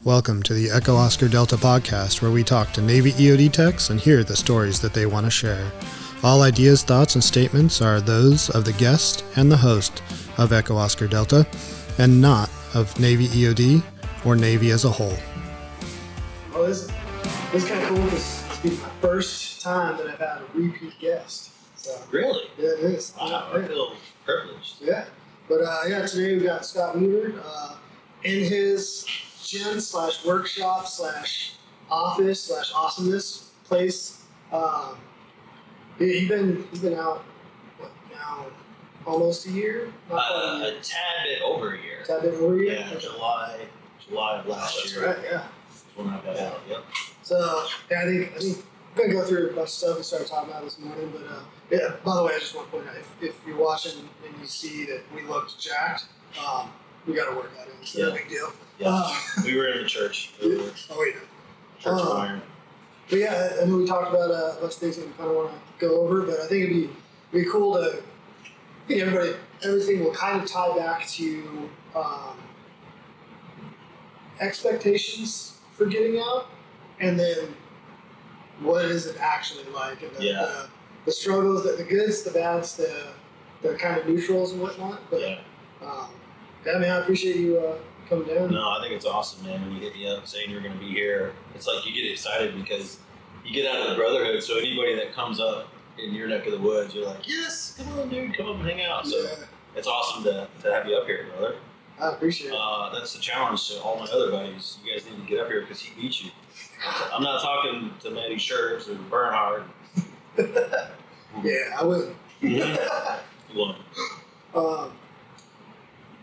Welcome to the Echo Oscar Delta podcast, where we talk to Navy EOD techs and hear the stories that they want to share. All ideas, thoughts, and statements are those of the guest and the host of Echo Oscar Delta, and not of Navy EOD or Navy as a whole. Well, this is kind of cool because it's been my first time that I've had a repeat guest. So, really? Yeah, it is. Wow, I feel privileged. Yeah. But today we've got Scott Weaver in his gym / workshop / office / awesomeness place. You've been out, what, now almost a year? A tad bit over a year. Yeah, July of last year. That's right, yeah. When I got out, yep. So, yeah, I think we're going to go through a bunch of stuff we started talking about this morning, but yeah, by the way, I just want to point out, if you're watching and you see that we looked jacked, we got to work that in. It's not a big deal. Yeah, we were in the church. Oh, yeah. Church of Iron. But yeah, I mean, we talked about a bunch of things that we kind of want to go over, but I think it'd be cool to, I think everything will kind of tie back to expectations for getting out, and then what is it actually like, and the struggles, the goods, the bads, the kind of neutrals and whatnot. But yeah, man, I appreciate you coming down. No, I think it's awesome, man. When you hit me up saying you're going to be here, it's like you get excited because you get out of the brotherhood. So anybody that comes up in your neck of the woods, you're like, yes, come on, dude, come up and hang out. So it's awesome to have you up here, brother. I appreciate it. That's the challenge to all my other buddies. You guys need to get up here because he beat you. I'm not talking to Manny Schertz or Bernhard. Yeah, I will. You won.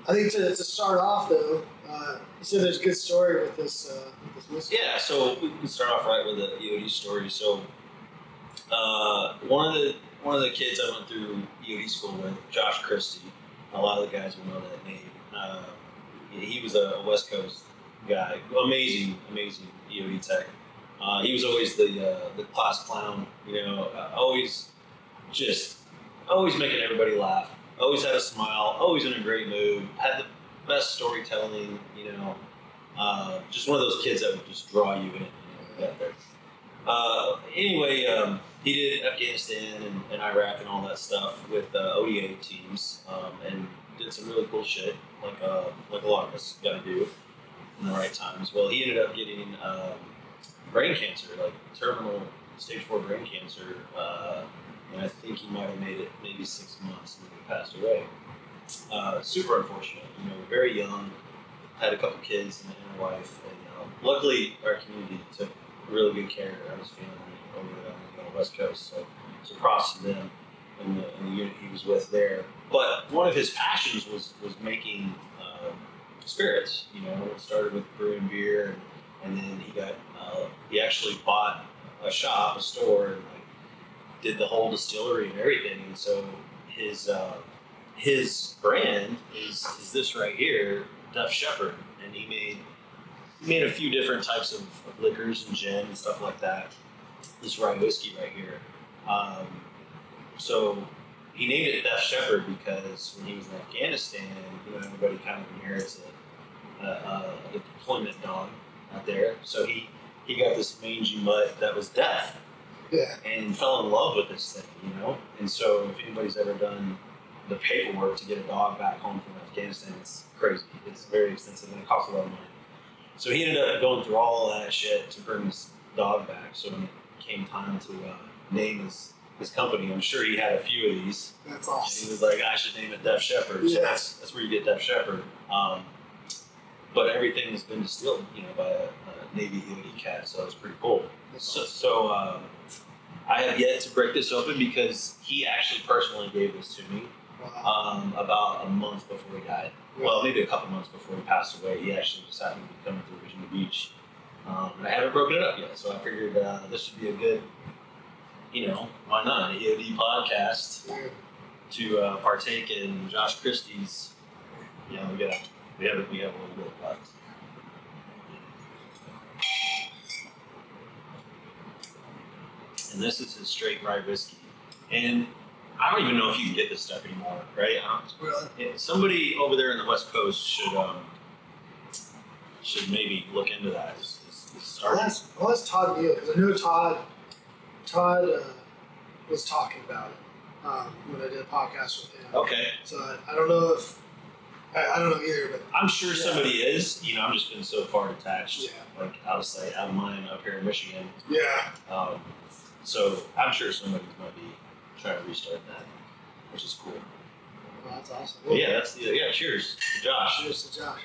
I think to start off though, you said there's a good story with this whiskey. Yeah, so we can start off right with the EOD story. So one of the kids I went through EOD school with, Josh Christie, a lot of the guys will know that name. He was a West Coast guy, amazing EOD tech. He was always the class clown, always making everybody laugh. Always had a smile, always in a great mood, had the best storytelling, just one of those kids that would just draw you in. Anyway, he did Afghanistan and Iraq and all that stuff with ODA teams, and did some really cool shit, like a lot of us got to do in the right times. Well, he ended up getting brain cancer, like terminal stage 4 brain cancer, and I think he might have made it maybe 6 months and then he passed away. Super unfortunate, very young, had a couple kids and a wife, and luckily our community took really good care of his family over there on the West Coast, so props to them and the unit he was with there. But one of his passions was making spirits. It started with brewing beer, and then he actually bought a store, and did the whole distillery and everything. And so his brand is this right here, Def Shepherd, and he made a few different types of liquors and gin and stuff like that. This rye whiskey right here. So he named it Def Shepherd because when he was in Afghanistan, everybody kind of inherits a deployment dog out there. So he got this mangy mutt that was deaf. Yeah. And fell in love with this thing, And so if anybody's ever done the paperwork to get a dog back home from Afghanistan, it's crazy. It's very expensive and it costs a lot of money. So he ended up going through all of that shit to bring this dog back. So when it came time to name his company, I'm sure he had a few of these. That's awesome. He was like, I should name it Def Shepherd. So that's where you get Def Shepherd. But everything has been distilled, by a Navy EOD cat, so it's pretty cool. So I have yet to break this open because he actually personally gave this to me about a month before he died. Well, maybe a couple months before he passed away. He actually just happened to be coming through Virginia Beach. And I haven't broken it up yet, so I figured this would be a good, why not, an EOD podcast to partake in Josh Christie's. We have a little bit of that. And this is his straight rye whiskey. And I don't even know if you can get this stuff anymore, right? Somebody over there in the West Coast should maybe look into that. Is starting. I'll ask Todd Neal, because I know Todd was talking about it when I did a podcast with him. Okay. So I don't know if I don't know either, but I'm sure somebody is. I'm just been so far detached, Yeah. like out of sight, out of mind, up here in Michigan. yeah. So I'm sure somebody might be trying to restart that, which is cool. Well, that's awesome. But yeah, cheers to Josh. Cheers to Josh.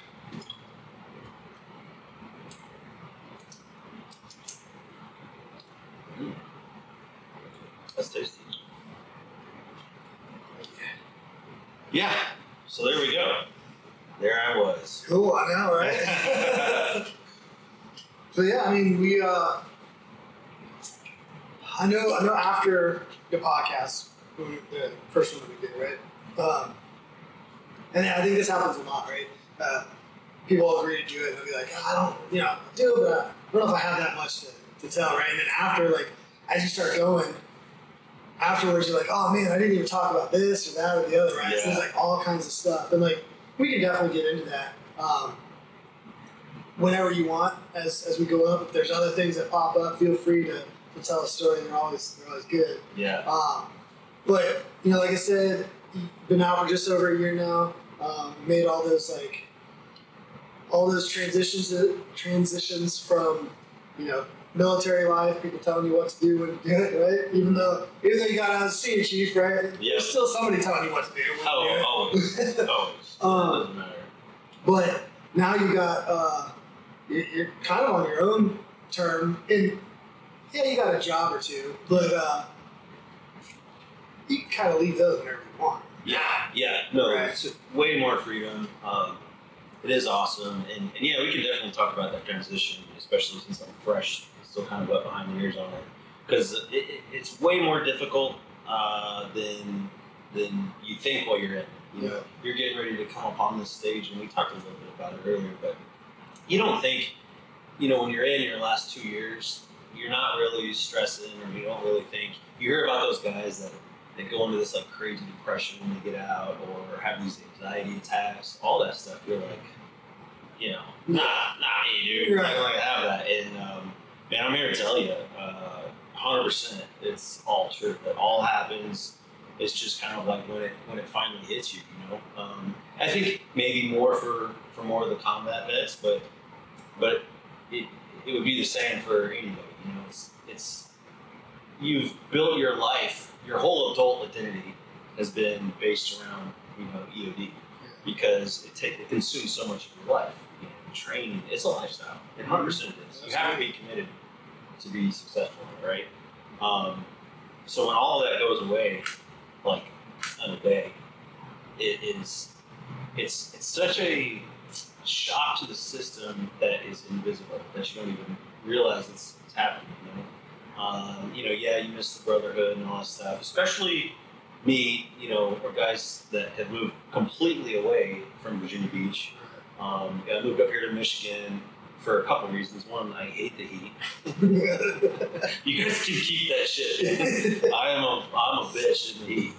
That's tasty. Yeah. So there we go. There I was. Cool, I know, right? So yeah, I mean, we I know after the podcast, the first one we did, right? And I think this happens a lot, right? People agree to do it, and they'll be like, I don't, do it, but I don't know if I have that much to tell, right? And then after, like, as you start going, afterwards you're like, oh man, I didn't even talk about this or that or the other, right? Yeah. So there's like all kinds of stuff, and like we can definitely get into that whenever you want as we go up. If there's other things that pop up, feel free to tell a story. They're always good. Yeah. But like I said, you've been out for just over a year now. Made all those transitions from military life, people telling you what to do, when to do it, right? Even though you got out as senior chief, right? Yeah. There's still somebody telling you what to do. Always. It doesn't matter. But now you got you're kind of on your own term, and yeah, you got a job or two, but you can kind of leave those whenever you want. Yeah. No, Right. it's way more freedom. It is awesome, and yeah, we can definitely talk about that transition, especially since I'm fresh, still kind of wet behind the ears on it, because it's way more difficult than you think while you're in it. You're getting ready to come up on this stage, and we talked a little bit about it earlier, but you don't think, when you're in your last 2 years, you're not really stressing, or you don't really think. You hear about those guys that go into this like crazy depression when they get out, or have these anxiety attacks, all that stuff. You're like, nah, me, dude. Right. I don't have that. And man, I'm here to tell you, 100%, it's all true. It all happens. It's just kind of like when it finally hits you, I think maybe more for more of the combat vets, but it would be the same for anybody. It's you've built your life, your whole adult identity has been based around EOD, because it consumes so much of your life. Training, it's a lifestyle, and 100% it is. You have to be committed to be successful, right? So when all of that goes away, like in a day, it's such a shock to the system that is invisible, that you don't even realize it's happening. Yeah, you miss the brotherhood and all that stuff, especially me, or guys that have moved completely away from Virginia Beach. I moved up here to Michigan for a couple reasons. One, I hate the heat. You guys can keep that shit. I'm a bitch in the heat.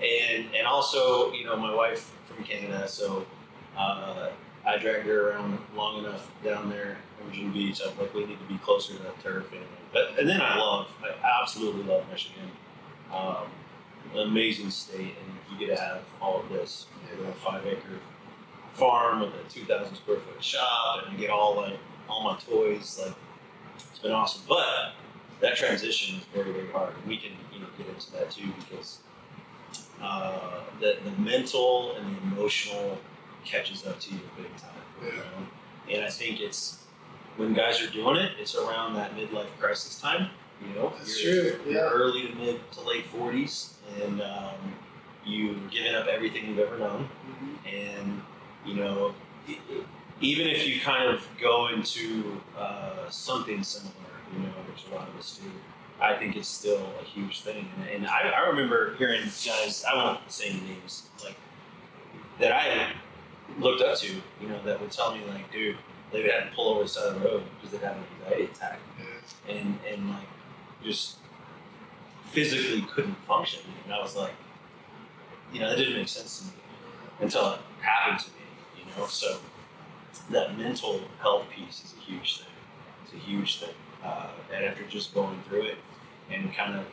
And also, my wife from Canada, so I dragged her around long enough down there in Virginia Beach. I was like, we need to be closer to her family. And then I absolutely love Michigan. An amazing state, and you get to have all of this. A 5-acre farm with a 2,000 square foot shop, and I get all my toys. Like, it's been awesome. But that transition is very, very hard. And we can get into that too, because the mental and the emotional catches up to you big time. And I think it's when guys are doing it, it's around that midlife crisis time. That's true. Yeah. You're early to mid to late 40s, and you've given up everything you've ever known. Mm-hmm. And even if you kind of go into something similar, which a lot of us do, I think it's still a huge thing. And I remember hearing guys, I won't say any names, like, that I looked up to, that would tell me, like, dude, they had to pull over the side of the road because they had an anxiety attack, and like, just physically couldn't function. And I was like, that didn't make sense to me until it happened to me, So that mental health piece is a huge thing. It's a huge thing. And after just going through it and kind of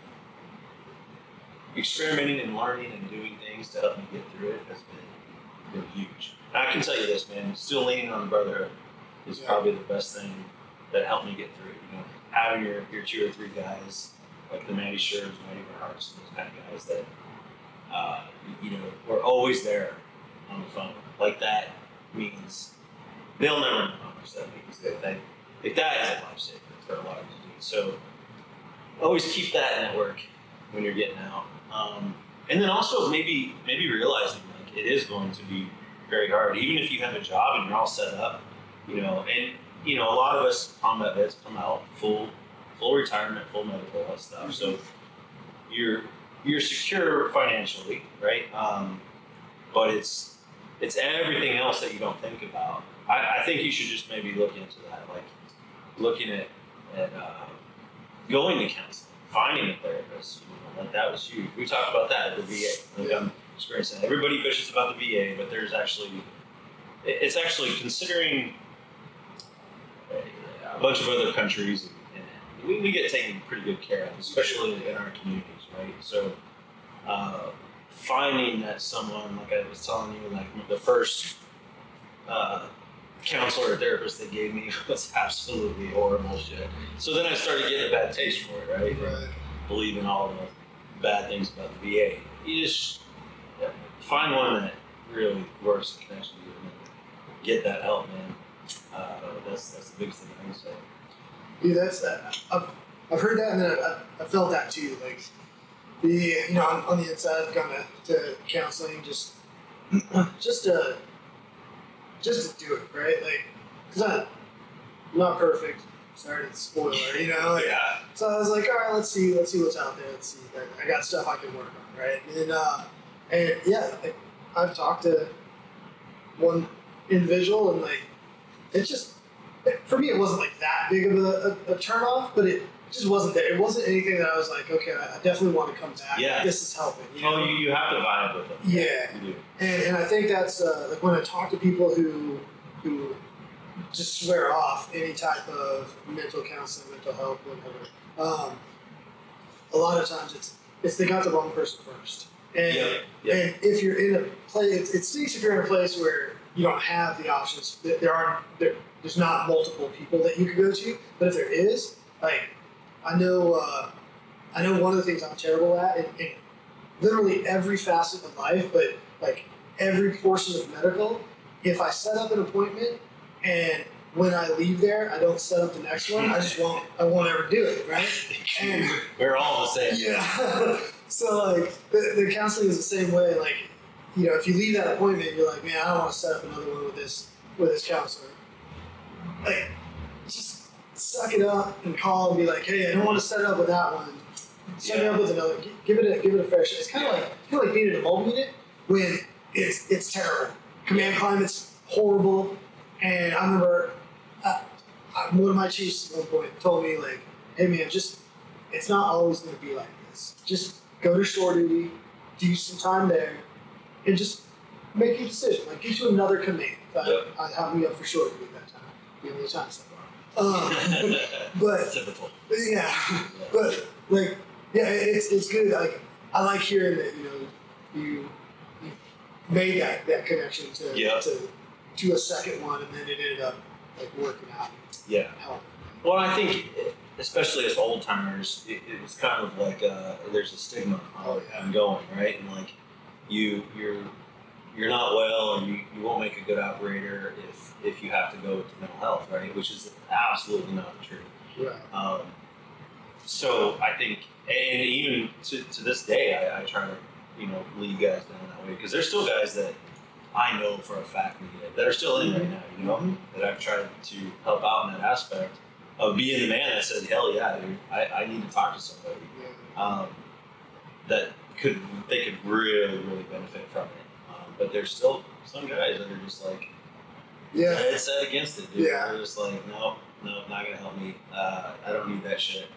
experimenting and learning and doing things to help me get through it has been huge. And I can tell you this, man, still leaning on the brotherhood is probably the best thing that helped me get through it. You know, having your 2 or 3 guys, like the Mandy Sherms, Mandy Bernhards, those kind of guys that, you know, were always there on the phone. Like that means they'll never know how much that means. That is a lifesaver for a lot of dudes. So always keep that network when you're getting out. And then also maybe realizing like it is going to be very hard, even if you have a job and you're all set up, you know, and you know, a lot of us combat vets come out full retirement, full medical, all that stuff. So you're secure financially, right? But it's everything else that you don't think about. I think you should just maybe look into that, like looking at going to counseling, finding a therapist. You know, like that was huge. We talked about that at the VA. Like I'm experiencing. Everybody bitches about the VA, but it's actually considering a bunch of other countries, and we get taken pretty good care of, especially in our communities, right? So finding that someone, like I was telling you, like the first counselor or therapist they gave me was absolutely horrible shit. So then I started getting a bad taste for it, right? Believing all the bad things about the VA. You just find one that really works and connects with you and get that help, man. That's the biggest thing I can say. Yeah, that's I've heard that, and then I felt that too. Like on the inside, I've gone to counseling just to do it, right? Like, because I'm not perfect. Sorry to spoiler, you know. Like, so I was like, all right, let's see what's out there. Let's see. I got stuff I can work on, right? And like, I've talked to one individual, and like, it just, for me, it wasn't like that big of a turn off, but it just wasn't there. It wasn't anything that I was like, okay, I definitely want to come back. Yeah. This is helping. You know? You have to vibe with them. Yeah. You do. And I think that's like when I talk to people who just swear off any type of mental counseling, mental health, whatever. A lot of times it's they got the wrong person first. And and if you're in a place, it stinks if you're in a place where you don't have the options. There's not multiple people that you could go to, but if there is, like I know one of the things I'm terrible at in literally every facet of life, but like every portion of medical, if I set up an appointment and when I leave there, I don't set up the next one, I won't ever do it, right? And we're all the same. Yeah. So like the counseling is the same way. Like, you know, if you leave that appointment, you're like, man, I don't want to set up another one with this counselor. Like, just suck it up and call and be like, hey, I don't want to set it up with that one. Set me up with another. Give it a fair shot. It's kind of like being in a mobile unit when it's terrible. Command climate's horrible, and I remember one of my chiefs at one point told me like, hey man, it's not always going to be like this. Just go to shore duty, do some time there, and just make your decision. Like, get you another command. I have me up for shore duty that time. The only time so far. But typical. Yeah, but like, yeah, it's good. Like, I like hearing that you made that connection to a second one, and then it ended up like working out. Yeah. Helping. Well, I think, especially as old timers, it's kind of like there's a stigma on going, right? And like you're not well, and you won't make a good operator if you have to go to mental health, right? Which is absolutely not the truth. Right. So I think, and even to this day, I try to lead guys down that way, because there's still guys that I know for a fact that are still in right now, that I've tried to help out in that aspect of being the man that said, hell yeah, dude, I need to talk to somebody that they could really, really benefit from it. But there's still some guys that are just like, dead set against it, dude. Yeah. They're just like, no, not gonna help me. I don't need that shit.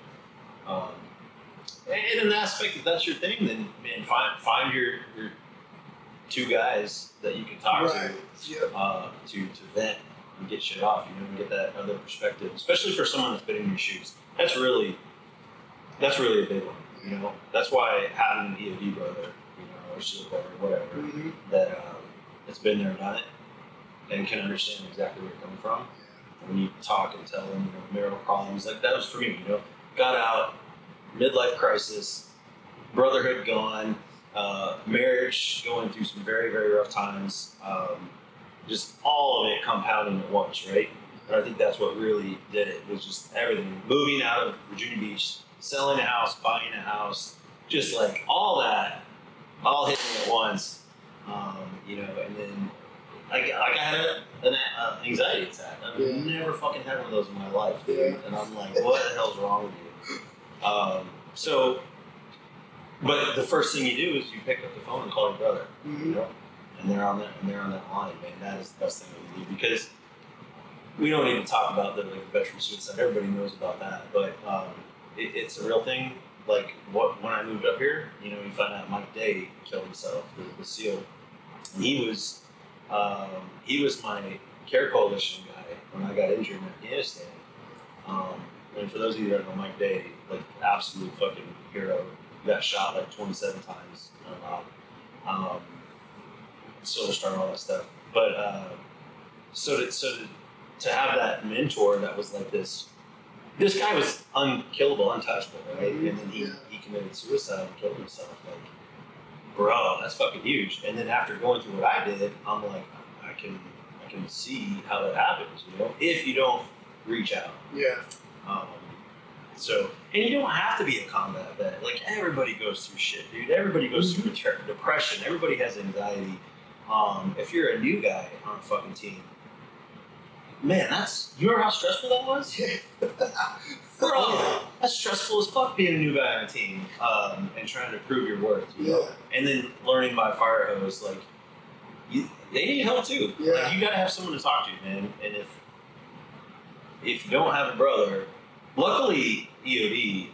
And in an aspect, if that's your thing, then man, find your two guys that you can talk to vent and get shit off, and get that other perspective, especially for someone that's been in your shoes. That's really a big one, That's why having an EOD brother, or SEAL brother, whatever, that's been there and done it, and can understand exactly where you're coming from. When you talk and tell them, marital problems, like that was for me, got out, midlife crisis, brotherhood gone, marriage going through some very, very rough times, just all of it compounding at once, right? And I think that's what really did it, was just everything. Moving out of Virginia Beach, selling a house, buying a house, just like all that, all hit me at once, and then I had an anxiety attack. I've never fucking had one of those in my life, dude. And I'm like, what the hell's wrong with you? But the first thing you do is you pick up the phone and call your brother, and they're on that line, man. That is the best thing that we do, because we don't even talk about the veteran suicide. Everybody knows about that, but it's a real thing. Like when I moved up here, you find out Mike Day killed himself, the SEAL. And he was my care coalition guy when I got injured in Afghanistan. And for those of you that don't know Mike Day, absolute fucking hero. He got shot 27 times. Silver Star, all that stuff. But so to have that mentor that was like this guy was unkillable, untouchable, right? And then he committed suicide and killed himself. Bro, that's fucking huge. And then after going through what I did, I'm like, I can see how that happens, if you don't reach out. Yeah. And you don't have to be a combat vet. Everybody goes through shit, dude. Everybody goes through depression. Everybody has anxiety. If you're a new guy on a fucking team, man, you remember how stressful that was? Bro, that's stressful as fuck being a new guy on a team, and trying to prove your worth, And then learning by fire hose, they need help too. Yeah. You gotta have someone to talk to, man. And if you don't have a brother, luckily EOD,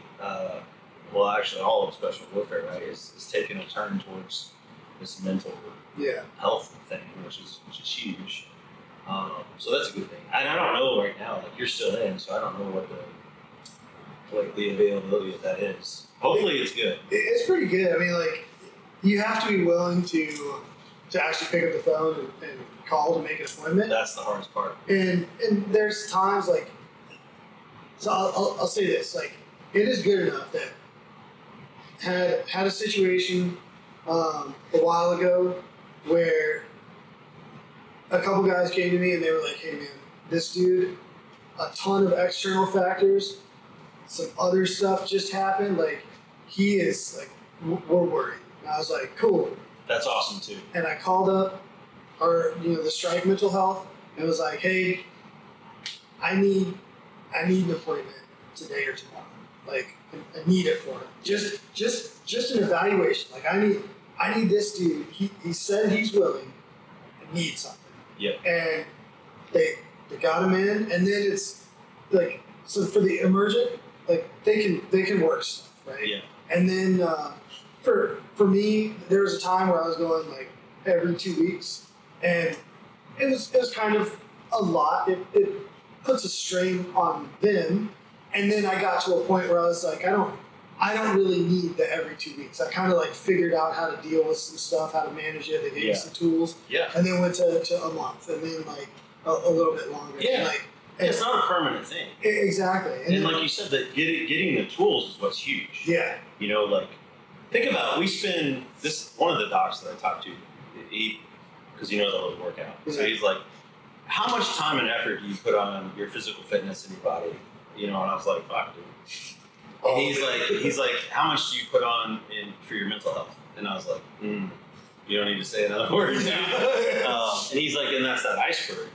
actually all of special warfare, right, is taking a turn towards this mental health thing, which is huge. So that's a good thing. And I don't know right now, you're still in, so I don't know what the availability of that is. Hopefully it's good. It's pretty good. I mean, you have to be willing to actually pick up the phone and call to make an appointment. That's the hardest part. And there's times so I'll say this, it is good enough that had a situation a while ago where a couple guys came to me and they were like, hey man, this dude, a ton of external factors, some other stuff just happened, he is we're worried. And I was like, cool. That's awesome too. And I called up the Strike Mental Health and was like, hey, I need an appointment today or tomorrow. I need it for him. Just an evaluation. I need this dude. He said he's willing. I need something. Yeah. And they got him in, and then it's so for the emergent, they can work stuff, right? Yeah. And then for me, there was a time where I was going every 2 weeks, and it was kind of a lot. It puts a strain on them, and then I got to a point where I was like, I don't really need the every 2 weeks. I kind of figured out how to deal with some stuff, how to manage it. They gave me some tools. Yeah. And then went to a month, and then a little bit longer. Yeah. It's not a permanent thing. Exactly. And like you said, that getting the tools is what's huge. Yeah. Think about we spend this. One of the docs that I talked to, because he knows I love to work out. Yeah. So he's like, how much time and effort do you put on your physical fitness in your body? And I was like, fuck, dude. And he's like, how much do you put on for your mental health? And I was like, you don't need to say another word. And he's like, and that's that iceberg,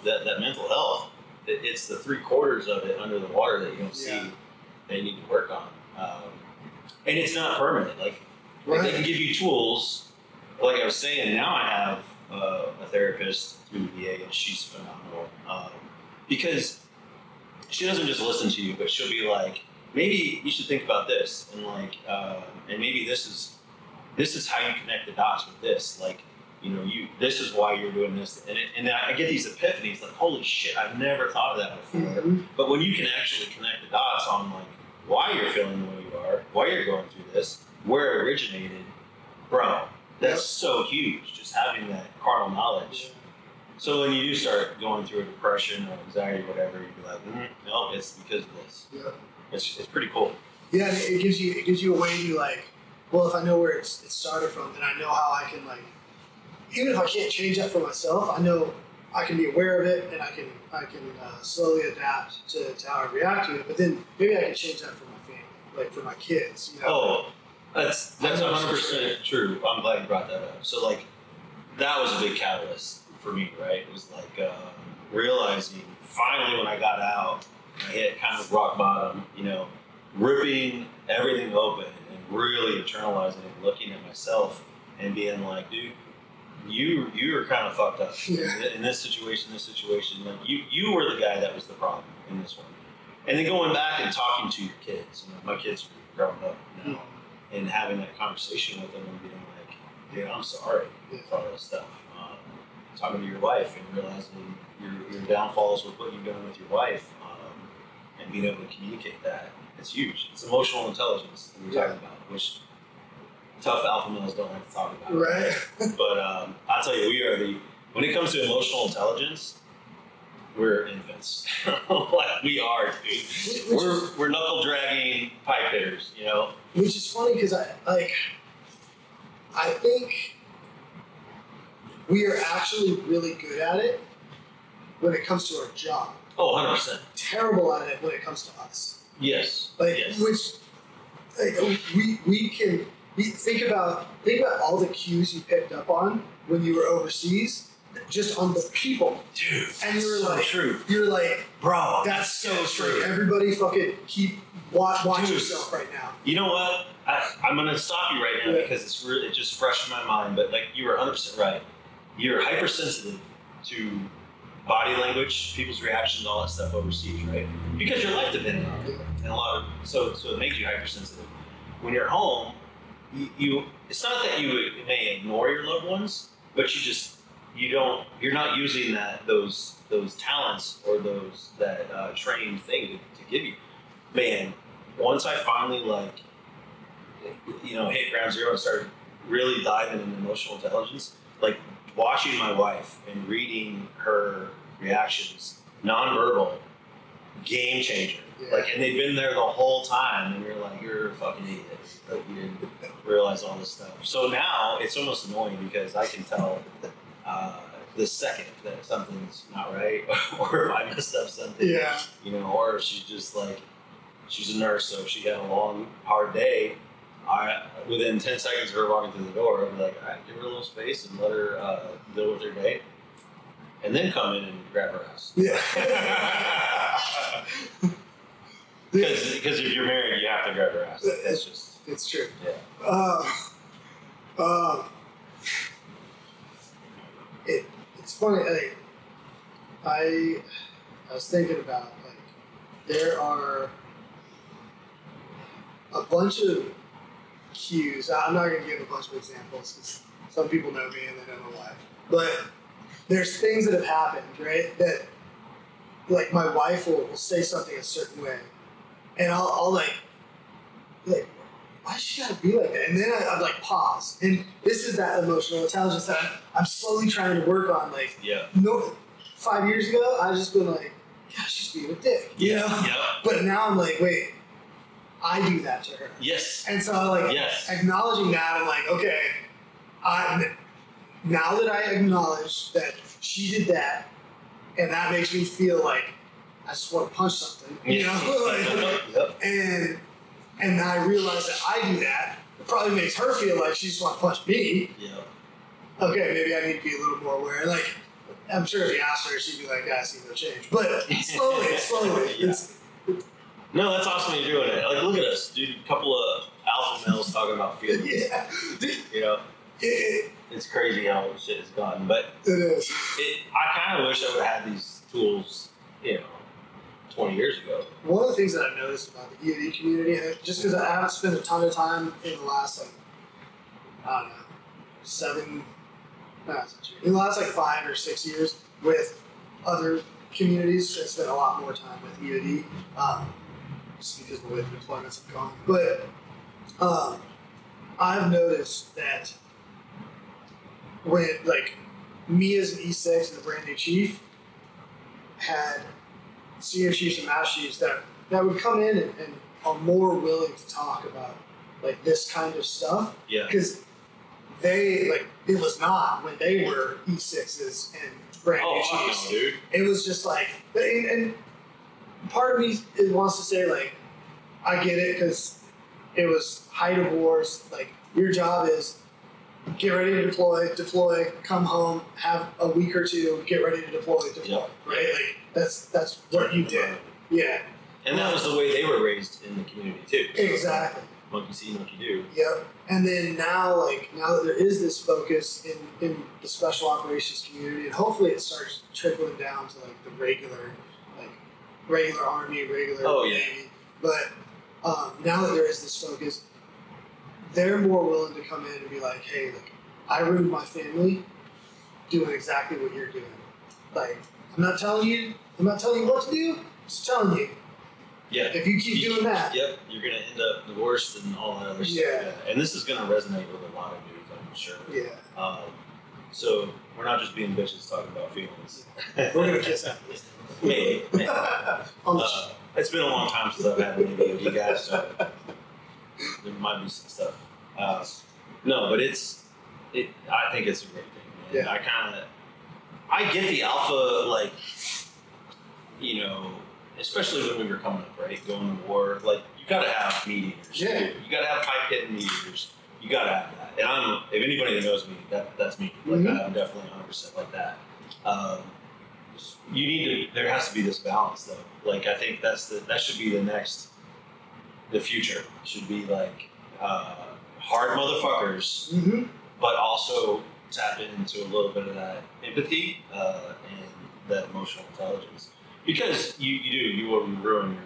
that mental health. It's the 3/4 of it under the water that you don't see that you need to work on. And it's not permanent. They can give you tools. Like I was saying, now I have a therapist through the VA, and she's phenomenal. Because she doesn't just listen to you, but she'll be like, maybe you should think about this, and maybe this is how you connect the dots with this. this is why you're doing this. And I get these epiphanies like, holy shit, I've never thought of that before. Mm-hmm. But when you can actually connect the dots on like why you're feeling the way you are, why you're going through this, where it originated, bro, that's so huge. Just having that carnal knowledge. Yeah. So when you do start going through a depression or anxiety or whatever, you'd be like, no, it's because of this. Yeah. It's pretty cool. Yeah, and it gives you a way to like, well, if I know where it started from, then I know how I can like, even if I can't change that for myself, I know I can be aware of it and I can slowly adapt to how I react to it. But then maybe I can change that for my family, like for my kids. Oh, that's 100% true. I'm glad you brought that up. So like, that was a big catalyst for me, right? It was like realizing finally when I got out, I hit kind of rock bottom, ripping everything open and really internalizing and looking at myself and being like, dude, you were kind of fucked up in this situation. Like you were the guy that was the problem in this one. And then going back and talking to your kids, my kids are growing up now, and having that conversation with them and being like, dude, I'm sorry for all this stuff. Talking to your wife and realizing your downfalls with what you've done with your wife, and being able to communicate that. It's huge. It's emotional intelligence that we're talking about, which tough alpha males don't like to talk about. Right. But I'll tell you, when it comes to emotional intelligence, we're infants. Like we are, dude. We're knuckle dragging pipe hitters, Which is funny because I think we are actually really good at it when it comes to our job. Oh, 100%. Terrible at it when it comes to us. Yes. Which we can think about all the cues you picked up on when you were overseas, just on the people, dude. And you were so like, true. You're like, bro, that's so true. Everybody, fucking watch yourself right now. You know what? I'm gonna stop you right now because it's just fresh in my mind. But like, you were 100% right. You're hypersensitive to body language, people's reactions, all that stuff overseas, right? Because your life depended on it, and so it makes you hypersensitive. When you're home, you it's not that you may ignore your loved ones, but you're not using those talents or that trained thing to give you. Man, once I finally hit ground zero and started really diving into emotional intelligence, like watching my wife and reading her reactions, nonverbal, game changer. Yeah. And they've been there the whole time, and you're like, you're a fucking idiot. Like you didn't realize all this stuff. So now it's almost annoying because I can tell the second that something's not right, or if I messed up something. Yeah. Or if she's just she's a nurse, so if she had a long, hard day, within 10 seconds of her walking through the door, I'd be like, all right, give her a little space and let her deal with her day. And then come in and grab her ass. Yeah. Because if you're married, you have to grab her ass. It's true. Yeah. It's funny. I was thinking about there are a bunch of cues. I'm not going to give a bunch of examples because some people know me and they know my wife. But there's things that have happened, right? That my wife will say something a certain way, and I'll like, why she gotta be like that? And then I'm pause. And this is that emotional intelligence that I'm slowly trying to work on. 5 years ago, I just been like, gosh, she's being a dick. Yeah. But now I'm like, wait, I do that to her. Yes. And so acknowledging that, I'm like, okay, now that I acknowledge that she did that, and that makes me feel like I just want to punch something, and I realize that I do that, it probably makes her feel like she just wants to punch me. Yeah. Okay, maybe I need to be a little more aware. I'm sure if you asked her, she'd be like, I see no change. But slowly. Yeah. No, that's awesome you're doing it. Look at us, dude. A couple of alpha males talking about feelings. Yeah. It's crazy how shit has gotten. But it is. I kind of wish I would have had these tools, 20 years ago. One of the things that I've noticed about the EOD community, and just because I haven't spent a ton of time in the last, I don't know, No, that's not true. In the last like 5 or 6 years with other communities, I spent a lot more time with EOD, just because of the way the deployments have gone. But I've noticed that when like me as an E6 and the brand new chief had senior chiefs and master chiefs that would come in and are more willing to talk about like this kind of stuff. Yeah. Because they like it was not when they were E6s and brand new chiefs. No, dude. It was just like, and part of me wants to say like, I get it because it was height of wars. Like your job is get ready to deploy, come home, have a week or two, get ready to deploy, Yep. right? Like that's what you did. Yeah. And that was the way they were raised in the community too. So Exactly. Monkey see, monkey do. Yep. And then now that there is this focus in the special operations community, and hopefully it starts trickling down to like the regular Army, regular Navy. But now that there is this focus, they're more willing to come in and be like, hey, look, I ruined my family doing exactly what you're doing. Like, I'm not telling you what to do, I'm just telling you. Yeah. If you keep doing that. Yep, you're going to end up divorced and all that other stuff. Yeah. And this is going to resonate with a lot of dudes, I'm sure. Yeah. So we're not just being bitches talking about feelings. We're going to kiss after this. Maybe. It's been a long time since I've had an Navy EOD guy, so there might be some stuff. No, but I think it's a great thing, man. Yeah. I get the alpha, like, you know, especially when we were coming up, right? Going to war, like, you gotta have meat eaters. Yeah. Dude. You gotta have pipe hitting meat eaters. You gotta have that. And if anybody that knows me, that's me. Like, Mm-hmm. I'm definitely 100% like that. There has to be this balance, though. Like, I think that should be the future. Should be like, hard motherfuckers, Mm-hmm. but also tap into a little bit of that empathy and that emotional intelligence. Because you will ruin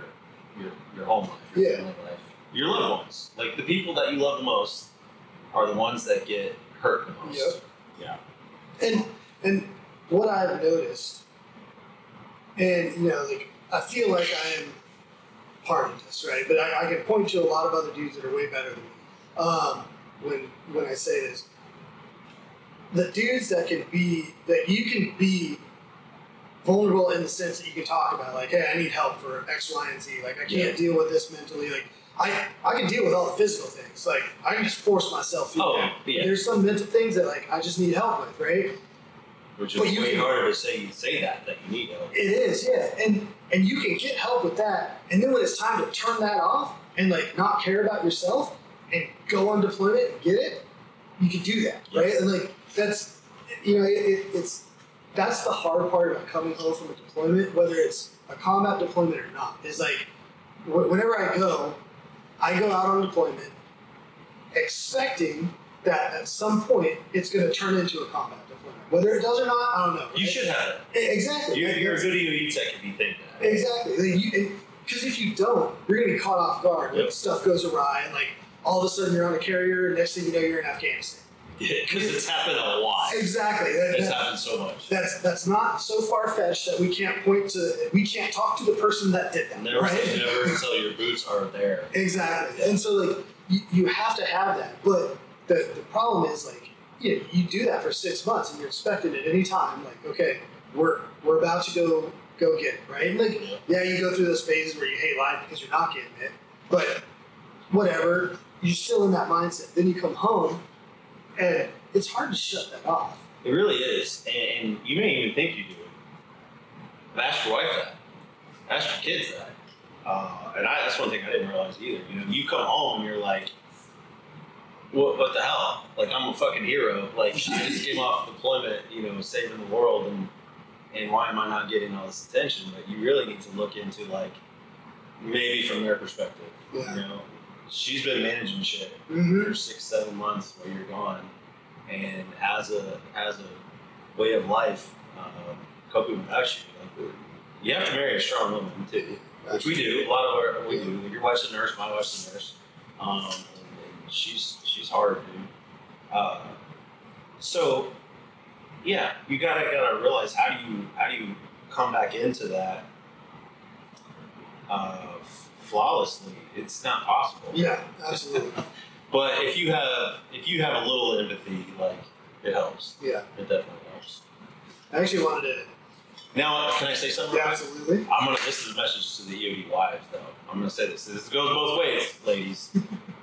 your home life, your family life, your loved ones. Like the people that you love the most are the ones that get hurt the most. Yep. Yeah. And what I've noticed, and you know, like I feel like I am part of this, right? But I can point to a lot of other dudes that are way better than me. When I say this, the dudes that you can be vulnerable in the sense that you can talk about, like, hey, I need help for X, Y, and Z. Like, I can't deal with this mentally. Like, I can deal with all the physical things. Like, I can just force myself through that. Yeah. There's some mental things that, like, I just need help with, right? Which is way harder to say that you need help. It is, yeah. And you can get help with that. And then when it's time to turn that off and, like, not care about yourself and go on deployment and get it, you can do that, right? And, like, that's, you know, that's the hard part about coming home from a deployment, whether it's a combat deployment or not, is like, whenever I go out on deployment expecting that at some point it's going to turn into a combat deployment. Whether it does or not, I don't know. You should have it. Exactly. You're a good EOD tech if you think that. Exactly. Because if you don't, you're going to be caught off guard. Like, stuff goes awry, and like all of a sudden you're on a carrier, and next thing you know, you're in Afghanistan. Yeah, because it's happened a lot. Exactly. It's happened so much. That's not so far-fetched that we can't talk to the person that did that. Never right? say never until your boots are there. Exactly. And so, like, you have to have that. But the problem is, like, you do that for 6 months and you're expected at any time, like, okay, we're about to go get it, right? And like, you go through those phases where you hate life because you're not getting it, but whatever, you're still in that mindset. Then you come home, and it's hard to shut that off. It really is, and you may even think you do it. But ask your wife that. Ask your kids that. And that's one thing I didn't realize either. You know, you come home and you're like, what the hell? Like, I'm a fucking hero. Like, I just came off deployment, you know, saving the world, and why am I not getting all this attention? But you really need to look into, like, maybe from their perspective. Yeah. You know, she's been managing shit for 6-7 months while you're gone, and as a way of life, coping without you. Like, you have to marry a strong woman too, which we do. A lot of we do. Your wife's a nurse. My wife's a nurse. And she's hard, dude. So you gotta realize how do you come back into that flawlessly. It's not possible. Yeah, absolutely. But if you have a little empathy, like, it helps. Yeah, It definitely helps. I actually wanted to. Now, can I say something? Yeah, absolutely. This is a message to the EOD wives, though. I'm gonna say this. This goes both ways, ladies.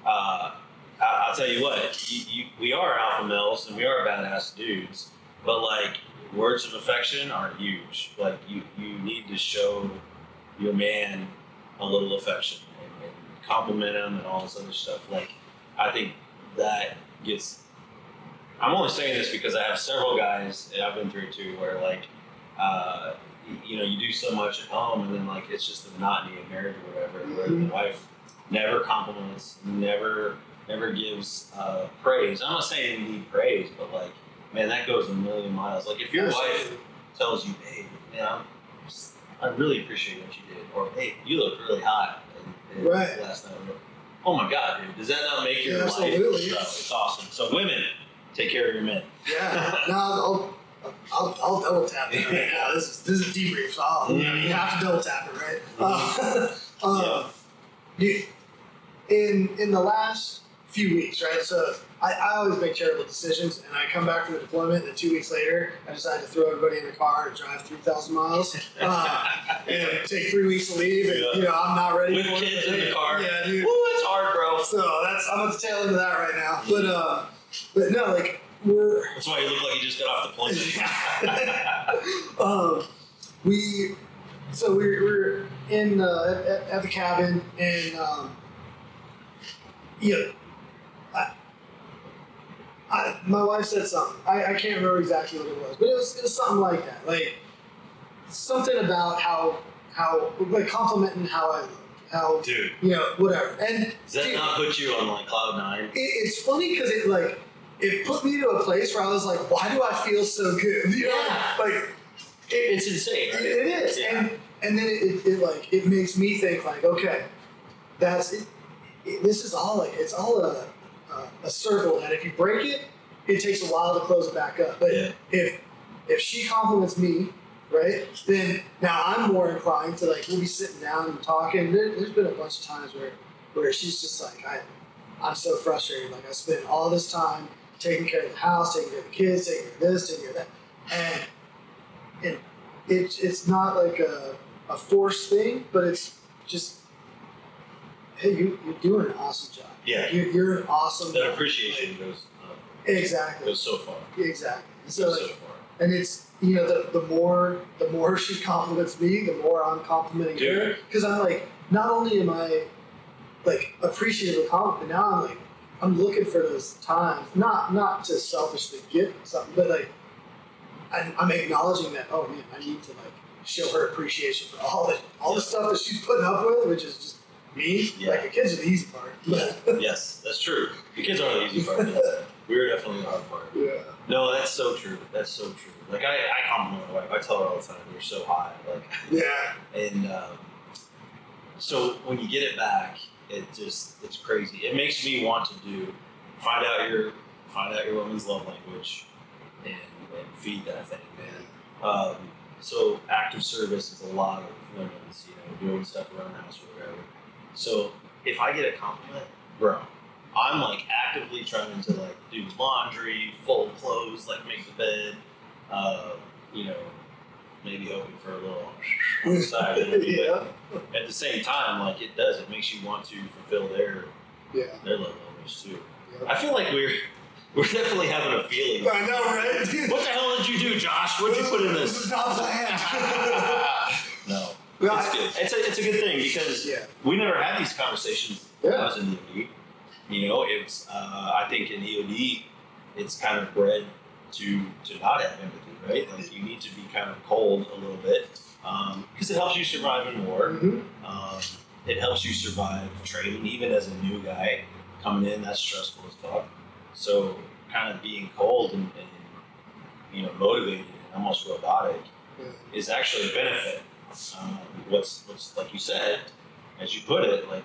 I'll tell you what. We are alpha males and we are badass dudes, but like, words of affection are huge. Like, you need to show your man a little affection and compliment him and all this other stuff. Like, I think that gets. I'm only saying this because I have several guys that I've been through too, where like, you do so much at home, and then like it's just the monotony of marriage or whatever. Where the wife never compliments, never gives praise. I'm not saying you need praise, but like, man, that goes a million miles. Like, if your wife tells you, "Hey, man, I really appreciate what you did," or "Hey, you look really hot last night." Oh my God, dude! Does that not make your life? Absolutely. It's awesome. So women, take care of your men. Yeah. No, I'll double tap it right now. This is a debrief, so you have to double tap it, right? Dude, in the last few weeks, right? So I always make terrible decisions, and I come back from the deployment, and then 2 weeks later, I decide to throw everybody in the car and drive 3,000 miles, and take 3 weeks to leave, and I'm not ready with for kids it. in the car. Yeah, dude. Woo, it's hard, bro. So I'm at the tail end of that right now, but no, like. That's why you look like you just got off the plane. We're in at the cabin, and my wife said something. I can't remember exactly what it was, but it was something like that. Like, something about how like, complimenting how I look. How, dude, whatever. And does that not put you on like cloud nine? It's funny because it put me to a place where I was like, why do I feel so good? Like, it's insane, right? It is. Yeah. And then it makes me think, like, okay, that's it. This is all like, it's all a circle that if you break it, it takes a while to close it back up. But if she compliments me, right, then now I'm more inclined to, like, we'll be sitting down and talking. There's been a bunch of times where she's just like, I'm so frustrated. Like, I spent all this time taking care of the house, taking care of the kids, taking care of this, taking care of that, and it's not like a forced thing, but it's just, hey, you're doing an awesome job. Yeah, you're an awesome. That appreciation goes so far. Exactly. So far. And it's, the more she compliments me, the more I'm complimenting her, because I'm like, not only am I like appreciative of compliment, but now I'm looking for those times, not to selfishly get something, but like I'm acknowledging that, oh man, I need to like show her appreciation for all the stuff that she's putting up with, which is just me. Yeah. Like, the kids are the easy part. Yes, that's true. The kids are the easy part. We're definitely the hard part. Yeah. No, that's so true. That's so true. Like, I compliment my wife. I tell her all the time, you're so hot. Like, yeah. And so when you get it back, it's crazy. It makes me want to find out your woman's love language and feed that thing, man. So active service is a lot of women's, doing stuff around the house or whatever. So if I get a compliment, bro, I'm like actively trying to like do laundry, fold clothes, like make the bed, maybe hoping for a little on the side. Yeah. But at the same time, like, it makes you want to fulfill their love language too. Yeah. I feel like we're definitely having a feeling. I know, right? What the hell did you do, Josh? What did you put in this? This is not planned. No. It's good. It's a good thing because we never had these conversations when I was in the EOD. It's I think in EOD it's kind of bred to not have empathy, right? Like, you need to be kind of cold a little bit because it helps you survive in war. Mm-hmm. It helps you survive training, even as a new guy coming in. That's stressful as fuck. So kind of being cold and motivated and almost robotic is actually a benefit. What's like you said, as you put it, like,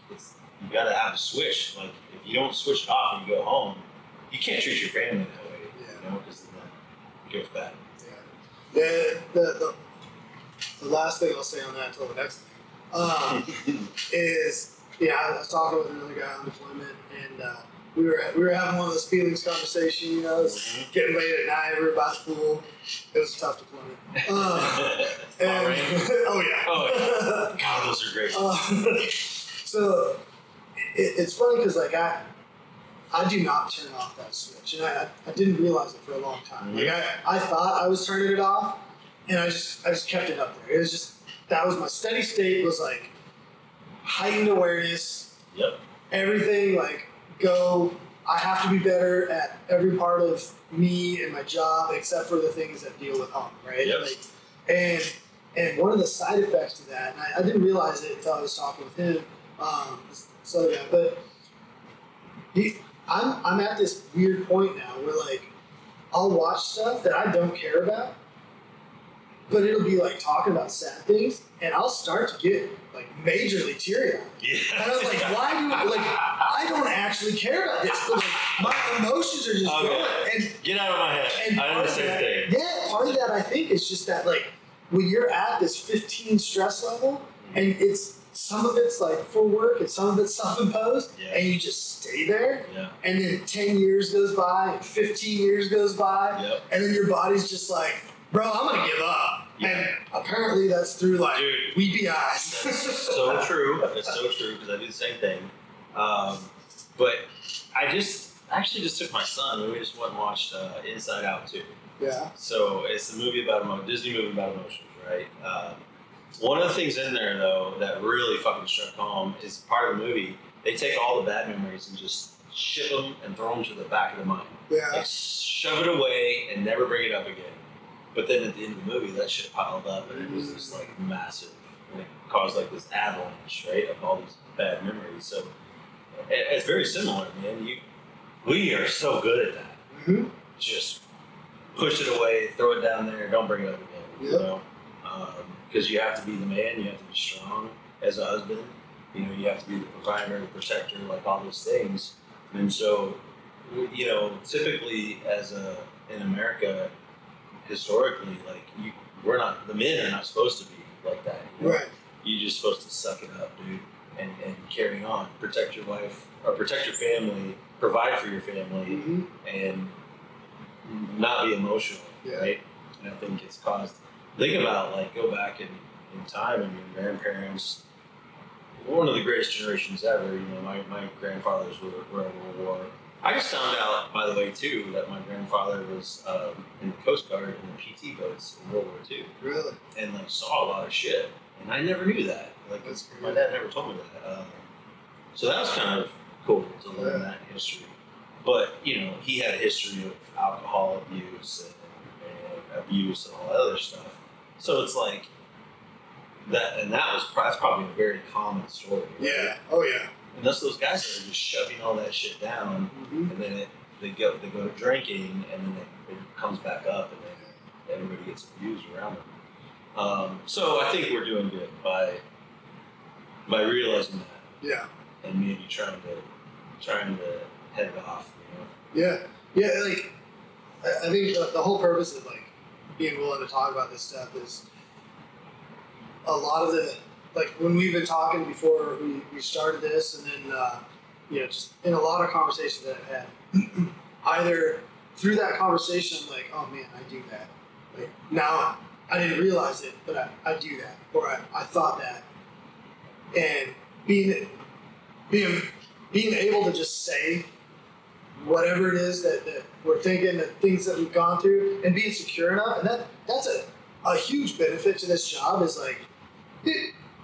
you got to have a switch. Like, if you don't switch it off and you go home, you can't treat your family that way, because goes bad. Yeah. The last thing I'll say on that until the next thing is, I was talking with another guy on deployment, and we were having one of those feelings conversations. You know, it was getting late at night. We were about to pool. It was a tough deployment. Oh yeah. God, those are great. So it's funny because like I do not turn off that switch, and I didn't realize it for a long time. Like I thought I was turning it off, and I just kept it up there. It was just, that was my steady state, was like heightened awareness. Yep. Everything like I have to be better at every part of me and my job except for the things that deal with home, right? Yep. Like, and one of the side effects to that, and I didn't realize it until I was talking with him, this other guy, but I'm at this weird point now where like I'll watch stuff that I don't care about, but it'll be like talking about sad things, and I'll start to get like majorly teary-eyed. Yeah. And I was like, I don't actually care about this, but like my emotions are just going. And get out of my head. And I know the same thing. Yeah, part of that I think is just that like when you're at this 15 stress level, and it's some of it's like for work and some of it's self-imposed, and you just stay there, and then 10 years goes by, and 15 years goes by, and then your body's just like, bro, I'm gonna give up. And apparently that's through like weepy eyes. That's so true. It's so true because I do the same thing. But I actually just took my son and we just went and watched Inside Out 2. Yeah. So it's a movie about Disney movie about emotions, right? One of the things in there though that really fucking struck home is part of the movie. They take all the bad memories and just ship them and throw them to the back of the mind. Yeah. Like shove it away and never bring it up again. But then at the end of the movie, that shit piled up, and it was just like massive, and it caused like this avalanche, right, of all these bad memories. So it's very similar, man. We are so good at that. Mm-hmm. Just push it away, throw it down there, don't bring it up again. Yep. You know, because you have to be the man, you have to be strong as a husband. You know, you have to be the provider, the protector, like all those things. And so, you know, typically in America. Historically, like the men are not supposed to be like that. You know? Right. You're just supposed to suck it up, dude, and carry on, protect your wife or protect your family, provide for your family, and not be emotional, right? And I think it's caused. Think about like go back in time and your grandparents. One of the greatest generations ever. You know, my grandfathers were in World War. I just found out, by the way, too, that my grandfather was in the Coast Guard in the PT boats in World War II. Really? And like saw a lot of shit, and I never knew that. Like my dad never told me that. So that was kind of cool to learn that history. But you know, he had a history of alcohol abuse and abuse and all that other stuff. So it's like that, and that's probably a very common story. Right? Yeah. Oh yeah. And those guys are just shoving all that shit down, and then they go to drinking, and then it comes back up, and then everybody gets abused around them. So I think we're doing good by realizing that. Yeah. And maybe trying to head it off. You know? Yeah. Like I think the whole purpose of like being willing to talk about this stuff is a lot of the. Like when we've been talking before we started this, and then just in a lot of conversations that I've had, either through that conversation I'm like, oh man, I do that. Like now I didn't realize it, but I do that, or I thought that, and being able to just say whatever it is that we're thinking, the things that we've gone through, and being secure enough, and that's a huge benefit to this job is like.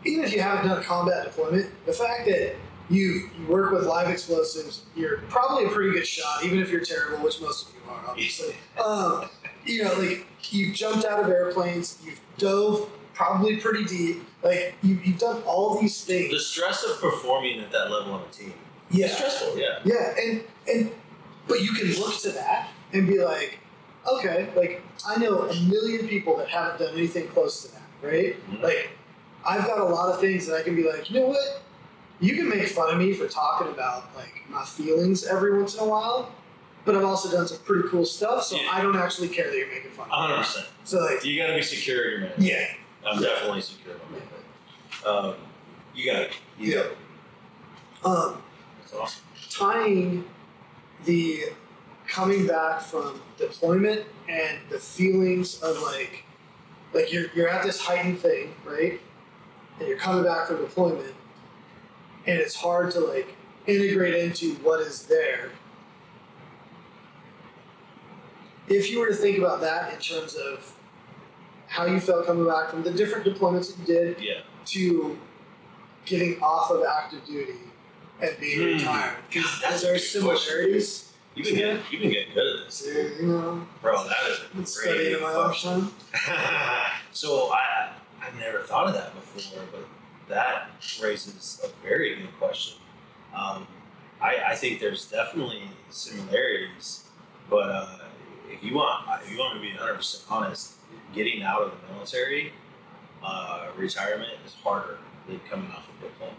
Even if you haven't done a combat deployment, the fact that you work with live explosives, you're probably a pretty good shot, even if you're terrible, which most of you are, obviously. Like you've jumped out of airplanes, you've dove probably pretty deep, like you've done all these things. The stress of performing at that level on a team. Yeah. It's stressful, yeah. Yeah, and but you can look to that and be like, okay, like I know a million people that haven't done anything close to that, right? Mm-hmm. Like I've got a lot of things that I can be like, you know what? You can make fun of me for talking about like my feelings every once in a while, but I've also done some pretty cool stuff, so Yeah. I don't actually care that you're making fun of me. 100%. So like, You gotta be secure in your man. yeah. I'm definitely secure in my man. You got it. You got it. That's awesome. Tying the coming back from deployment and the feelings of like you're at this heightened thing, right? And you're coming back from deployment, and it's hard to like integrate into what is there. If you were to think about that in terms of how you felt coming back from the different deployments that you did Yeah. to getting off of active duty and being retired, because there are similarities. You've been getting good at this. Yeah, you know, Bro, that is been a studying great in my off question. time. So I've never thought of that before, but that raises a very good question. I think there's definitely similarities, but if you want to be 100% honest, getting out of the military, retirement is harder than coming off of deployment.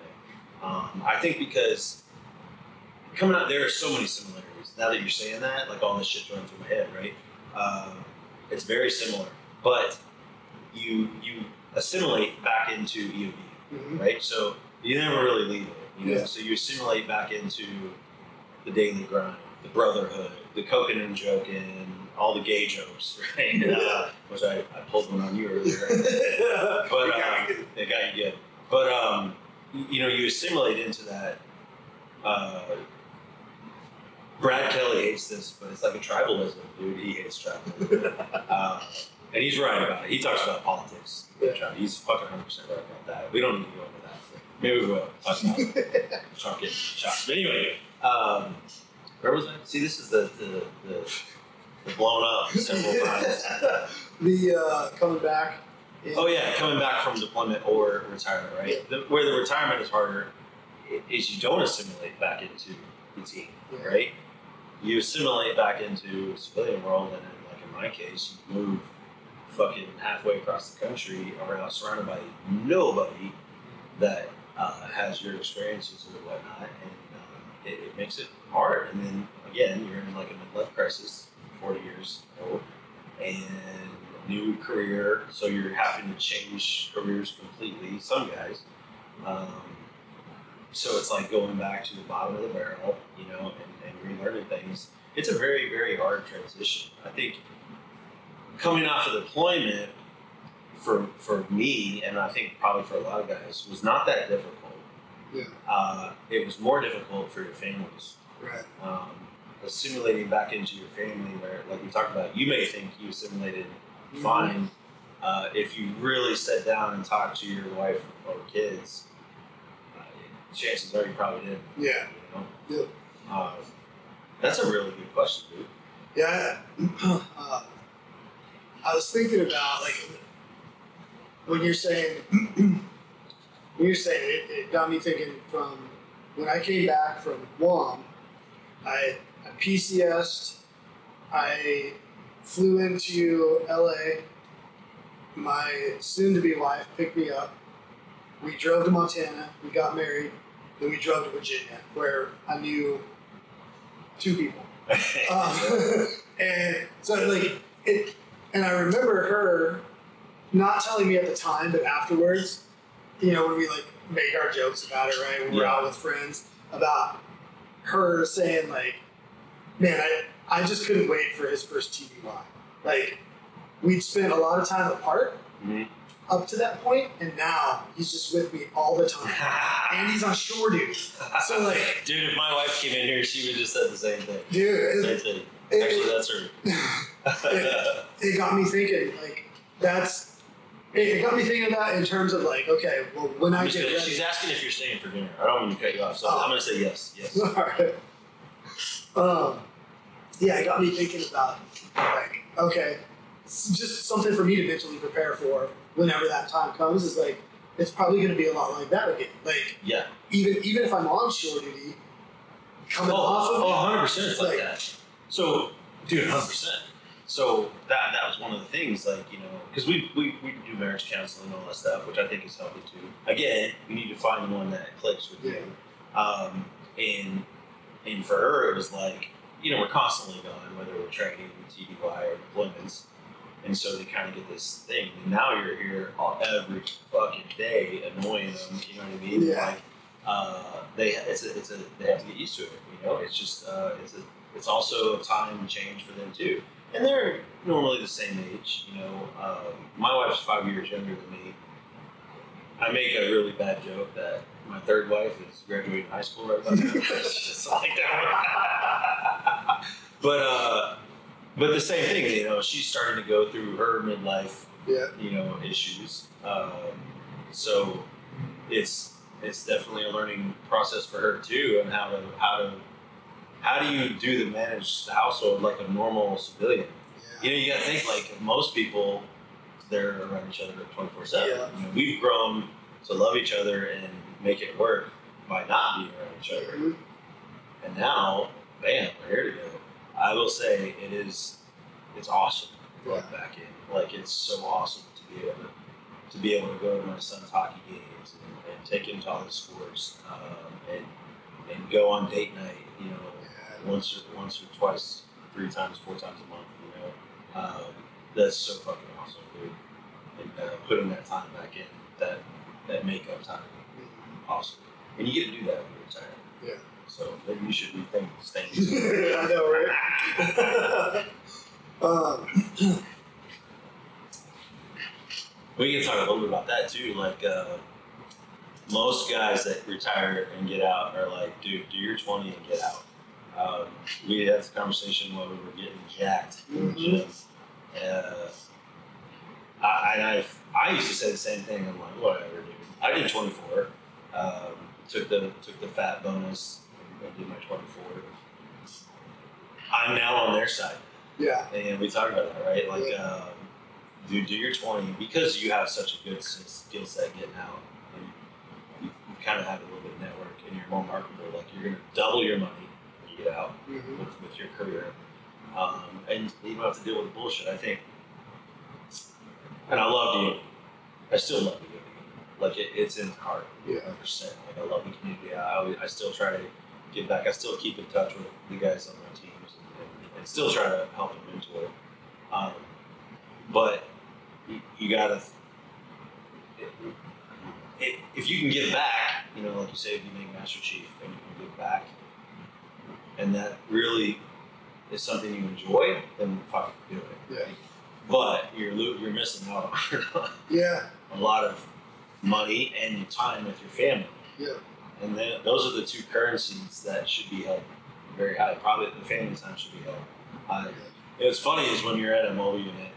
I think because coming out, there are so many similarities. Now that you're saying that, like all this shit's running through my head, right? It's very similar, but you assimilate back into EOD, right? So you never really leave it, you know. Yeah. So you assimilate back into the daily grind, the brotherhood, the coking and joking, all the gay jokes, right? Which I pulled one on you earlier, but it got you good. But you know, you assimilate into that. Brad Kelly hates this, but it's like a tribalism, dude. He hates tribalism. And he's right about it. He talks about politics. Yeah. He's fucking 100% right about that. We don't need to go into that. Maybe we will. Talk about it. Start getting shots. But anyway, where was I? See, this is the blown up several times. The coming back. Oh yeah, coming back from deployment or retirement, right? Where the retirement is harder is you don't assimilate back into the team, right? You assimilate back into civilian world, and then, like in my case, you move fucking halfway across the country, around surrounded by nobody that has your experiences or whatnot, and it makes it hard. And then again, you're in like a midlife crisis, 40 years old, and new career, so you're having to change careers completely. Some guys. So it's like going back to the bottom of the barrel, you know, and relearning things. It's a very, very hard transition. I think coming off of deployment for me, and I think probably for a lot of guys, was not that difficult. Yeah. It was more difficult for your families. Right. Assimilating back into your family, where, like we talked about, you may think you assimilated fine. If you really sat down and talked to your wife or kids, chances are you probably did. Yeah. You know? Yeah. That's a really good question, dude. Yeah. I was thinking about like when you're saying it got me thinking from when I came back from Guam. I PCS'd. I flew into LA. My soon-to-be wife picked me up. We drove to Montana. We got married. Then we drove to Virginia, where I knew 2 people. And so like it. And I remember her not telling me at the time, but afterwards, you know, when we like make our jokes about it, right? When we're out with friends, about her saying like, man, I just couldn't wait for his first TBY. Like, we'd spent a lot of time apart up to that point, and now he's just with me all the time. And he's on shore duty. So like, dude, if my wife came in here, she would just said the same thing. Dude, same thing. Actually, that's her. It got me thinking, like, it got me thinking of that in terms of like, okay, well, when I get ready. She's asking if you're staying for dinner. I don't mean to cut you off, so I'm going to say yes. Yes. All right. Yeah, it got me thinking about, like, okay, just something for me to mentally prepare for whenever that time comes is like, it's probably going to be a lot like that again. Like, yeah. Even if I'm on shore duty, coming off of it. 100% it's like that. So, dude, 100%. So that was one of the things, like, you know, because we do marriage counseling and all that stuff, which I think is healthy too. Again, you need to find one that clicks with you. And for her, it was like, we're constantly gone, whether we're training, TDY, or deployments. And so they kind of get this thing. And now you're here every fucking day annoying them, you know what I mean? Yeah. Like, they have to get used to it, It's just, it's also a time change for them too. And they're normally the same age, My wife's 5 years younger than me. I make a really bad joke that my third wife is graduating high school right about now. It's just like that. But the same thing, she's starting to go through her midlife, issues. So it's definitely a learning process for her too, and how do you manage the household like a normal civilian? Yeah. You gotta think like most people, they're around each other 24/7. Yeah. We've grown to love each other and make it work by not being around each other. Mm-hmm. And now, bam, we're here together. I will say it's awesome going back in. Like it's so awesome to be able to go to my son's hockey games and take him to all the sports and go on date night. Once or twice, 3 times, 4 times a month. That's so fucking awesome, dude. And putting that time back in, that makeup time, awesome. And you get to do that when you're retired. Yeah. So maybe you should rethink staying. I know, right? We can talk a little bit about that too. Like most guys that retire and get out are like, dude, do your 20 and get out. We had this conversation while we were getting jacked in the gym. I used to say the same thing. I'm like, whatever, dude. I did 24. Took the fat bonus. I did my 24. I'm now on their side. Yeah. And we talked about that, right? Like, dude, do your 20 because you have such a good skill set getting out. And you kind of have a little bit of network and you're more marketable. Like, you're going to double your money when you get out with your career. And you don't have to deal with the bullshit, I think. And I love DoD. I still love DoD. Like, it's in my heart. 100%. Like, I love the community. I still try to get back. I still keep in touch with the guys on my teams and still try to help and mentor. But you gotta, if you can give back, like you say, if you make Master Chief and you can give back, and that really is something you enjoy, then fuck, do it. Yeah. But you're missing out on a lot of money and time with your family. Yeah. And then those are the two currencies that should be held very high. Probably the family time should be held high. What's funny is when you're at a mobile unit,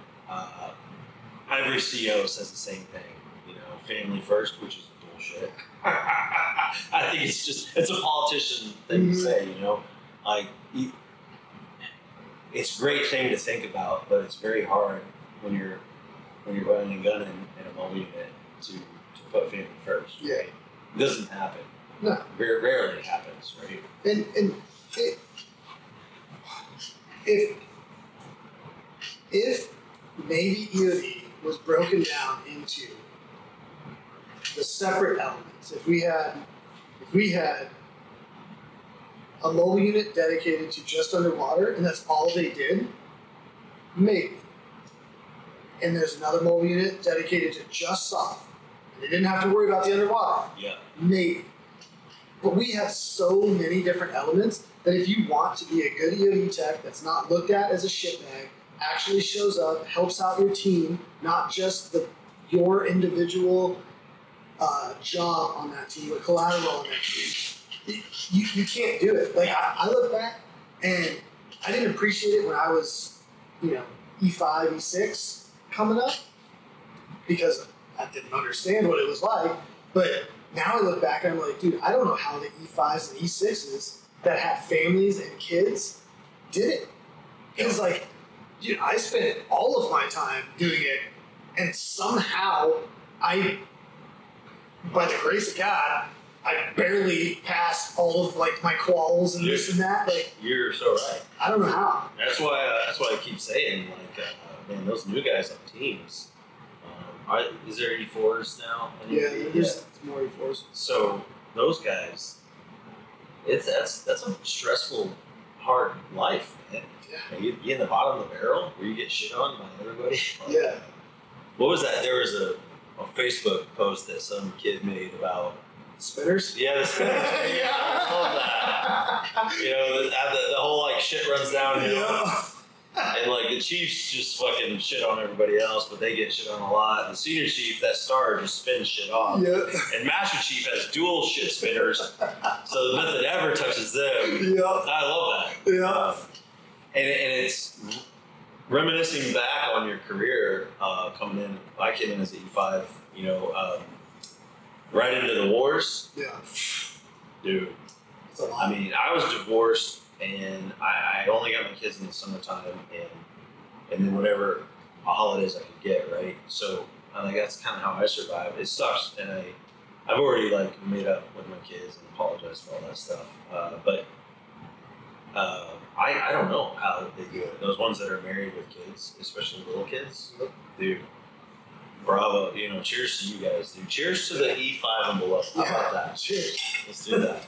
every CEO says the same thing. Family first, which is bullshit. I think it's a politician thing to say. Like it's a great thing to think about, but it's very hard when you're running a gun in a mobile unit to put family first. Yeah. Right? It doesn't happen. No. Very rarely happens, right? And if Navy EOD was broken down into the separate elements, if we had a mobile unit dedicated to just underwater and that's all they did, maybe. And there's another mobile unit dedicated to just soft. They didn't have to worry about the underwater. Yeah. Maybe. But we have so many different elements that if you want to be a good EOD tech that's not looked at as a shitbag, actually shows up, helps out your team, not just your individual job on that team, but collateral on that team, you can't do it. Like I look back and I didn't appreciate it when I was, E5, E6 coming up because I didn't understand what it was like. But now I look back and I'm like, dude, I don't know how the E5s and E6s that have families and kids did it. It's like, dude, I spent all of my time doing it, and somehow by the grace of God, I barely passed all of like my quals and this and that. Like, you're so right. I don't know how. That's why I keep saying, like, man, those new guys on teams. Is there E4s now? Yeah, there's more E4s. So those guys, that's a stressful, hard life, man. Yeah. You in the bottom of the barrel where you get shit on by everybody. Yeah. What was that? There was a Facebook post that some kid made about spinners. Yeah, the spinners. Yeah. I love that. You know, the whole like shit runs downhill. Yeah. And like the Chiefs just fucking shit on everybody else, but they get shit on a lot. The Senior Chief, that star, just spins shit off. Yeah. And Master Chief has dual shit spinners, so nothing ever touches them. Yeah. I love that. Yeah. And it's reminiscing back on your career coming in. I came in as an E5, you know, right into the wars. Yeah. Dude. It's a lot. I mean, I was divorced, and I only got my kids in the summertime, and then whatever holidays I could get, right? So like that's kind of how I survived. It sucks, and I've already like made up with my kids and apologized for all that stuff. But I don't know how they do it. Those ones that are married with kids, especially little kids, dude. Bravo, you know, cheers to you guys, dude. Cheers to the E5 and below. How about that? Cheers. Let's do that.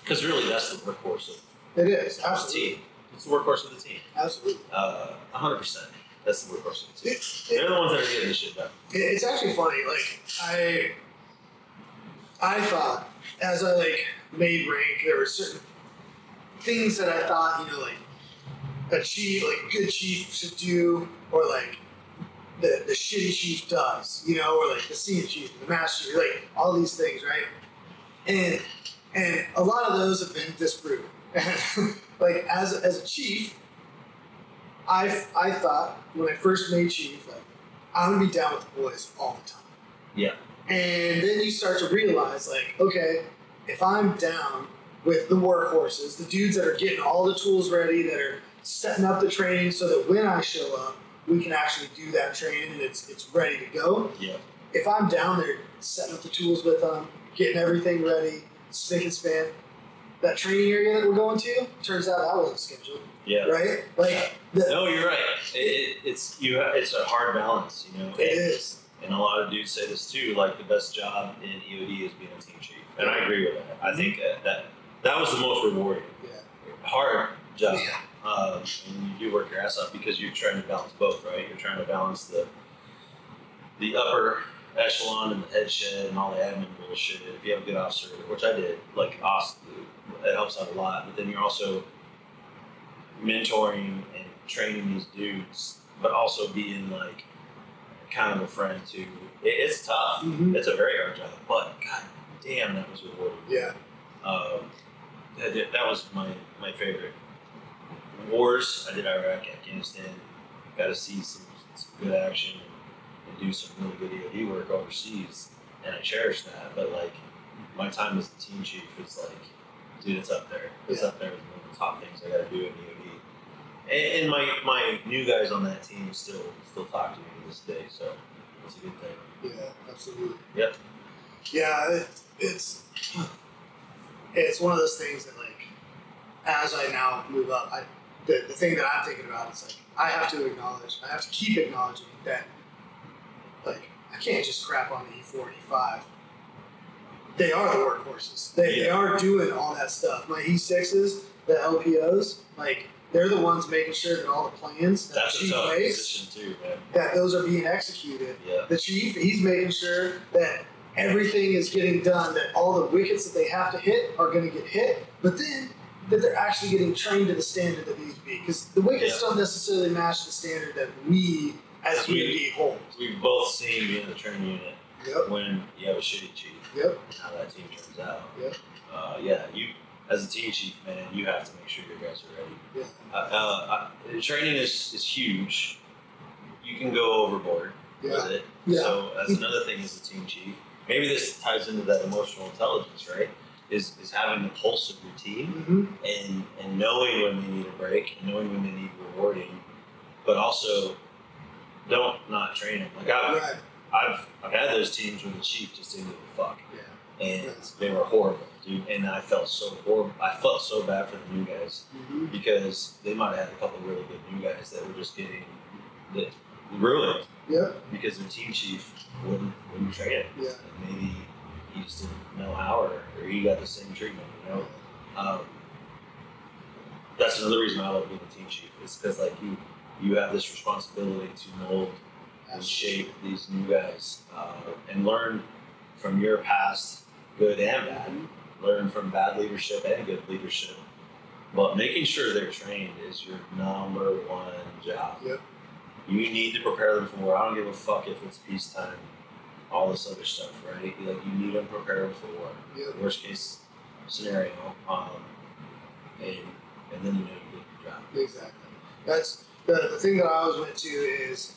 Because really, that's the workhorse of It is. the Absolutely. team. It's the workhorse of the team. Absolutely. 100%. That's the workhorse of the team. They're the ones that are getting this shit done. It's actually funny. Like I thought as I like made rank, there were certain things that I thought, you know, like a chief, like a good chief should do, or like the shitty chief does, you know, or like the senior chief, the master chief, like all these things, right? And a lot of those have been disproven. Like as a chief, I thought when I first made chief, like I'm gonna be down with the boys all the time. Yeah. And then you start to realize, like, okay, if I'm down with the workhorses, the dudes that are getting all the tools ready, that are setting up the training so that when I show up, we can actually do that training and it's ready to go. Yeah. If I'm down there setting up the tools with them, getting everything ready, spick and span, that training area that we're going to, turns out that wasn't scheduled. Yeah. Right? Like No, you're right. It's a hard balance, you know. It is. And a lot of dudes say this too. Like the best job in EOD is being a team chief, and I agree with that. I think that was the most rewarding. Yeah. Hard job. Yeah. And you do work your ass off because you're trying to balance both, right? You're trying to balance the upper echelon and the head shed and all the admin bullshit. If you have a good officer, which I did, like awesome, it helps out a lot. But then you're also mentoring and training these dudes, but also being like kind of a friend too. It's tough. Mm-hmm. It's a very hard job, but god damn, that was rewarding. Yeah. That was my favorite. Wars, I did Iraq, Afghanistan. Got to see some good action and do some really good EOD work overseas, and I cherish that. But like my time as the team chief is like, dude, it's up there. It's up there with one of the top things I got to do in EOD. And my new guys on that team still talk to me to this day, so it's a good thing. Yeah, absolutely. Yep. Yeah, it's one of those things that like, as I now move up, the thing that I'm thinking about is like, I have to keep acknowledging that, like, I can't just crap on the E4 and E5. They are the workhorses. They are doing all that stuff. My E6s, the LPOs, like, they're the ones making sure that all the plans that That's the chief a tough makes, position too, man. that those are being executed. Yeah. The chief, he's making sure that everything is getting done, that all the wickets that they have to hit are going to get hit, but then that they're actually getting trained to the standard that needs to be. Because the wickets don't necessarily match the standard that we as EOD hold. We've both seen being in the training unit when you have a shitty chief. Yep. And how that team turns out. Yep. You as a team chief, man, you have to make sure your guys are ready. Yeah. Training is huge. You can go overboard with it. Yeah. So that's another thing as a team chief. Maybe this ties into that emotional intelligence, right? Is having the pulse of your team and knowing when they need a break and knowing when they need rewarding, but also don't not train them. Like I've had those teams where the chief just didn't give a fuck. Yeah. And they were horrible, dude. And I felt so horrible. I felt so bad for the new guys because they might have had a couple of really good new guys that were just getting ruined. Yep. Because their team chief wouldn't train it. Yeah. And maybe he just didn't know how, or he got the same treatment. That's another reason I love being a team chief, is because like you have this responsibility to mold and shape these new guys and learn from your past, good and bad. Learn from bad leadership and good leadership. But making sure they're trained is your number one job. Yep. You need to prepare them for war. I don't give a fuck if it's peacetime, all this other stuff, right? Like, you need them prepared for war. Yep. Worst case scenario. And then you know you did your job. Exactly. That's the thing that I always went to is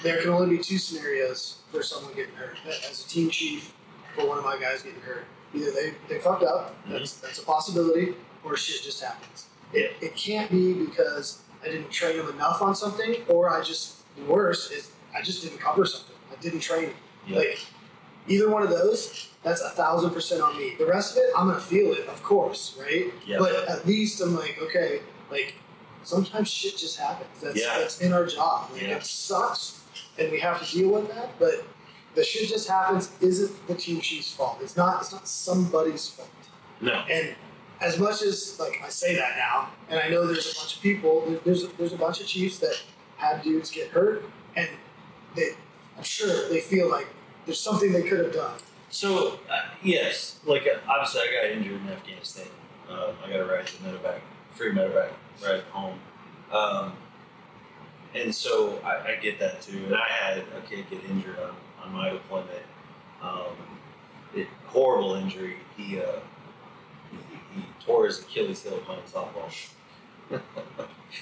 there can only be two scenarios for someone getting hurt. As a team chief, for one of my guys getting hurt, either they fucked up, that's a possibility, or shit just happens. It can't be because I didn't train them enough on something, or I just didn't cover something. I didn't train. Yeah. Like, either one of those, that's 1,000% on me. The rest of it, I'm gonna feel it, of course, right? Yeah. But at least I'm like, okay, like, sometimes shit just happens. That's in our job. Like, it sucks, and we have to deal with that. But the shit just happens isn't the team chief's fault. It's not somebody's fault. No. And as much as like I say that now, and I know there's a bunch of people, there's a bunch of chiefs that had dudes get hurt, and I'm sure they feel like there's something they could have done. So, yes, like, obviously I got injured in Afghanistan. I got a ride to medevac, free medevac ride home. And so I get that too. And I had a kid get injured on my deployment. Horrible injury. He tore his Achilles heel playing softball.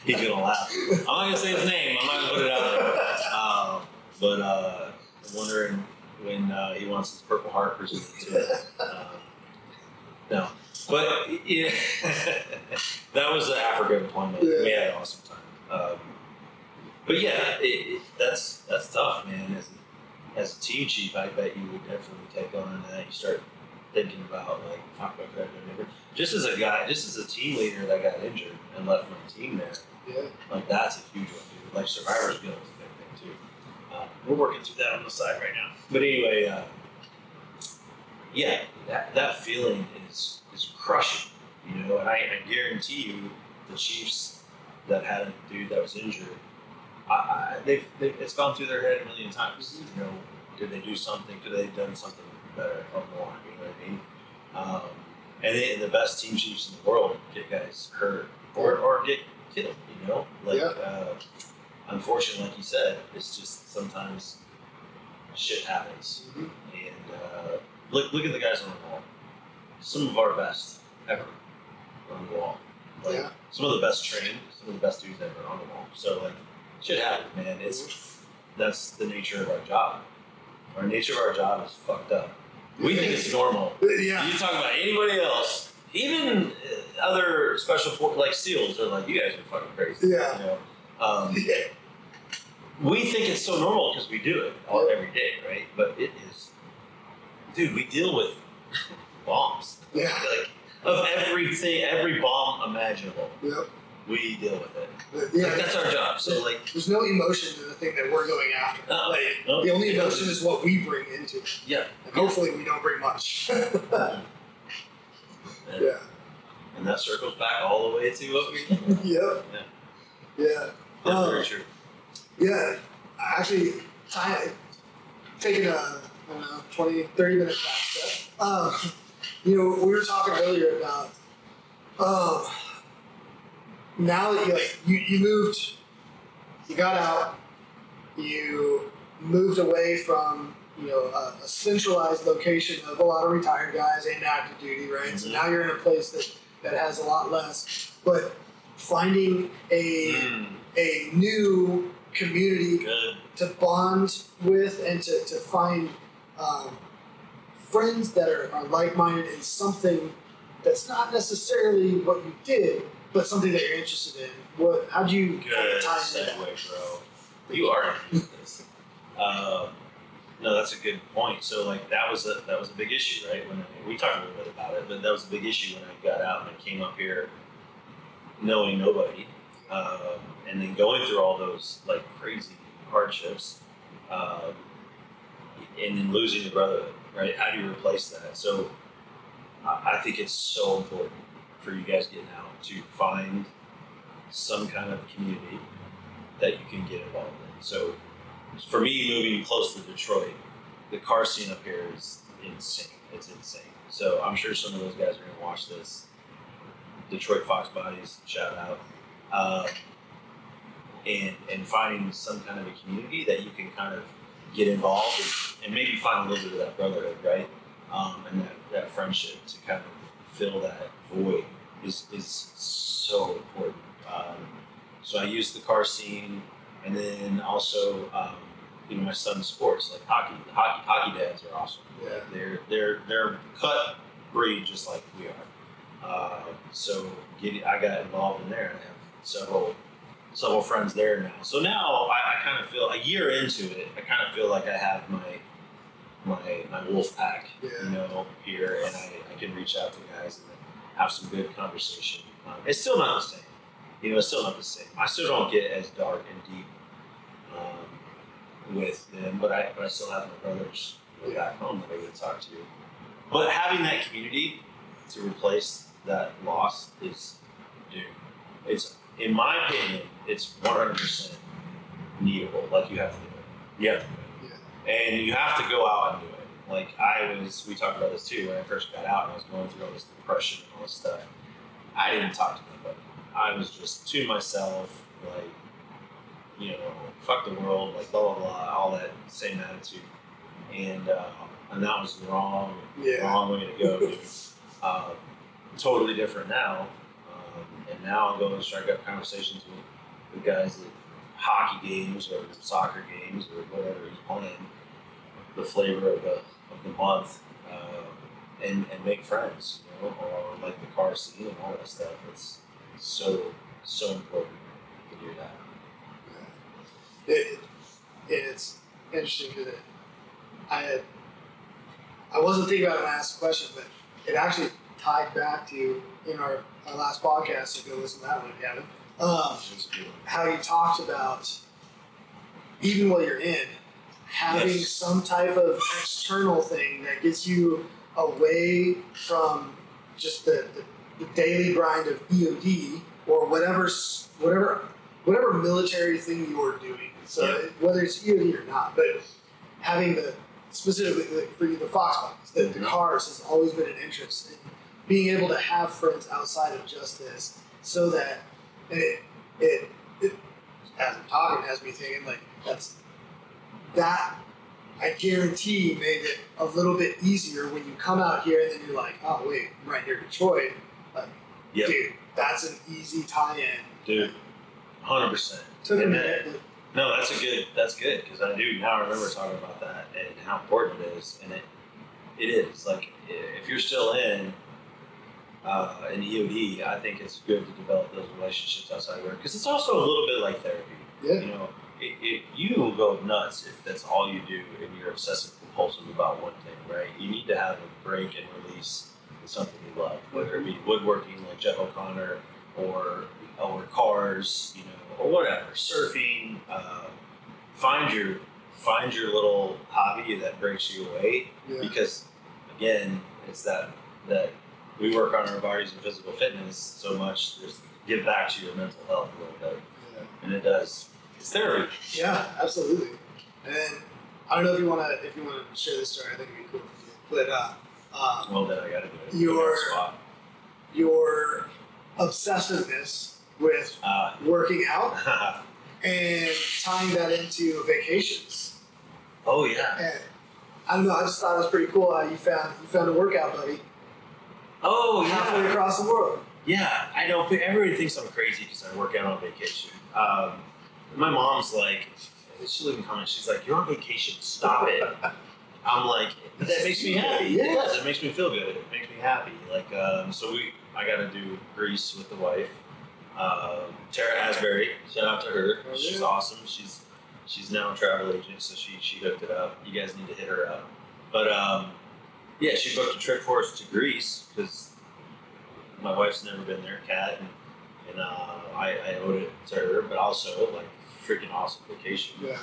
He's gonna laugh. I'm not gonna say his name. I'm not gonna put it out there. But I'm wondering when he wants his Purple Heart presented to him. No, but yeah, that was an Africa deployment. Yeah. We had an awesome time. But yeah, that's tough, man. As a team chief, I bet you would definitely take on that. You start thinking about, like, fuck, what could I have done different? Just as a team leader that got injured and left my team there, like, that's a huge one, dude. Like, survivor's guilt is a big thing too. We're working through that on the side right now. But anyway, yeah, that feeling is crushing, and I guarantee you, the chiefs that had a dude that was injured, it's gone through their head a million times. Did they do something? Could they have done something better or more? You know what I mean? And the best team chiefs in the world get guys hurt or get killed. Unfortunately, like you said, it's just sometimes shit happens. And look at the guys on the wall. Some of our best ever on the wall. Some of the best trained, some of the best dudes ever on the wall. So, like, shit happens, man. That's the nature of our job. Our nature of our job is fucked up. We think it's normal. Yeah. You talk about anybody else, even other special forces, like SEALs, are like, you guys are fucking crazy. Yeah. We think it's so normal because we do it every day, right? But it is, dude. We deal with bombs. Yeah. Like, of everything, every bomb imaginable. Yep. We deal with it. Yeah. Like, that's our job. So, like, there's no emotion to the thing that we're going after. The only emotion is what we bring into it. Yeah. And hopefully we don't bring much. Yeah. And that circles back all the way to what we're doing. Yep. Yeah. That's very true. Yeah. Actually, taking a 20, 30 minute back step. We were talking earlier about now that you moved, you got out, you moved away from a centralized location of a lot of retired guys and active duty, right? Mm-hmm. So now you're in a place that has a lot less, but finding a new community to bond with and to find friends that are like-minded in something that's not necessarily what you did, but something that you're interested in. How'd you tie segue, bro? You are into this. No, that's a good point. So, like, that was a big issue, right? When we talked a little bit about it, but that was a big issue when I got out and I came up here knowing nobody, and then going through all those, like, crazy hardships. and then losing the brotherhood, right? How do you replace that? So I think it's so important for you guys getting out to find some kind of community that you can get involved in. So for me, moving close to Detroit, the car scene up here is insane. It's insane. So I'm sure some of those guys are going to watch this. Detroit Fox Bodies, shout out. And finding some kind of a community that you can kind of get involved in, and maybe find a little bit of that brotherhood, right? And that friendship to kind of fill that void is so important. So I use the car scene, and then also my son's sports like hockey. The hockey dads are awesome. Yeah. They're cut breed just like we are. So I got involved in there, and I have several friends there now. So now I kind of feel, a year into it, I kind of feel like I have my wolf pack, here, and I can reach out to guys and have some good conversation. It's still not the same. It's still not the same. I still don't get as dark and deep with them, but I still have my brothers back home that I get to talk to. But having that community to replace that loss is, it's, in my opinion, it's 100% needable. Like, you have to do it. You have to do it. Yeah. And you have to go out and do it. Like, we talked about this too, when I first got out and I was going through all this depression and all this stuff. I didn't talk to anybody. I was just to myself, like, fuck the world, like, blah, blah, blah, all that same attitude. And that was the wrong way to go, dude. Totally different now. And now I'm going to strike up conversations with guys at hockey games or soccer games or whatever he's playing, the flavor of the month, and make friends, or like the car scene and all that stuff. It's so important to do that. It's interesting because I wasn't thinking about it when I asked the question, but it actually tied back to in our last podcast, so go listen to that one if you haven't. How you talked about, even while you're in, having some type of external thing that gets you away from just the daily grind of EOD or whatever military thing you're doing. So whether it's EOD or not, but having specifically for you, the Fox Bodies, the cars has always been an interest in being able to have friends outside of just this, so that it as I'm talking, has me thinking like that I guarantee made it a little bit easier when you come out here and then you're like, oh wait, I'm right near Detroit. Like, dude, that's an easy tie-in. Dude, 100%. Took a minute. No, that's good, because I do now remember talking about that and how important it is, and it is. Like, if you're still in EOD, I think it's good to develop those relationships outside of work, because it's also a little bit like therapy. Yeah. You will go nuts if that's all you do and you're obsessive compulsive about one thing, right? You need to have a break and release with something you love, whether it be woodworking like Jeff O'Connor, or cars, or whatever, surfing. Find your little hobby that breaks you away, because again, it's that we work on our bodies and physical fitness so much. Just give back to your mental health a little bit, and it does. It's therapy. Yeah, absolutely. And I don't know if you want to share this story. I think it'd be cool for you. But well, then I got to do it. Your obsessiveness with working out and tying that into vacations. Oh yeah. And I don't know. I just thought it was pretty cool how you found a workout buddy. Oh yeah. Halfway across the world. Yeah, I know. Everybody thinks I'm crazy because I work out on vacation. My mom's like, she'll even comment. She's like, "You're on vacation. Stop it." I'm like, "But that makes me happy." Yeah. It does. It makes me feel good. It makes me happy. Like, I got to do Greece with the wife. Tara Asbury, shout out to her. Oh, she's awesome. She's now a travel agent, so she hooked it up. You guys need to hit her up. But she booked a trip for us to Greece because my wife's never been there, Kat, and I owed it to her. But also, like, freaking awesome vacation. Yeah.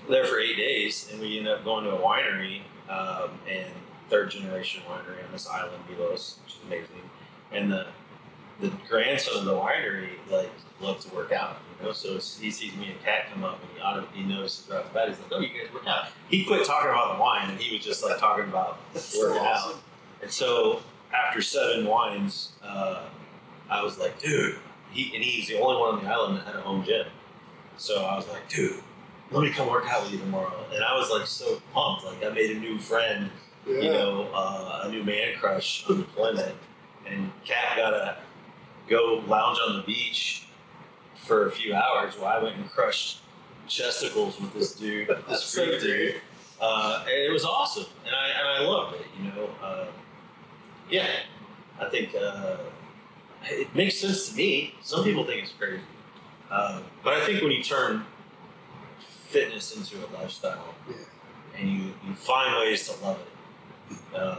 there for 8 days, and we ended up going to a winery, and third generation winery on this island below us, which is amazing. And the grandson of the winery loved to work out, So he sees me and Kat come up, and he notices right off the bat. He's like, "Oh, you guys work out." He quit talking about the wine, and he was just like talking about working out. And so after 7 wines, I was like, "Dude," he's the only one on the island that had a home gym. So I was like, "Dude, let me come work out with you tomorrow." And I was like so pumped. Like I made a new friend, a new man crush on deployment. And Kat got to go lounge on the beach for a few hours while I went and crushed chesticles with this dude, this Greek dude. And it was awesome. And I loved it, I think it makes sense to me. Some people think it's crazy. But I think when you turn fitness into a lifestyle and you find ways to love it,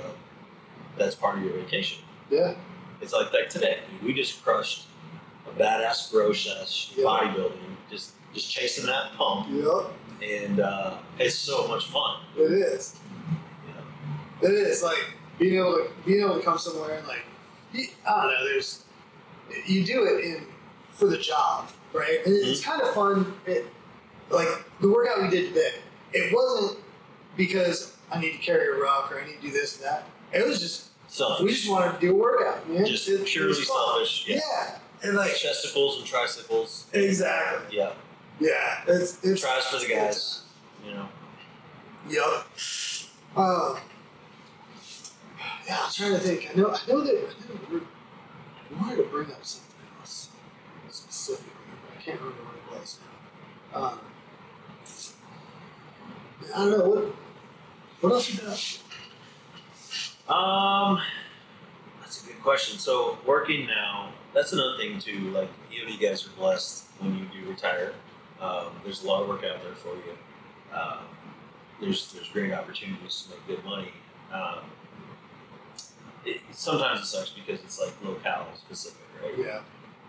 that's part of your vacation. Yeah. It's like today, dude, we just crushed a badass bro sesh bodybuilding, just chasing that pump. Yep. And it's so much fun. It is. It is like being able to come somewhere and I don't know. You do it for the job, right? And it's kind of fun. Like the workout we did today, it wasn't because I need to carry a rock or I need to do this and that. It was just selfish. We just wanted to do a workout, man. Just purely selfish. Yeah. And chesticles and tricycles. Exactly. Yeah. Yeah. It's tries for the guys. Yep. I'm trying to think. I know that I wanted to bring up something else specifically, but I can't remember what it was now. I don't know what else you got. That's a good question. So working now, that's another thing too. Like you guys are blessed when you do retire. There's a lot of work out there for you. There's great opportunities to make good money. Sometimes it sucks because it's like locale specific, right? Yeah.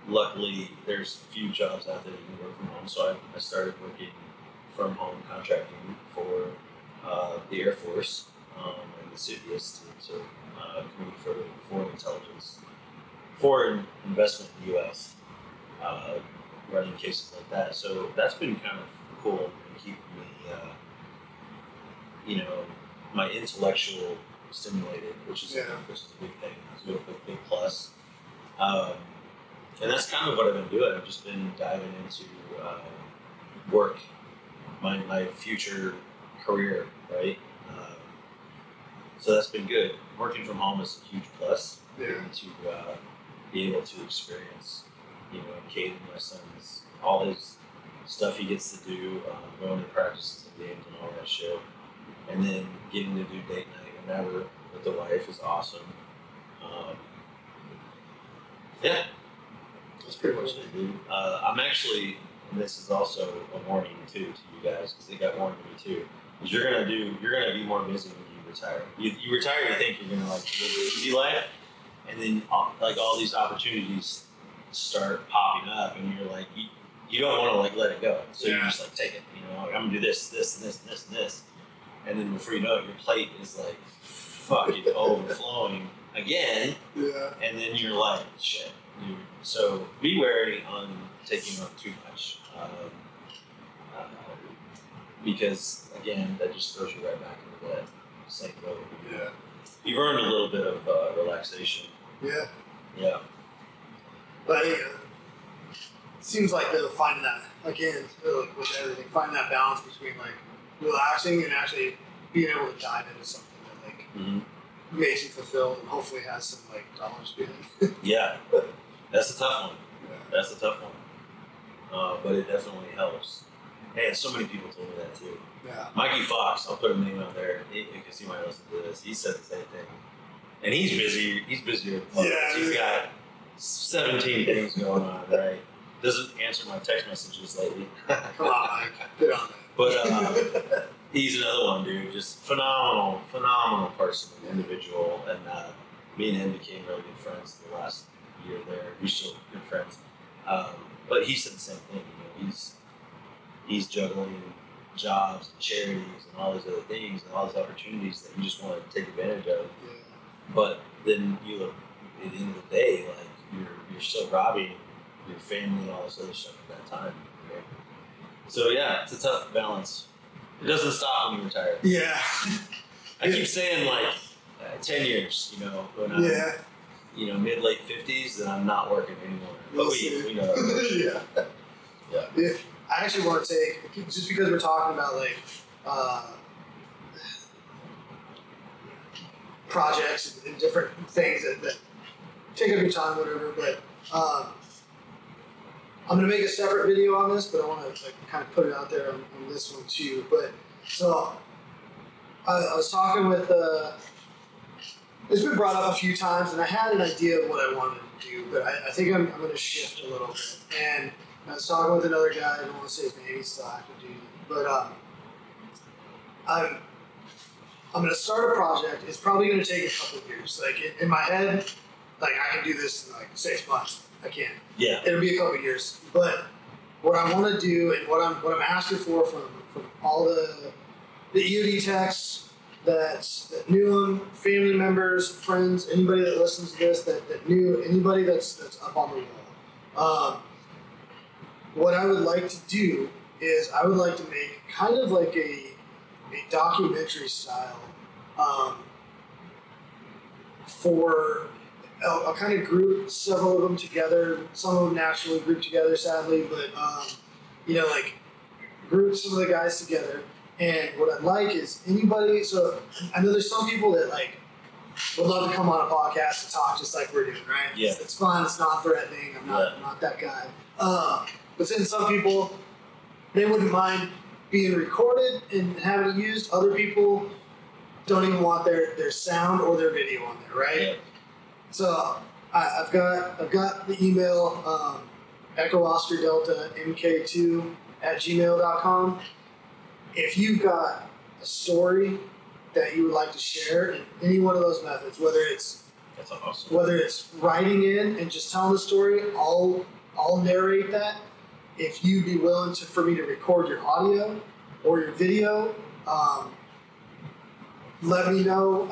Luckily, there's few jobs out there that you can work from home. So I started working from home contracting for the Air Force and the CFIUS team, so Committee for Foreign Intelligence, Foreign Investment in the U.S., running cases like that. So that's been kind of cool and keeping me, my intellectual stimulated, which is a big thing. It's a big plus. And that's kind of what I've been doing. I've just been diving into work, my future career, right? So that's been good. Working from home is a huge plus. Getting to be able to experience, Caden, my son's, all his stuff he gets to do, going to practices and games and all that shit. And then getting to do date night whenever with the wife is awesome. That's pretty much it, dude. I'm actually, and this is also a warning too to you guys, because they got warned to me too. Is you're gonna be more busy when you retire. You retire, you think you're gonna live the easy life, and then all these opportunities start popping up, and you're like, you don't want to let it go, so you just take it. I'm gonna do this, and this, and then before you know it, your plate is fucking overflowing again. Yeah. And then you're like, shit. So be wary on taking up too much, because again, that just throws you right back into that same boat. Yeah. You've earned a little bit of relaxation. Yeah. Yeah. But it seems like finding that again with everything, finding that balance between relaxing and actually being able to dive into something that makes you fulfilled and hopefully has some dollars behind it. Yeah. That's a tough one. Yeah. That's a tough one. But it definitely helps. And so many people told me that too. Yeah. Mikey Fox, I'll put a name out there because he might listen to this. He said the same thing. And he's busy. He's busier. Yeah. He's got 17 things going on, right? Doesn't answer my text messages lately. Come on, Mike. Get on it. But he's another one, dude. Just phenomenal person, individual. And me and him became really good friends the last year there. We're still good friends. But he said the same thing. He's juggling jobs and charities and all these other things and all these opportunities that you just want to take advantage of. Yeah. But then you look at the end of the day, like you're still robbing your family and all this other stuff at that time. Right? So yeah, it's a tough balance. It doesn't stop when you retire. Yeah. I keep saying like 10 years, you know, when I'm mid late 50s, then I'm not working anymore. But we know that. Yeah. I actually want to take, just because we're talking about like projects and different things that take up your time, whatever, but I'm going to make a separate video on this, but I want to like kind of put it out there on this one too. But so I was talking with, it's been brought up a few times, and I had an idea of what I wanted to do, but I think I'm going to shift a little bit. And I was talking with another guy, I don't want to say his name, he's still active duty, but I'm going to start a project. It's probably going to take a couple of years. Like in my head, like I can do this in like 6 months. I can't. Yeah. It'll be a couple of years. But what I want to do and what I'm asking for from all the EOD techs that knew him, family members, friends, anybody that listens to this that knew anybody that's up on the wall. What I would like to do is I would like to make kind of like a documentary style for I'll kind of group several of them together, some of them naturally grouped together sadly, but like group some of the guys together. And what I'd like is anybody, so I know there's some people that like would love to come on a podcast and talk just like we're doing, right? Yeah. It's fun, it's not threatening, I'm not that guy. But then some people, they wouldn't mind being recorded and having it used. Other people don't even want their sound or their video on there, right? Yeah. So I've got the email Echo Oscar Delta MK2@gmail.com. If you've got a story that you would like to share in any one of those methods, that's awesome. Whether it's writing in and just telling the story, I'll narrate that. If you'd be willing for me to record your audio or your video, let me know.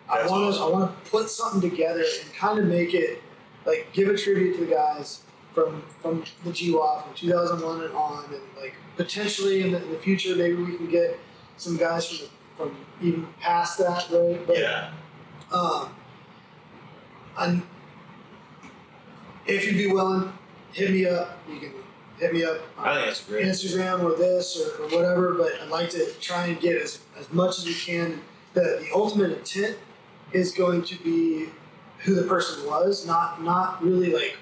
I want to put something together and kind of make it like give a tribute to the guys from the GWAT from 2001 and on, and like potentially in the future maybe we can get some guys from even past that, right? But, and if you'd be willing, hit me up. You can hit me up on I think that's great. Instagram or this or whatever, but I'd like to try and get as much as we can. The ultimate intent is going to be who the person was, not really like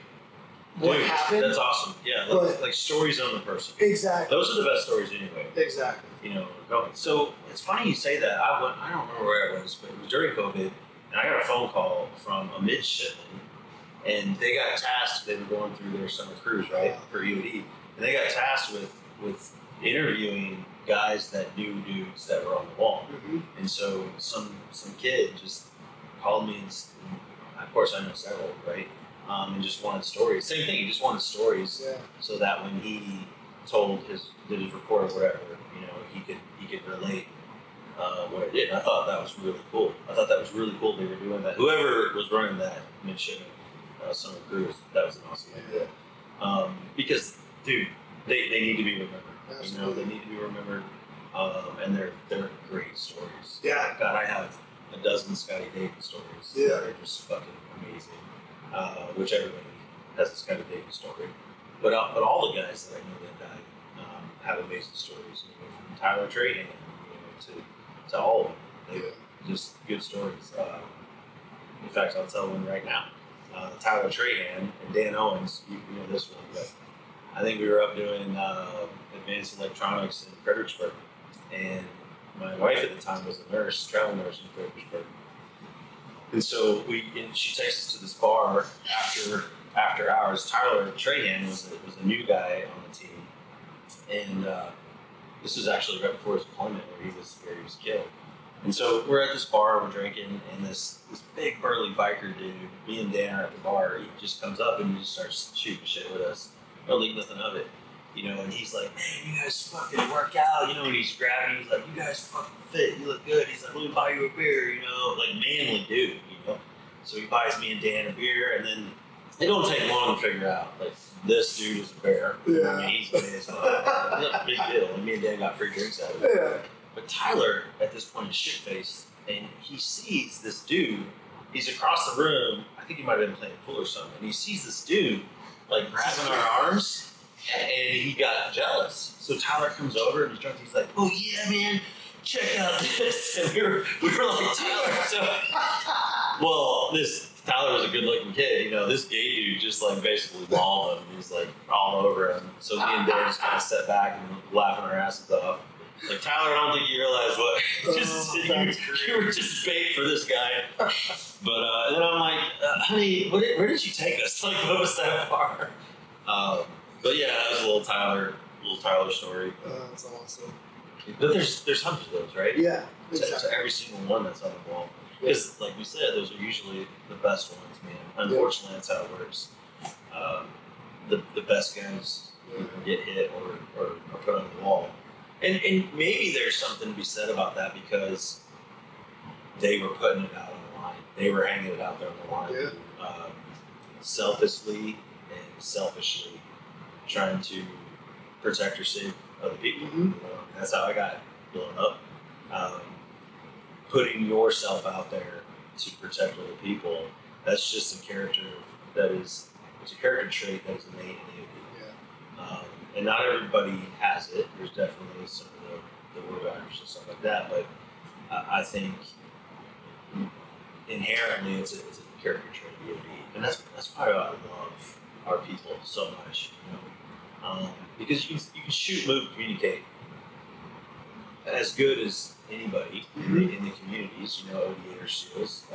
what happened. That's awesome. Yeah, like stories on the person. Exactly. Those are the best stories anyway. Exactly. So it's funny you say that. I don't remember where it was, but it was during COVID, and I got a phone call from a midshipman, and they got tasked. They were going through their summer cruise, right, for EOD, and they got tasked with interviewing guys that knew dudes that were on the wall. Mm-hmm. And so some kid just called me, and of course I know several, right? And just wanted stories. Same thing. He just wanted stories, so that when he did his report or whatever, he could relate what it did. And I thought that was really cool. They were doing that. Whoever was running that midshipman summer cruise, that was an awesome idea. Because dude, they need to be remembered. Absolutely. They need to be remembered, and they're great stories. Yeah. God, I have a dozen Scotty Davis stories that are just fucking amazing. Which everybody has a Scotty Davis story, but all the guys that I know that died have amazing stories. From Tyler Trahan, to all of them, they just good stories. In fact, I'll tell one right now. Tyler Trahan and Dan Owens, you know this one, but I think we were up doing advanced electronics in Fredericksburg, and my wife at the time was a nurse, travel nurse in Fredericksburg. And so she takes us to this bar after hours. Tyler Trahan was a new guy on the team, and this was actually right before his deployment where he was killed. And so we're at this bar, we're drinking, and this big burly biker dude, me and Dan are at the bar. He just comes up and he just starts shooting shit with us. No leak, nothing of it. you know, and he's like, man, you guys fucking work out, you know, and he's grabbing, he's like, you guys fucking fit, you look good. He's like, let me buy you a beer, you know, like manly dude, you know. So he buys me and Dan a beer, and then it don't take long to figure out, like, this dude is a bear. Yeah. I mean, he's gay as fuck. It's not a big deal. And me and Dan got free drinks out of it. Yeah. But Tyler, at this point, is shit-faced, and he sees this dude. He's across the room. I think he might have been playing pool or something. And he sees this dude, like, grabbing our arms, and he got jealous. So Tyler comes over, and he's drunk. He's like, oh, yeah, man, check out this. And we were like, Tyler. So, well, Tyler was a good-looking kid. You know, this gay dude just, like, basically mauled him. He was, like, all over him. So me and Dan just kind of sat back and laughing our asses off. Like, Tyler, I don't think you realize what you were just bait for this guy. But then I'm like, honey, where did you take us? Like, what was that far? But yeah, that was a little Tyler story. That's awesome. But there's hundreds of those, right? Yeah, exactly. So every single one that's on the wall. Because, like we said, those are usually the best ones, man. Unfortunately, that's how it works. The best guys get hit or put on the wall. And maybe there's something to be said about that because they were putting it out on the line. They were hanging it out there on the line. Yeah. Selfishly and selfishly trying to protect or save other people. Mm-hmm. That's how I got blown up. Putting yourself out there to protect other people, that's just a character it's a character trait that is innate in you. Yeah. And not everybody has it. There's definitely some of the warriors and stuff like that, but I think inherently it's a character trait of EOD, and that's why I love our people so much, you know, because you can shoot, move, communicate as good as anybody in the communities, you know, ODA or SEALs,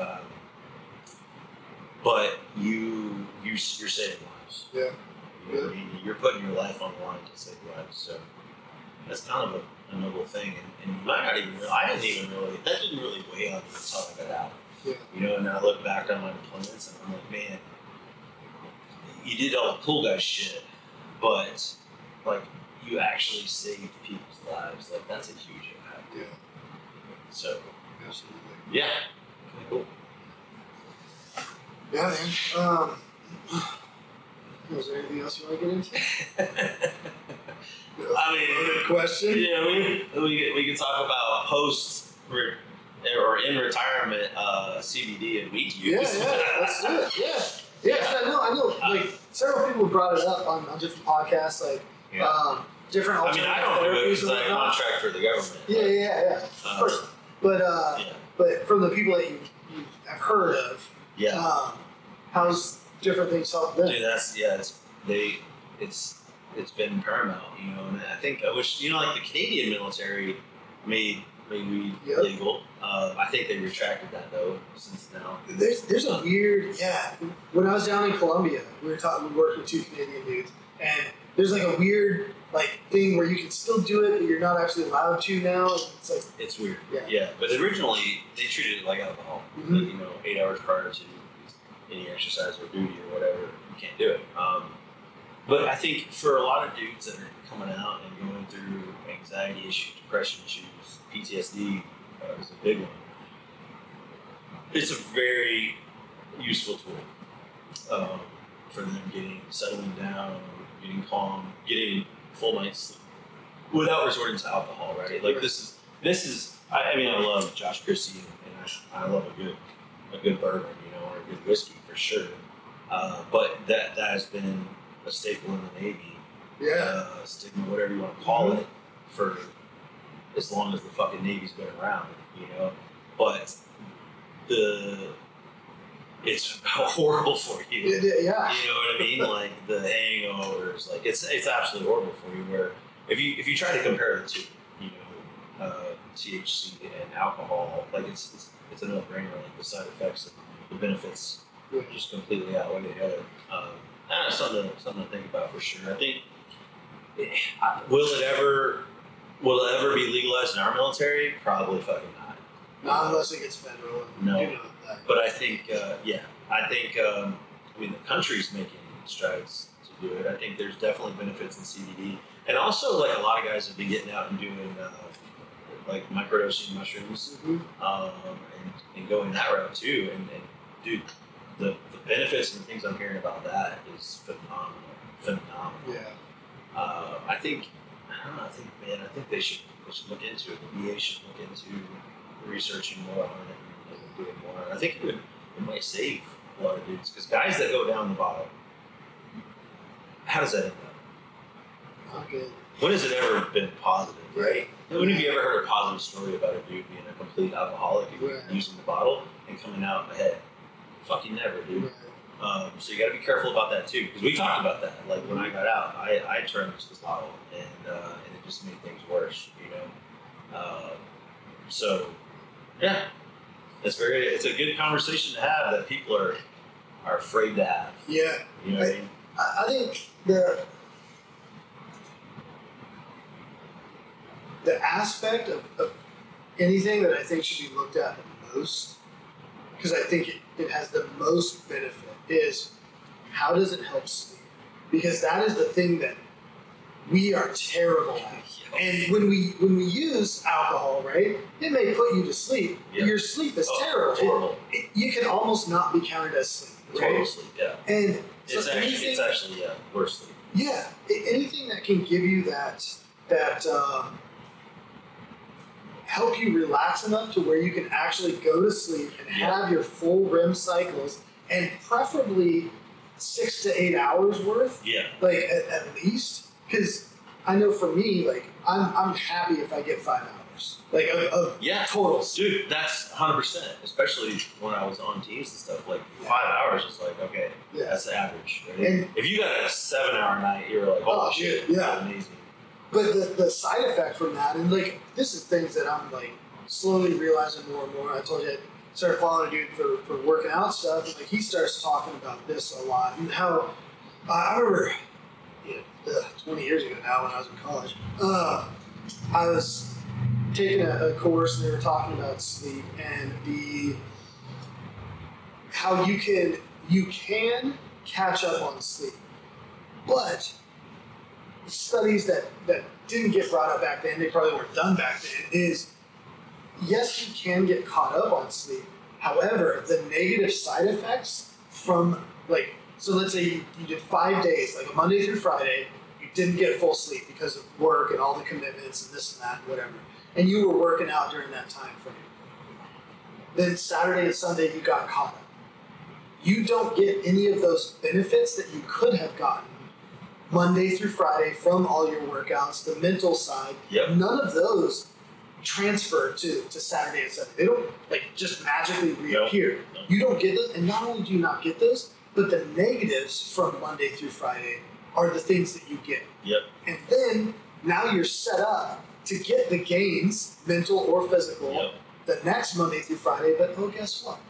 but you're saving lives. Yeah. You know, you're putting your life on the line to save lives, so that's kind of a noble thing. And you might not even that didn't really weigh on me until I got out. Yeah. You know, and I look back on my deployments and I'm like, man, you did all the cool guy shit, but like you actually saved people's lives. Like that's a huge impact. Yeah. So absolutely. Yeah. Cool. Yeah, man. Was there anything else you want to get into? I mean, good question. Yeah, we can talk about post or in retirement CBD and weed use. Yeah, let's do it. Yeah. I know. Like several people brought it up on different podcasts, like different. I mean, I don't do it because I contract for the government. Yeah. Of course. But from the people that you have heard of, how's different things help them? Dude, it's been paramount, you know, and I wish, you know, like the Canadian military made weed legal. I think they retracted that though since now. There's a weird when I was down in Colombia, we worked with two Canadian dudes, and there's like a weird like thing where you can still do it, but you're not actually allowed to now. It's like it's weird. Yeah. But originally they treated it like alcohol. Mm-hmm. Like, you know, 8 hours prior to any exercise or duty or whatever, you can't do it. But I think for a lot of dudes that are coming out and going through anxiety issues, depression issues, PTSD is a big one. It's a very useful tool for them settling down, getting calm, getting full night's sleep without resorting to alcohol. Right? Like this is. I mean, I love Josh Christie and I love a good bourbon, you know, or a good whiskey for sure. But that has been a staple in the Navy. Stigma, whatever you want to call it, for as long as the fucking Navy's been around, you know. But it's horrible for you. Yeah. You know what I mean? Like the hangovers, like it's absolutely horrible for you. Where if you try to compare the two, you know, THC and alcohol, like it's a no-brainer. Like the side effects and the benefits just completely outweigh the other. Something to think about for sure. I think will it ever be legalized in our military? Probably fucking not. Not unless it gets federal. No. But I think I mean the country's making strides to do it. I think there's definitely benefits in CBD. And also, like, a lot of guys have been getting out and doing like microdosing mushrooms, and going that route too. And dude, the benefits and the things I'm hearing about that is phenomenal. Yeah. I think they should look into it. The VA should look into researching more on it and doing more. I think it might save a lot of dudes, because guys that go down the bottom, how does that end up? Not good. When has it ever been positive, right? Yeah. When have you ever heard a positive story about a dude being a complete alcoholic and Right. using the bottle and coming out ahead? Fucking never, dude. Right. So you got to be careful about that too, because we talked about that. Like when I got out, I turned to the bottle, and it just made things worse, you know. So yeah, it's a good conversation to have that people are afraid to have. Yeah. You know what I mean? I think the aspect of anything that I think should be looked at the most, because I think it has the most benefit, is how does it help sleep? Because that is the thing that we are terrible at. And when we use alcohol, right, it may put you to sleep. Yeah. Your sleep is terrible. It's horrible. You can almost not be counted as sleep, right? Total sleep, yeah. And It's so actually worse sleep. yeah, anything that can give you that help you relax enough to where you can actually go to sleep and have your full REM cycles, and preferably 6 to 8 hours worth. Yeah. Like at least, because I know for me, like I'm happy if I get 5 hours, like of total sleep. Dude, that's 100%. Especially when I was on teams and stuff. Like 5 hours is like, okay, that's the average. Right? And if you got a 7-hour night, you're like, holy shit, that's amazing. But the side effect from that, and like this is things that I'm like slowly realizing more and more. I told you I started following a dude for working out stuff, and like he starts talking about this a lot, and how I remember 20 years ago now when I was in college, I was taking a course and they were talking about sleep and how you can catch up on sleep, but studies that didn't get brought up back then, they probably weren't done back then, is yes, you can get caught up on sleep. However, the negative side effects from, like, so let's say you did 5 days, like a Monday through Friday, you didn't get full sleep because of work and all the commitments and this and that and whatever, and you were working out during that time frame. Then Saturday and Sunday you got caught up. You don't get any of those benefits that you could have gotten Monday through Friday from all your workouts, the mental side. Yep. None of those transfer to Saturday and Sunday. They don't like just magically reappear. Nope. You don't get those, and not only do you not get those, but the negatives from Monday through Friday are the things that you get. Yep. And then now you're set up to get the gains, mental or physical, the next Monday through Friday, but guess what?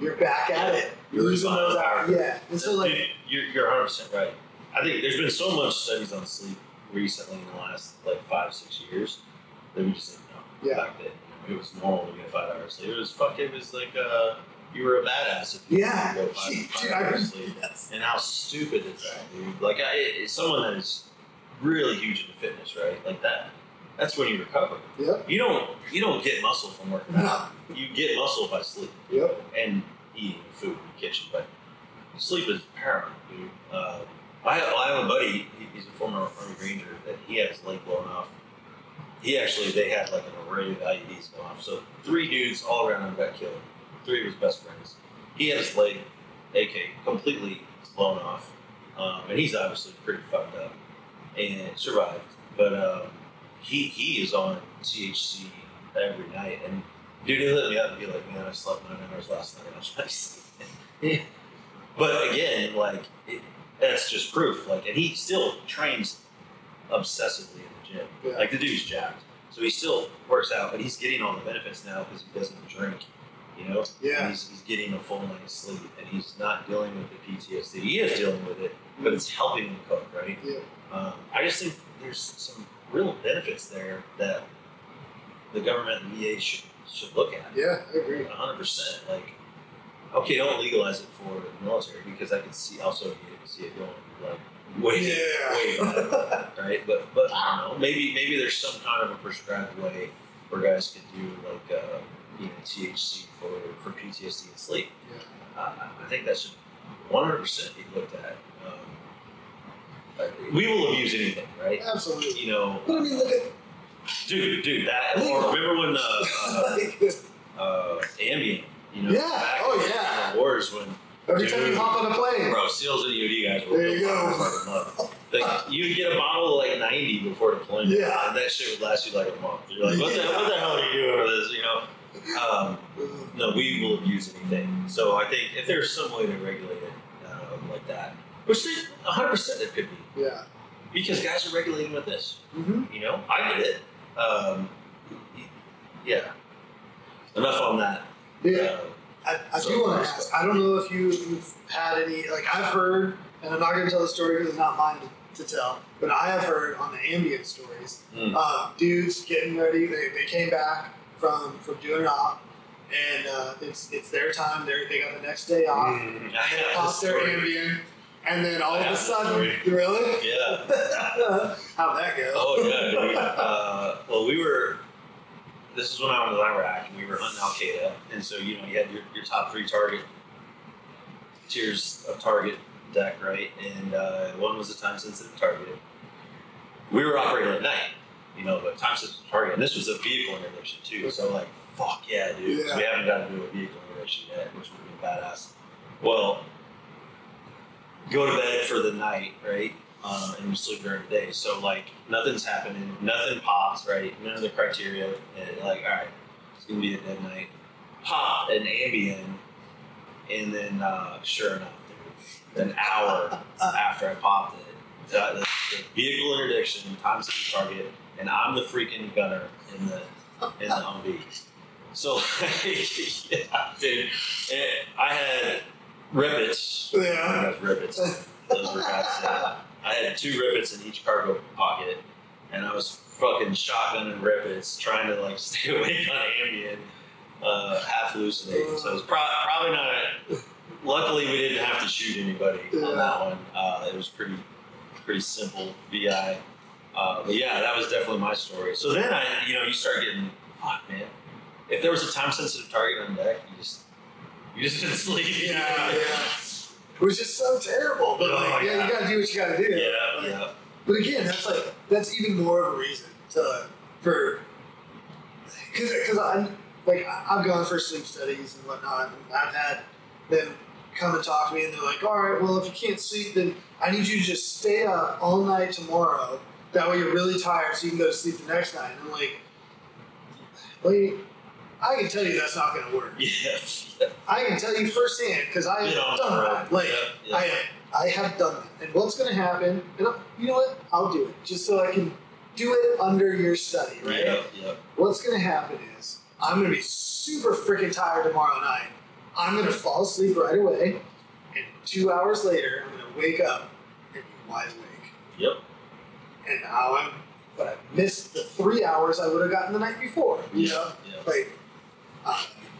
You're back at it. You're losing those hours. Yeah. And so like, dude, you're 100% right. I think there's been so much studies on sleep recently in the last like 5-6 years that we just didn't know back then. It was normal to get 5 hours sleep. It was like you were a badass if you could go 5 hours sleep. Yes. And how stupid is that, dude? Like it's someone that is really huge into fitness, right? Like that's when you recover. Yep. You don't get muscle from working out. You get muscle by sleep. Yep. And eating food in the kitchen, but sleep is paramount, dude. I have a buddy. He's a former Army Ranger that he had his leg blown off. They had like an array of IEDs go off. So 3 dudes all around him got killed. 3 of his best friends. He had his leg, AK, completely blown off, and he's obviously pretty fucked up and survived. But he is on THC every night, and dude, he let me up and be like, "Man, I slept 9 hours last night." I was like, but again, like that's just proof. Like, and he still trains obsessively in the gym. Yeah. Like the dude's jacked, so he still works out, but he's getting all the benefits now because he doesn't drink. You know, yeah. He's getting a full night's sleep, and he's not dealing with the PTSD. He is dealing with it, but it's helping him cope, right? Yeah. I just think there's some real benefits there that the government and VA should look at. Yeah, I agree. 100%. Like, okay, don't legalize it for the military because I could see it going like way bad, right? But I don't know. Maybe there's some kind of a prescribed way where guys could do like THC for PTSD and sleep. I think that should 100% be looked at. We will abuse anything, right? Absolutely. You know. But I mean, look at. Dude, that. Or remember when Ambien, back in the wars when. Every time you hop on a plane. Bro, SEALs and EOD guys were there you go. like a month. Like, you would get a bottle of like 90 before deployment. Yeah. And that shit would last you like a month. You're like, what the hell are you doing with this, No, we will abuse anything. So I think if there's some way to regulate it like that, which 100% it could be. Yeah. Because guys are regulating with this. Mm-hmm. I get it. Yeah. Enough on that. Yeah. I do want to ask, I don't know if you've had any, like I've heard, and I'm not going to tell the story because it's not mine to tell, but I have heard on the Ambien stories, dudes getting ready, they came back from doing an op, and it's their time, they got the next day off, and they pop their Ambien, and then all of a sudden, really? Yeah. How'd that go? Oh, yeah, dude. Well, this is when I was in Iraq, and we were hunting Al-Qaeda, and so, you had your top 3 tiers of target deck, right? And one was a time-sensitive target. We were operating at night, but time-sensitive target, and this was a vehicle interdiction, too, so like, fuck yeah, dude, because we haven't got to do a vehicle interdiction yet, which would be badass. Well, go to bed for the night, right? And we sleep during the day. So, like, nothing's happening. Nothing pops, right? None of the criteria. And, like, all right, it's going to be a dead night. Pop an Ambien. And then, sure enough, dude, an hour after I popped it, the vehicle interdiction, time-sensitive target, and I'm the freaking gunner in the Humvee. So, yeah, dude. I had rivets. Yeah. Those rivets. Those were guys. I had 2 rivets in each cargo pocket, and I was fucking shotgunning rivets, trying to like stay awake on Ambien, half hallucinating. So it was probably not. Luckily, we didn't have to shoot anybody on that one. It was pretty simple VI. But yeah, that was definitely my story. So then you start getting, fuck, man. If there was a time sensitive target on deck, you just didn't sleep. Yeah. Which is so terrible, but you gotta do what you gotta do. Yeah. But again, that's even more of a reason because I've gone for sleep studies and whatnot, and I've had them come and talk to me, and they're like, all right, well, if you can't sleep, then I need you to just stay up all night tomorrow. That way you're really tired, so you can go to sleep the next night. And I'm like, I can tell you that's not going to work. Yeah. I can tell you firsthand because I have done that. I have done that. And what's going to happen, and you know what? I'll do it just so I can do it under your study, right? Yeah. What's going to happen is I'm going to be super freaking tired tomorrow night. I'm going to fall asleep right away, and 2 hours later, I'm going to wake up and be wide awake. Yep. And now but I missed the 3 hours I would have gotten the night before. Yeah.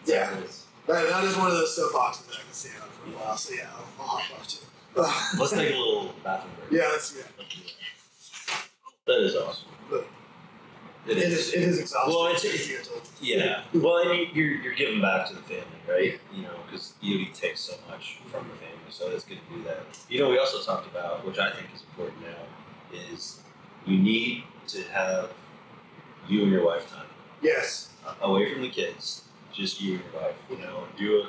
That is one of those soapboxes that I can stay on for a while. So yeah, I'll hop off too. Let's take a little bathroom break. Yeah, let's do that. That is awesome. It is exhausting. Well, yeah. Well, and you're giving back to the family, right? Because EOD takes so much from the family, so it's good to do that. We also talked about, which I think is important now, is you need to have you and your wife time. Yes. Away from the kids, just you and your wife.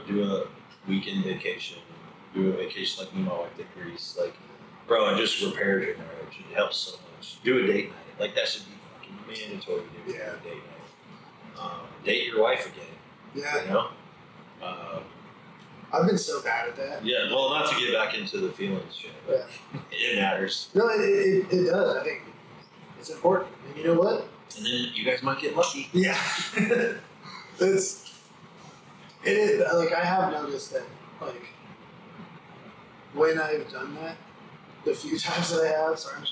Do a weekend vacation. Do a vacation like me and my wife did Greece. Like, bro, it just repairs your marriage. It helps so much. Do a date night. Like, that should be fucking mandatory to do a date night. Date your wife again. Yeah. I've been so bad at that. Yeah, well, not to get back into the feelings shit, but it matters. No, it does. I think it's important. And you know what? And then you guys might get lucky. Yeah. It is. Like, I have noticed that, like, when I've done that, the few times that I have, sorry, I'm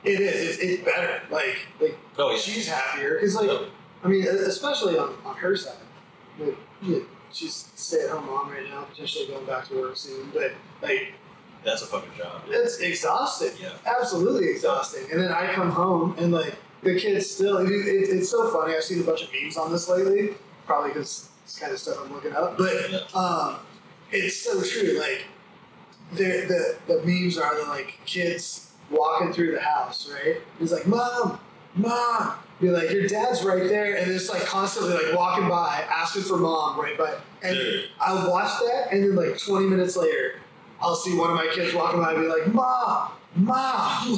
it is. It's better. Like she's happier. Because, like, I mean, especially on her side. Like, she's stay-at-home mom right now, potentially going back to work soon. But like, that's a fucking job. it's exhausting. Yeah. Absolutely exhausting. And then I come home and like the kids still. It's so funny. I've seen a bunch of memes on this lately, probably because it's kind of stuff I'm looking up. But it's so true. Like the memes are the like kids walking through the house, right? He's like, mom. Be like, your dad's right there, and it's like constantly like walking by, asking for mom right by. And I watch that, and then like 20 minutes later, I'll see one of my kids walking by and be like, mom,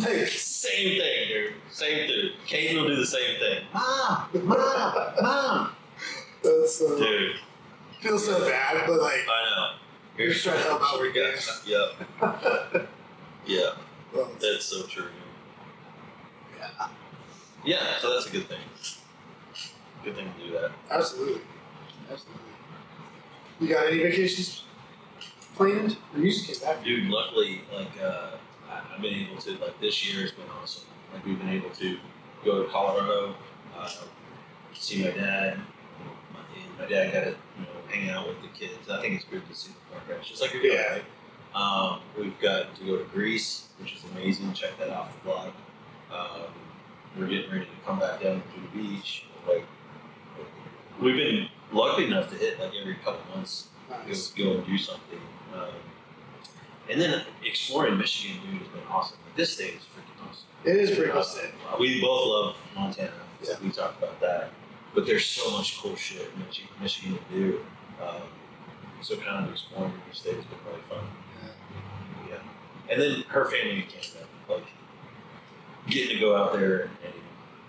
like same thing, dude. Same thing. Caden will do the same thing. Mom. That's dude. Feels so bad, but like I know. You're just trying to help out with guys. Yep. Yeah. Well, that's so true. Yeah. Yeah, so that's a good thing. Good thing to do that. Absolutely. You got any vacations planned? Or you just came back? Dude, luckily, like, I've been able to, like, this year has been awesome. Like, we've been able to go to Colorado, see my dad. My dad got to, hang out with the kids. I think it's good to see the park ranch, just like you're doing, right? We've got to go to Greece, which is amazing. Check that off the blog. We're getting ready to come back down to the beach. Like, we've been lucky enough to hit like every couple months, go and do something. And then exploring Michigan, dude, has been awesome. Like, this state is freaking awesome. It is pretty awesome. We both love Montana. Yeah. We talked about that. But there's so much cool shit in Michigan to do. So kind of exploring the state has been really fun. Yeah. And then her family in Canada, like getting to go out there and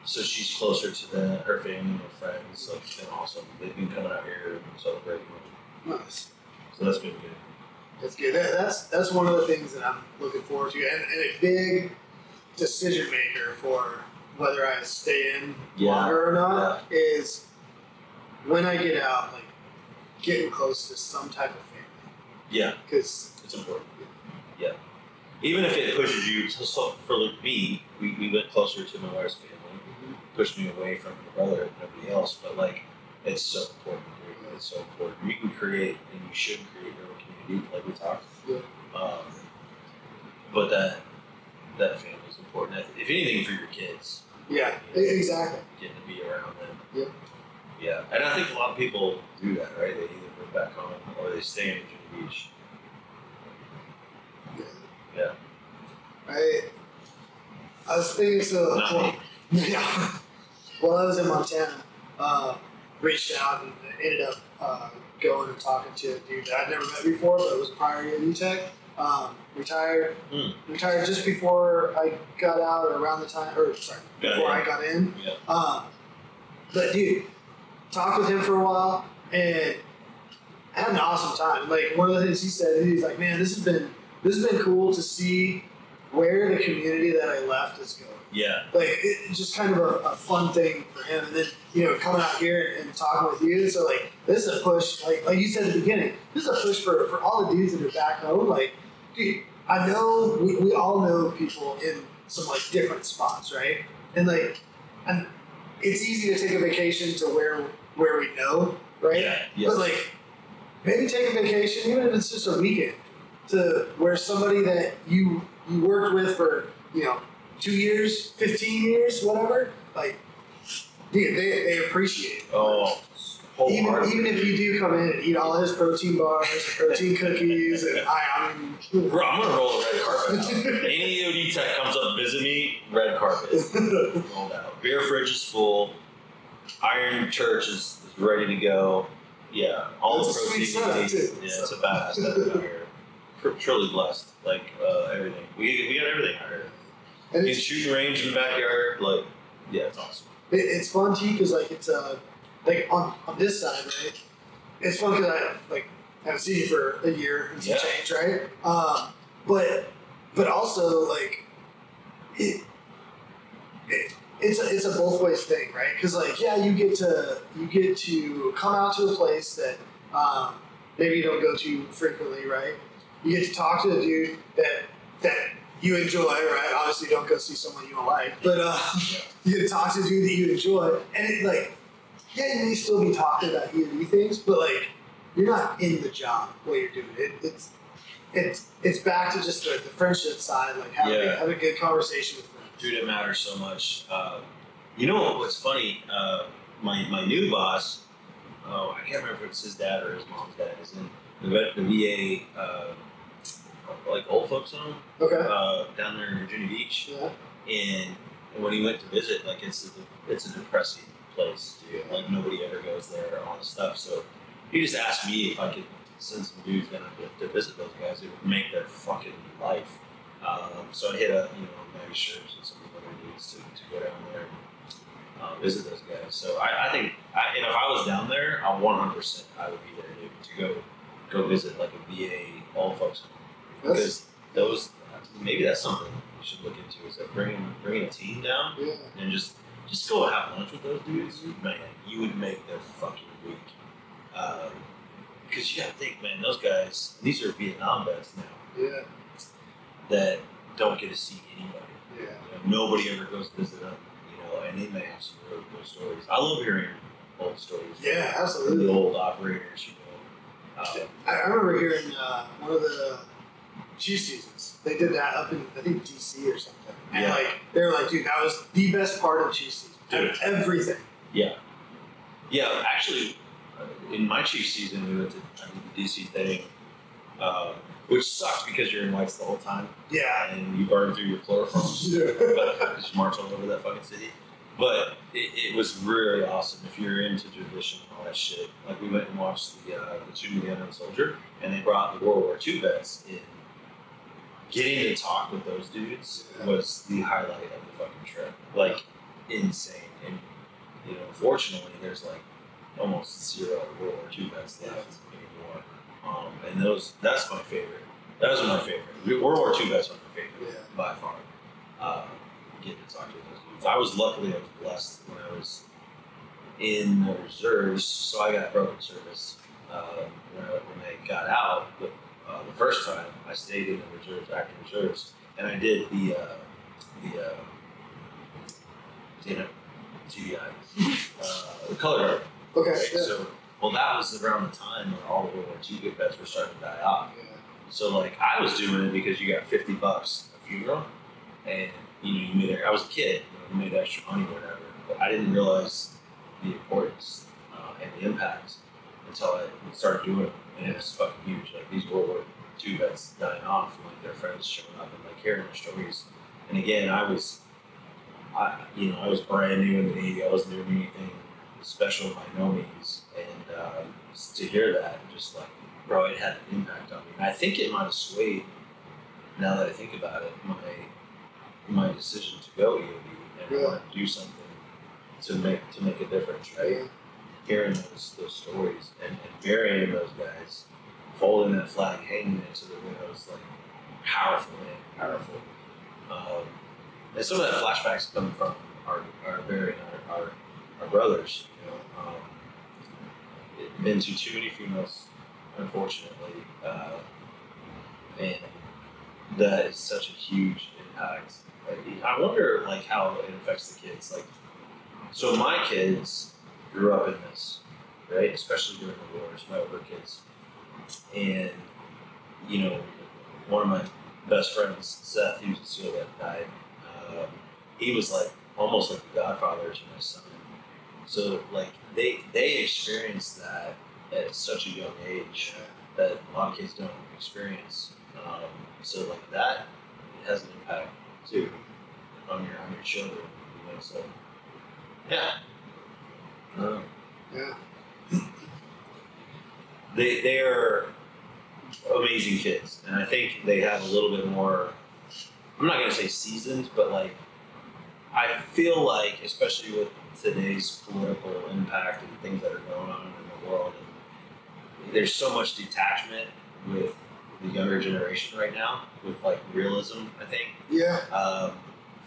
so she's closer to her family and her friends. Like, it's been awesome. They've been coming out here and celebrating. Nice. So that's been good. That's good. That's one of the things that I'm looking forward to, and a big decision maker for whether I stay in longer or not is when I get out, like getting close to some type of family. Yeah, because it's important. Yeah, even if it pushes you. So for me, we went closer to my wife's family. Pushed me away from my brother and nobody else, but like it's so important. Dude. It's so important. You can create and you should create your own community, like we talked. Yeah. But that family is important. If anything, for your kids. Yeah, exactly. Getting to be around them. Yeah. Yeah, and I think a lot of people do that, right? They either move back home or they stay in Virginia Beach. Yeah. I was thinking so. Yeah. While I was in Montana, reached out and ended up going and talking to a dude that I'd never met before, but it was prior EOD tech. Retired just before I got out, or around the time, before I got in. Yeah. But dude, talked with him for a while and had an awesome time. Like, one of the things he said, he's like, man, this has been cool to see where the community that I left is going. Yeah. Like, it's just kind of a fun thing for him. And then, coming out here and talking with you. So, like, this is a push. Like you said at the beginning, this is a push for all the dudes that are back home. Like, dude, I know we all know people in some, like, different spots, right? And, like, and it's easy to take a vacation to where we know, right? Yeah. But, like, maybe take a vacation, even if it's just a weekend, to where somebody that you worked with for, 2 years, 15 years, whatever, like, dude, they appreciate it. Oh, even if you do come in and eat all his protein bars, protein cookies, and I mean, bro, I'm gonna roll a red carpet out. Any EOD tech comes up and visit me, red carpet rolled out. Beer fridge is full. Iron Church is ready to go. Yeah, all the protein you need. Yeah, it's a badass stuff out here. Truly blessed, like everything. We got everything out here. And you can shooting range in the backyard, like, yeah, it's awesome. It's fun too because like it's like on this side, right? It's fun because I haven't seen you for a year and some change, right? But also like it's a both ways thing, right? Because like you get to come out to a place that maybe you don't go to frequently, right? You get to talk to a dude that you enjoy, right? Obviously, you don't go see someone you don't like, but you get to talk to a dude that you enjoy, and yeah, you may still be talking about EOD things, but like you're not in the job while you're doing it. It's back to just the friendship side, like have a good conversation with friends. Dude, it matters so much. You know what's funny? My new boss, I can't remember if it's his dad or his mom's dad, is in the VA, like old folks home, down there in Virginia Beach. Yeah. And when he went to visit, like it's a depressing place, dude. Yeah. Like nobody ever goes there, all this stuff. So he just asked me if I could send some dudes down to visit those guys. It would make their fucking life. So I hit up, Maggie Sherps and some of the other dudes to go down there and visit those guys. So I think, if I was down there, 100% I would be there, dude, to go visit like a VA all folks home. Because maybe that's something you should look into, is that bringing a team down and just go and have lunch with those dudes. Man, you would make their fucking week. Because you gotta think, man, those guys, these are Vietnam vets now. Yeah. That don't get to see anybody. Yeah. Nobody ever goes to visit them, and they may have some really cool stories. I love hearing old stories. Yeah, absolutely. The old operators, I remember hearing one of the Chief seasons. They did that up in, I think, DC or something. And they were like, dude, that was the best part of Chief season. Dude. Everything. Yeah. Yeah, actually, in my Chief season, we went to the DC thing, which sucked because you're in whites the whole time. Yeah. And you burn through your chloroform. Because you march all over that fucking city. But it was really awesome if you're into tradition and all that shit. Like, we went and watched the Tomb of the Unknown Soldier, and they brought the World War II vets in. Getting to talk with those dudes was the highlight of the fucking trip. Like, insane. And, unfortunately, there's like almost zero World War II vets left anymore. And that's my favorite. Those are my favorite. World War II vets are my favorite by far. Getting to talk to those dudes. I was blessed when I was in the reserves, so I got broken service when I got out. But the first time I stayed in the reserves, active reserves, and I did the TBI, the color guard. Okay. Right? Yeah. So, that was around the time when all the World War II vets were starting to die off. Yeah. So, like, I was doing it because you got $50 a funeral, and you made. I was a kid, you made extra money or whatever, but I didn't realize the importance and the impact until I started doing it, and it was fucking huge. Like, these World War II vets dying off, and like their friends showing up and like hearing their stories. And again, I was brand new in the Navy. I wasn't doing anything special by no means, and to hear that, just like, bro, it had an impact on me. And I think it might have swayed. Now that I think about it, my decision to go EOD and want to do something to make a difference, right? Yeah. Hearing those stories and burying those guys, folding that flag, hanging it to the windows, like, powerful, man, powerful. And some of that flashbacks come from our burying our brothers. Been to too many funerals, unfortunately, and that is such a huge impact. I wonder, like, how it affects the kids. Like, so my kids grew up in this, right? Especially during the wars, my older kids. And, one of my best friends, Seth, he was a SEAL that died. He was like almost like the godfather to my son. So, like, they experienced that at such a young age that a lot of kids don't experience. So, like, that has an impact too on your children. So, yeah. They are amazing kids, and I think they have a little bit more. I'm not gonna say seasoned, but like, I feel like, especially with today's political impact and things that are going on in the world, and there's so much detachment with the younger generation right now, with like realism. I think. Yeah.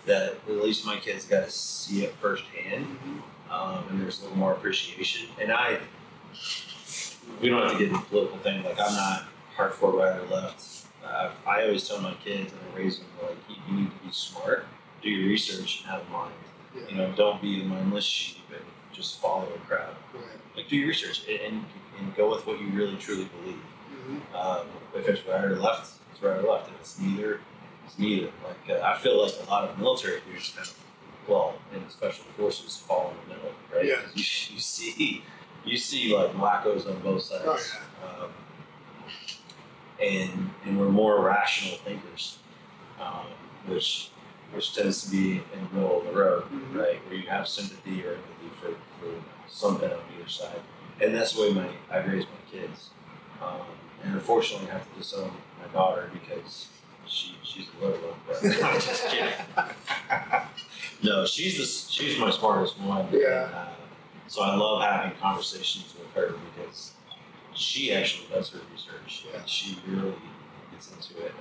That at least my kids got to see it firsthand, and there's a little more appreciation. And we don't have to get into the political thing. Like, I'm not hardcore right or left. I always tell my kids, and I raise them, like, you need to be smart, do your research, and have a mind. Yeah. Don't be a mindless sheep and just follow a crowd. Right. Like do your research and go with what you really truly believe. If it's right or left, it's right or left. If it's neither, it's neither. Like I feel like a lot of military dudes kind of, well, in special forces fall in the middle, right? Yeah. You see like wackos on both sides. Oh, And we're more rational thinkers, which tends to be in the middle of the road, right? Where you have sympathy or empathy for something on either side. And that's the way I raise my kids. And unfortunately, I have to disown my daughter because she's a liberal. But I'm just kidding. No, she's my smartest one. Yeah. And, so I love having conversations with her because she actually does her research. Yeah. And she really gets into it.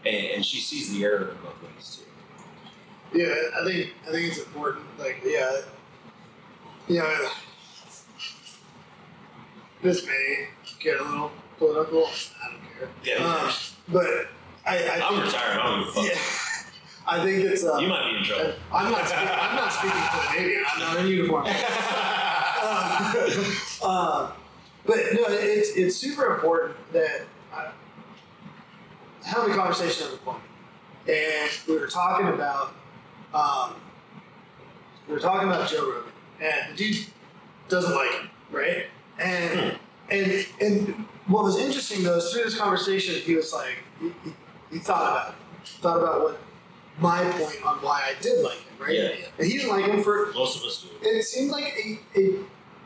And she sees the error in both ways too. Yeah, I think it's important. Like, this may get a little political. I don't care. Yeah. But I'm retired. I don't give a fuck. Yeah, I think it's. You might be in trouble. I'm not speaking for the Navy. I'm not in uniform. But no, it's super important that I have a conversation on the phone, and we were talking about Joe Rogan, and the dude doesn't like him, right? And what was interesting though is through this conversation, he was like, he thought about what my point on why I did like him, right? Yeah. And he didn't like him for Most of us do. it seemed like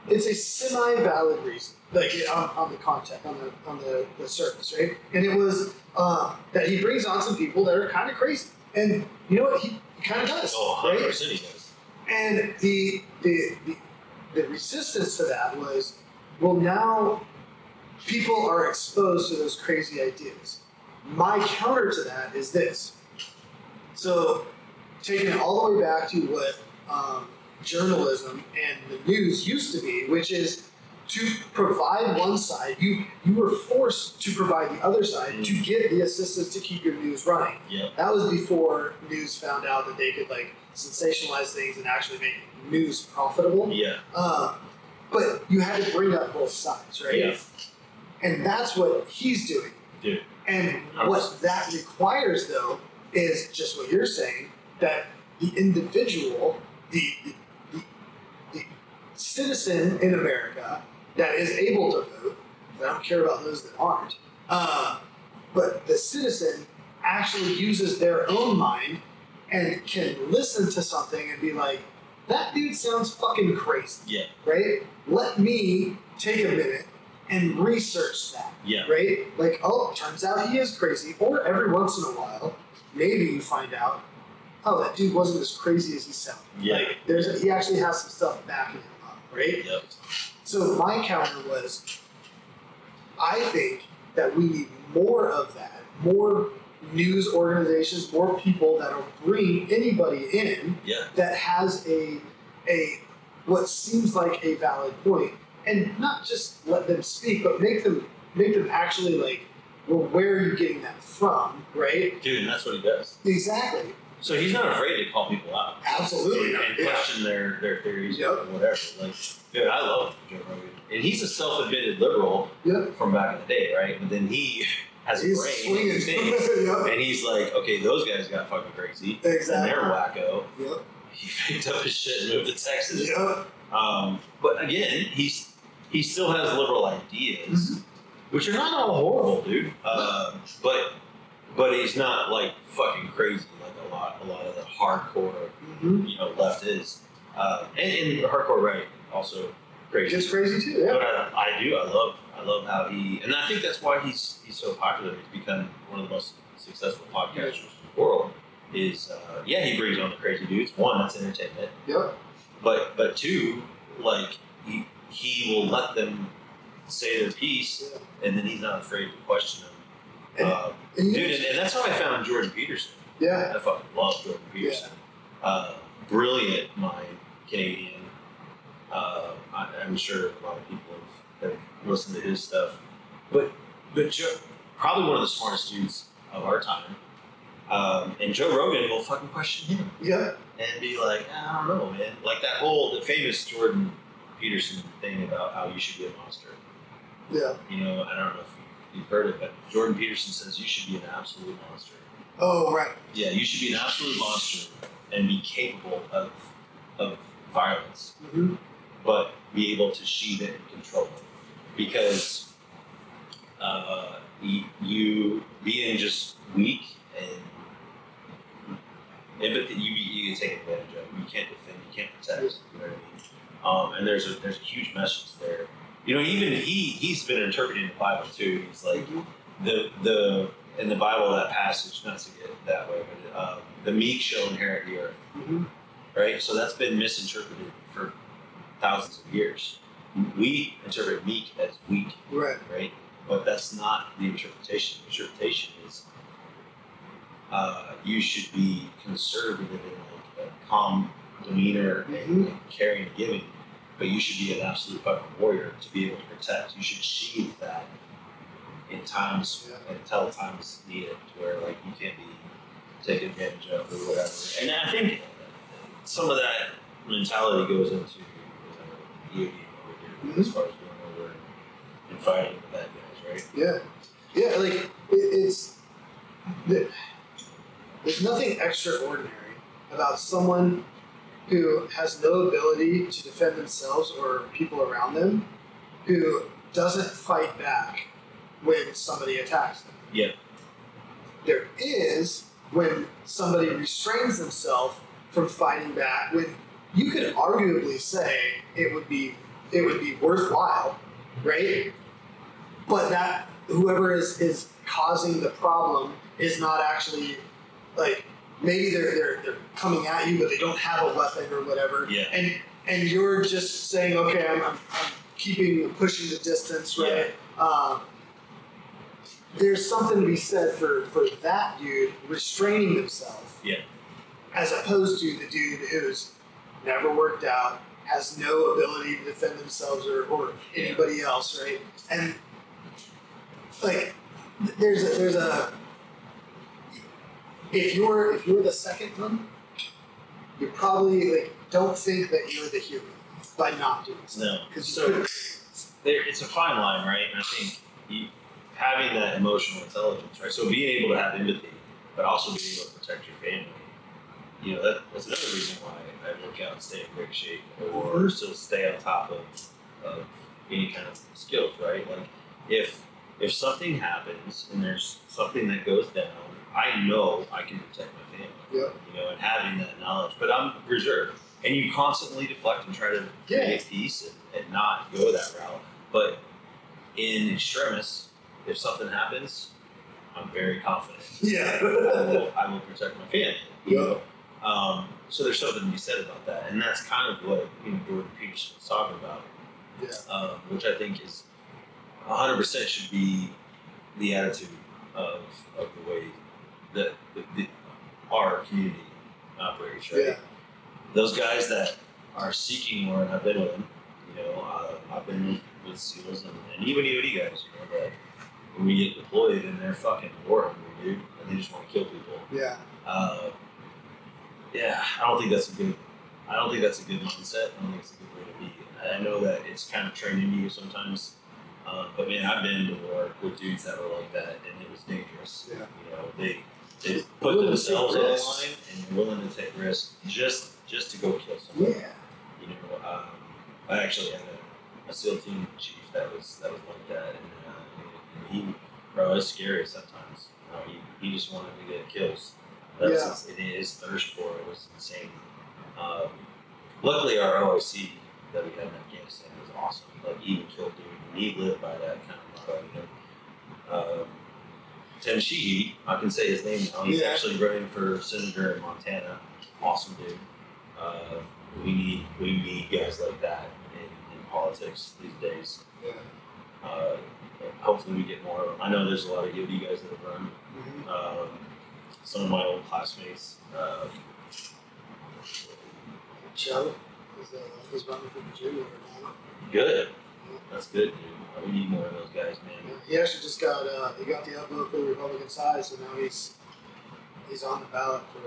it's a semi-valid reason, like on the content, on the surface, right? And it was that he brings on some people that are kind of crazy, and you know what he kind of does, Oh, 100% right? he does. And the resistance to that was, well, now people are exposed to those crazy ideas. My counter to that is this. So, taking it all the way back to what journalism and the news used to be, which is to provide one side, you were forced to provide the other side to get the assistance to keep your news running. Yeah. That was before news found out that they could like sensationalize things and actually make news profitable. Yeah. But you had to bring up both sides, right? Yeah. And that's what he's doing. Dude. And what that requires, though, is just what you're saying, that the individual, the citizen in America that is able to vote, I don't care about those that aren't, but the citizen actually uses their own mind and can listen to something and be like, that dude sounds fucking crazy. Yeah. Right? Let me take a minute and research that. Yeah. Right? Like, oh, turns out he is crazy. Or every once in a while, maybe you find out, oh, that dude wasn't as crazy as he sounded. Yeah. Like, he actually has some stuff backing him up, right? Yep. So my counter was, I think that we need more of that, more news organizations, more people that are bringing anybody in that has a what seems like a valid point, and not just let them speak, but make them actually like, well, where are you getting that from, right? Dude, and that's what he does. Exactly. So he's not afraid to call people out. Absolutely. And question their theories Yep. or whatever. Like, dude, I love Joe Rogan. And he's a self-admitted liberal from back in the day, right? But then he has a brain and thinks, Yep. and he's like, okay, those guys got fucking crazy. Exactly. And they're wacko. Yep. He picked up his shit and moved to Texas. Yep. But again, he still has liberal ideas, which are not all horrible, dude. But he's not like fucking crazy like a lot of the hardcore, left is. And hardcore right also crazy. Just crazy too, yeah. But I love how he, and I think that's why he's so popular. He's become one of the most successful podcasters in the world. Is he brings on the crazy dudes. One, that's entertainment. Yep. But two, like he will let them say their piece, and then he's not afraid to question them. And that's how I found Jordan Peterson. Yeah. I fucking love Jordan Peterson. Yeah. Brilliant mind, Canadian. I'm sure a lot of people have listened to his stuff. But Joe, probably one of the smartest dudes of our time. And Joe Rogan will fucking question him. Yeah. And be like, I don't know, man. Like the famous Jordan Peterson thing about how you should be a monster. Yeah. You know, I don't know if you've heard it, but Jordan Peterson says you should be an absolute monster. Oh, right. Yeah, you should be an absolute monster and be capable of violence, but be able to sheathe it and control it. Because you being just weak and empathy, you can take advantage of. You can't defend, you can't protect. You know what I mean? And there's a huge message there. You know, even he's been interpreting the Bible too. He's like the in the Bible, that passage, not to get that way, but the meek shall inherit the earth. Right? So that's been misinterpreted for thousands of years. We interpret meek as weak. Right? But that's not the interpretation. The interpretation is you should be conservative in like a calm demeanor and caring and giving, but you should be an absolute fucking warrior to be able to protect. You should sheathe that in times until times needed, to where like you can't be taken advantage of or whatever. And I think some of that mentality goes into EOD as far as going over and fighting the bad guys, right? Yeah, like there's nothing extraordinary about someone who has no ability to defend themselves or people around them, who doesn't fight back when somebody attacks them. Yeah. There is when somebody restrains themselves from fighting back, when you could arguably say it would be worthwhile, right? But that whoever is causing the problem is not actually, like, maybe they're coming at you, but they don't have a weapon or whatever. Yeah. And you're just saying, okay, I'm pushing the distance, right? Yeah. There's something to be said for that dude restraining himself. Yeah. As opposed to the dude who's never worked out, has no ability to defend themselves or anybody else, right? And like, there's a if you're the second one, you probably like don't think that you're the hero by not doing so. No, because it's a fine line, right? And I think having that emotional intelligence, right? So being able to have empathy, but also being able to protect your family. You know, that's another reason why I work out and stay in great shape, or still stay on top of any kind of skills, right? Like if something happens and there's something that goes down, I know I can protect my family. Yeah. You know, and having that knowledge, but I'm reserved, and you constantly deflect and try to make peace and not go that route. But in extremis, if something happens, I'm very confident. Yeah. I will protect my family. You know? So there's something to be said about that, and that's kind of what Jordan Peterson was talking about. Yeah. Which I think is 100% should be the attitude of the way that our community operates, right? Yeah. Those guys that are seeking more, and I've been with them. You know, I've been with SEALs and even EOD guys. You know, that when we get deployed and they're fucking war hungry, dude, and they just want to kill people. Yeah. Yeah, I don't think that's a good mindset. I don't think it's a good way to be. I know that it's kind of trained into you sometimes, but man, I've been to war with dudes that were like that, and it was dangerous. Yeah. You know, they put themselves on the line and willing to take risks just to go kill somebody. Yeah. You know, I actually had a SEAL team chief that was like that, and he, bro, it's scary sometimes. He just wanted to get kills. That's his thirst for it was insane. Luckily, our OIC that we had in Afghanistan was awesome. Like, he even killed dude, and he lived by that kind of motto. You know, Tim Sheehy, I can say his name now. He's actually running for senator in Montana. Awesome dude. We need guys like that in politics these days. Yeah. Hopefully we get more of them. I know there's a lot of EOD guys that have run. Some of my old classmates. Joe is running for Virginia right now. Good. That's good, dude. We need more of those guys, man. He actually just got the upvote for the Republican side, so now he's he's on the ballot for.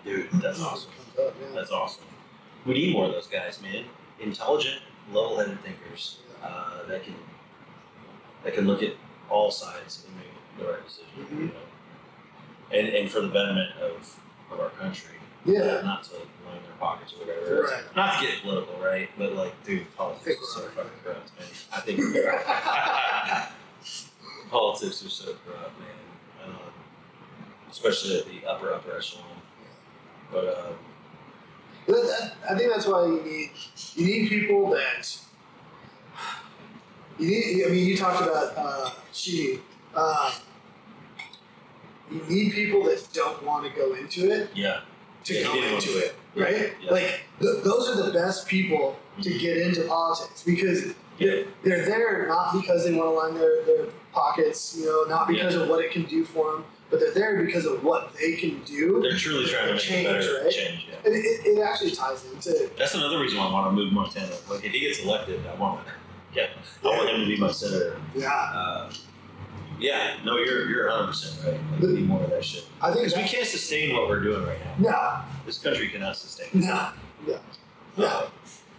Dude, that's awesome. Comes up, yeah. That's awesome. We need more of those guys, man. Intelligent, level-headed thinkers that can look at all sides and make the right decision. Mm-hmm. You know, and for the betterment of our country. Yeah. Not to line their pockets or whatever. Right. Not to get political, right? But like, dude, politics is so fucking corrupt, man. I think politics are so corrupt, man. Especially at the upper echelon. But I think that's why you need people that you need. I mean, you talked about cheating. You need people that don't want to go into it. Yeah. To go into it, right? Yeah. Like those are the best people to get into politics because they're there not because they want to line their pockets, you know, not because of what it can do for them, but they're there because of what they can do. They're truly trying to make change, a better right? change. Yeah. And it actually ties into. That's another reason why I want to move Montana. Like if he gets elected, I want him to be my senator. Yeah. Yeah, no, you're 100% right. Like, we need more of that shit. I think because we can't sustain what we're doing right now. No. This country cannot sustain. No.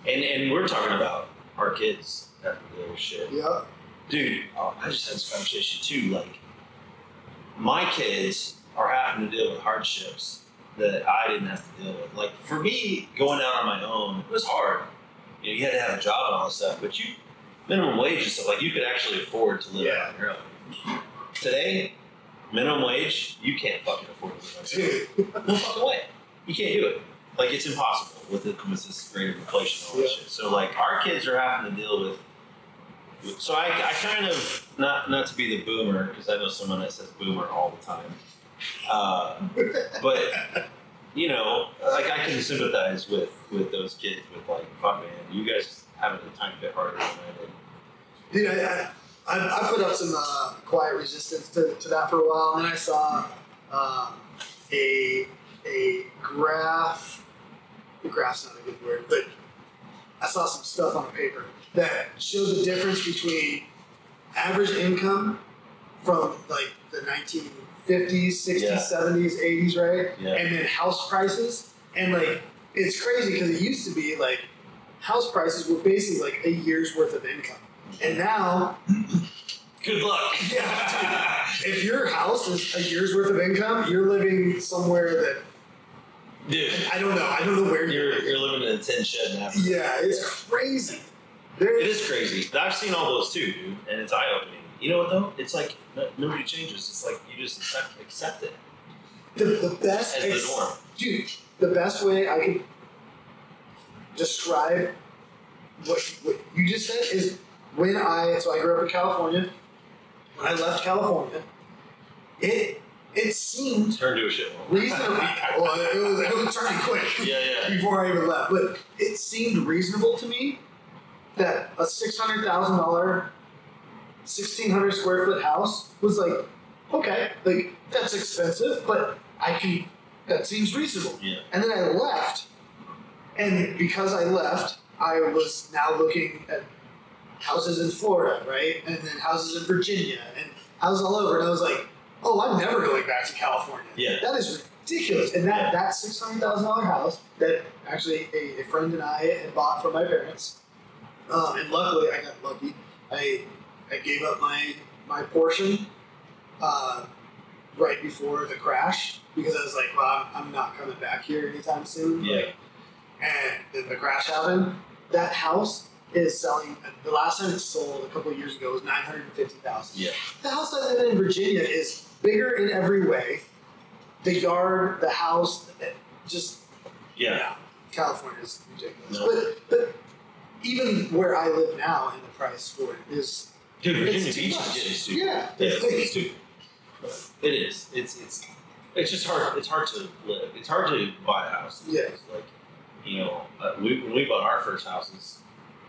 And we're talking about our kids having to deal with shit. Yeah. Dude, I just had this conversation too. Like, my kids are having to deal with hardships that I didn't have to deal with. Like, for me, going out on my own, it was hard. You know, you had to have a job and all that stuff, but minimum wage and stuff, like, you could actually afford to live on your own. Today, minimum wage, you can't fucking afford to live on your own. No fucking way. You can't do it. Like, it's impossible with this rate of inflation and all that shit. So, like, our kids are having to deal with so I kind of, not to be the boomer, because I know someone that says boomer all the time, but, you know, like, I can sympathize with those kids with, like, fuck, man, you guys having a tiny bit harder than I did. Dude, I put up some quiet resistance to that for a while, and then I saw a graph. The graph's not a good word, but I saw some stuff on a paper that showed the difference between average income from like the 1950s, 60s, 70s, 80s, right? Yeah. And then house prices. And like, it's crazy because it used to be like house prices were basically like a year's worth of income. And now, good luck. Yeah, if your house is a year's worth of income, you're living somewhere that, dude, I don't know where you're living in a tin shed in Africa. Yeah, it's crazy. It is crazy. I've seen all those too, dude, and it's eye opening. You know what though? It's like nobody changes. It's like you just accept it. The best as the norm, dude. The best way I can describe what you just said is when I grew up in California. When I left California, it seemed turned to a shit. Reasonable. Well, it was turning quick. Yeah. Before I even left, but it seemed reasonable to me that a $600,000, 1,600 square foot house was like, okay, like that's expensive, but that seems reasonable. Yeah. And then I left, and because I left, I was now looking at houses in Florida, right, and then houses in Virginia, and houses all over, and I was like, oh, I'm never going back to California. Yeah. That is ridiculous. And that $600,000 house that actually a friend and I had bought from my parents, and luckily I got lucky. I gave up my portion right before the crash because I was like, well, I'm not coming back here anytime soon. Yeah. And then the crash happened. That house is selling. The last time it sold a couple of years ago was $950,000. Yeah. The house I live in Virginia is bigger in every way. The yard, the house, just California is ridiculous. No. But even where I live now, and the price for it is. Dude, Virginia Beach is getting stupid. Yeah, it's stupid. It is. It's just hard. It's hard to live. It's hard to buy a house. Yeah. Like, you know, when we bought our first houses,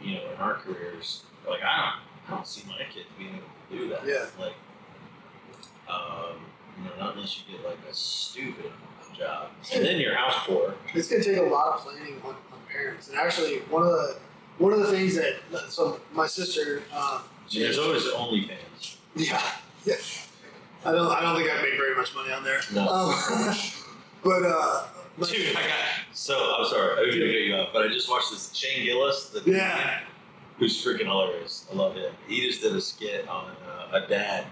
you know, in our careers, like I don't see my kids being able to do that. Yeah. Like, you know, not unless you get like a stupid job, and then you're house poor. It's gonna take a lot of planning on parents. And actually, one of the things that my sister. There's always OnlyFans. Yeah. I don't think I'd make very much money on there. No. But dude, I'm sorry, I didn't mean to get you off, but I just watched this Shane Gillis, who's freaking hilarious. I love him. He just did a skit on a dad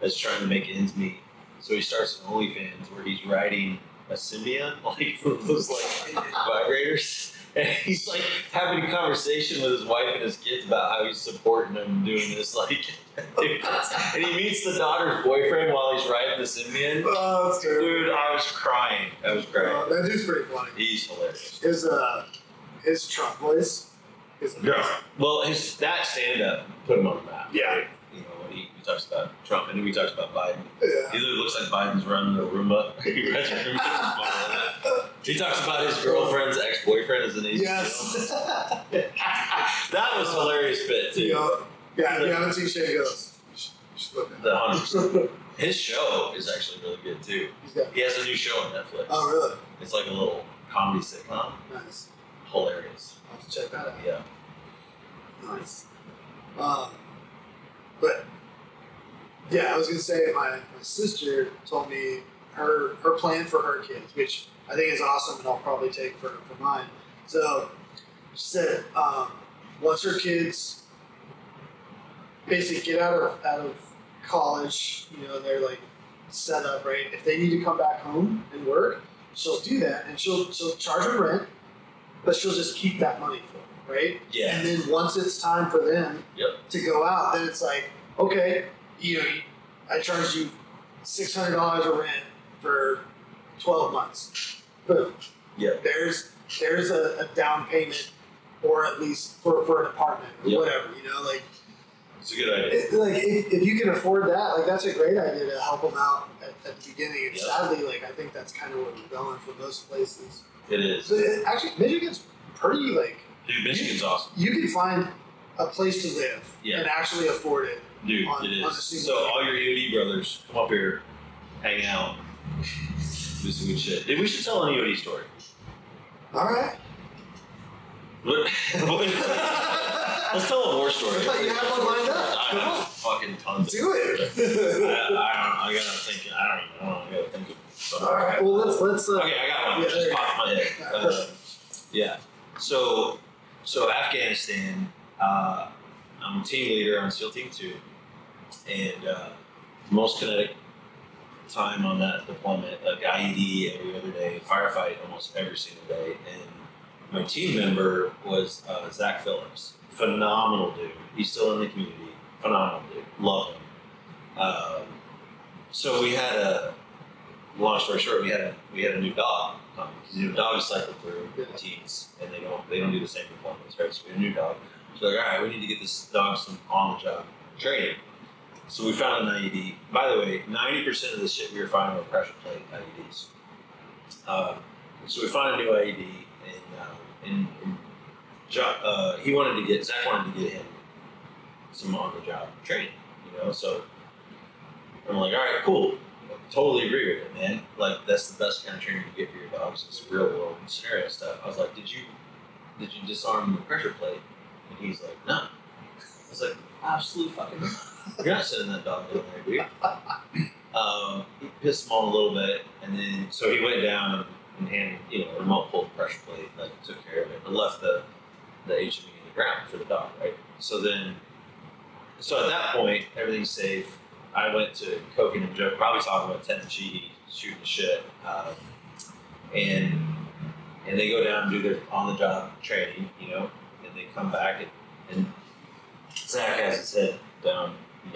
that's trying to make ends meet. So he starts an OnlyFans where he's riding a Symbian, like those like vibrators. And he's like having a conversation with his wife and his kids about how he's supporting them doing this, like, and he meets the daughter's boyfriend while he's riding the Symbian. Oh, that's terrible. Dude, I was crying. That dude's pretty funny. He's hilarious. His Trump voice is amazing. Yeah. Well, that stand-up put him on the map. Yeah. Right? You know, when he talks about Trump and then he talks about Biden. Yeah. He literally looks like Biden's running a Roomba. He runs a Roomba. He talks about his girlfriend's ex-boyfriend as an Navy Yes. That was a hilarious bit, too. Yeah, if you haven't seen Shane Gillis, you should look at it. 100%. His show is actually really good, too. He has a new show on Netflix. Oh, really? It's like a little comedy sitcom. Nice. Hilarious. I'll have to check that out. Yeah. Nice. But yeah, I was gonna say my sister told me her plan for her kids, which I think is awesome, and I'll probably take for mine. So she said once her kids basically get out of college, you know, they're like set up, right? If they need to come back home and work, she'll do that, and she'll charge them rent, but she'll just keep that money for them, right? Yeah. And then once it's time for them to go out, then it's like, okay, you know, I charged you $600 of rent for 12 months. Boom. Yeah. There's a down payment, or at least for an apartment or whatever, you know, like. It's a good idea. If you can afford that, like, that's a great idea to help them out at the beginning. And sadly, like, I think that's kind of where we're going for most places. It is. So actually, Michigan's pretty, like... Dude, Michigan's awesome. You can find a place to live and actually afford it. Dude, it is. So all your EOD brothers, come up here, hang out, do some good shit. Dude, we should tell an EOD story. All right. Let's tell a war story. I thought you had one lined up. I have fucking tons. Do it. I gotta think. I gotta think of something. All right. Well, let's. Okay, I got one. Yeah, Just popped in my head. Yeah. So Afghanistan. I'm a team leader on SEAL Team 2, and most kinetic time on that deployment, like IED every other day, firefight almost every single day, and my team member was Zach Phillips. Phenomenal dude. He's still in the community. Phenomenal dude. Love him. So we had long story short, we had a new dog. Because dogs cycle through the teams, and they don't do the same deployments, right? So we had a new dog. So like, all right, we need to get this dog some on-the-job training. So we found an IED. By the way, 90% of the shit we were finding were pressure plate IEDs. So we found a new IED, and Zach wanted to get him some on-the-job training, you know. So I'm like, all right, cool. Totally agree with it, man. Like, that's the best kind of training to get for your dogs. It's real world scenario stuff. I was like, did you disarm the pressure plate? And he's like, no. I was like, absolutely fucking not. You're not sending that dog down there, dude. He pissed him on a little bit, and then so he went down and handed, remote pulled the pressure plate, like took care of it, and left the HME in the ground for the dog, right? So at that point, everything's safe. I went to Coking and Joe, probably talking about 10 G, shooting the shit, and they go down and do their on-the-job training, and they come back and Zach has his head down, and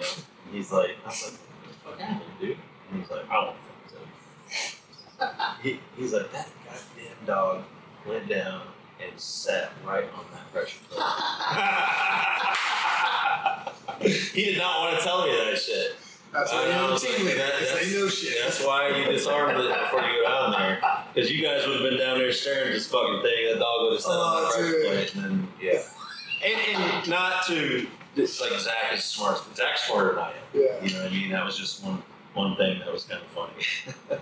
he's like, I was like, what the fuck happened, dude? And he's like, I don't fucking tell you. He's like, that goddamn dog went down and sat right on that pressure plate. He did not want to tell me that shit. That's why you don't team leader. They know shit. That's why you disarmed it before you go down there. Because you guys would have been down there staring at this fucking thing. That dog would have sat on the pressure plate. And then, And not to, like, Zach is smart. Zach's smarter than I am. Yeah. You know what I mean? That was just one thing that was kind of funny.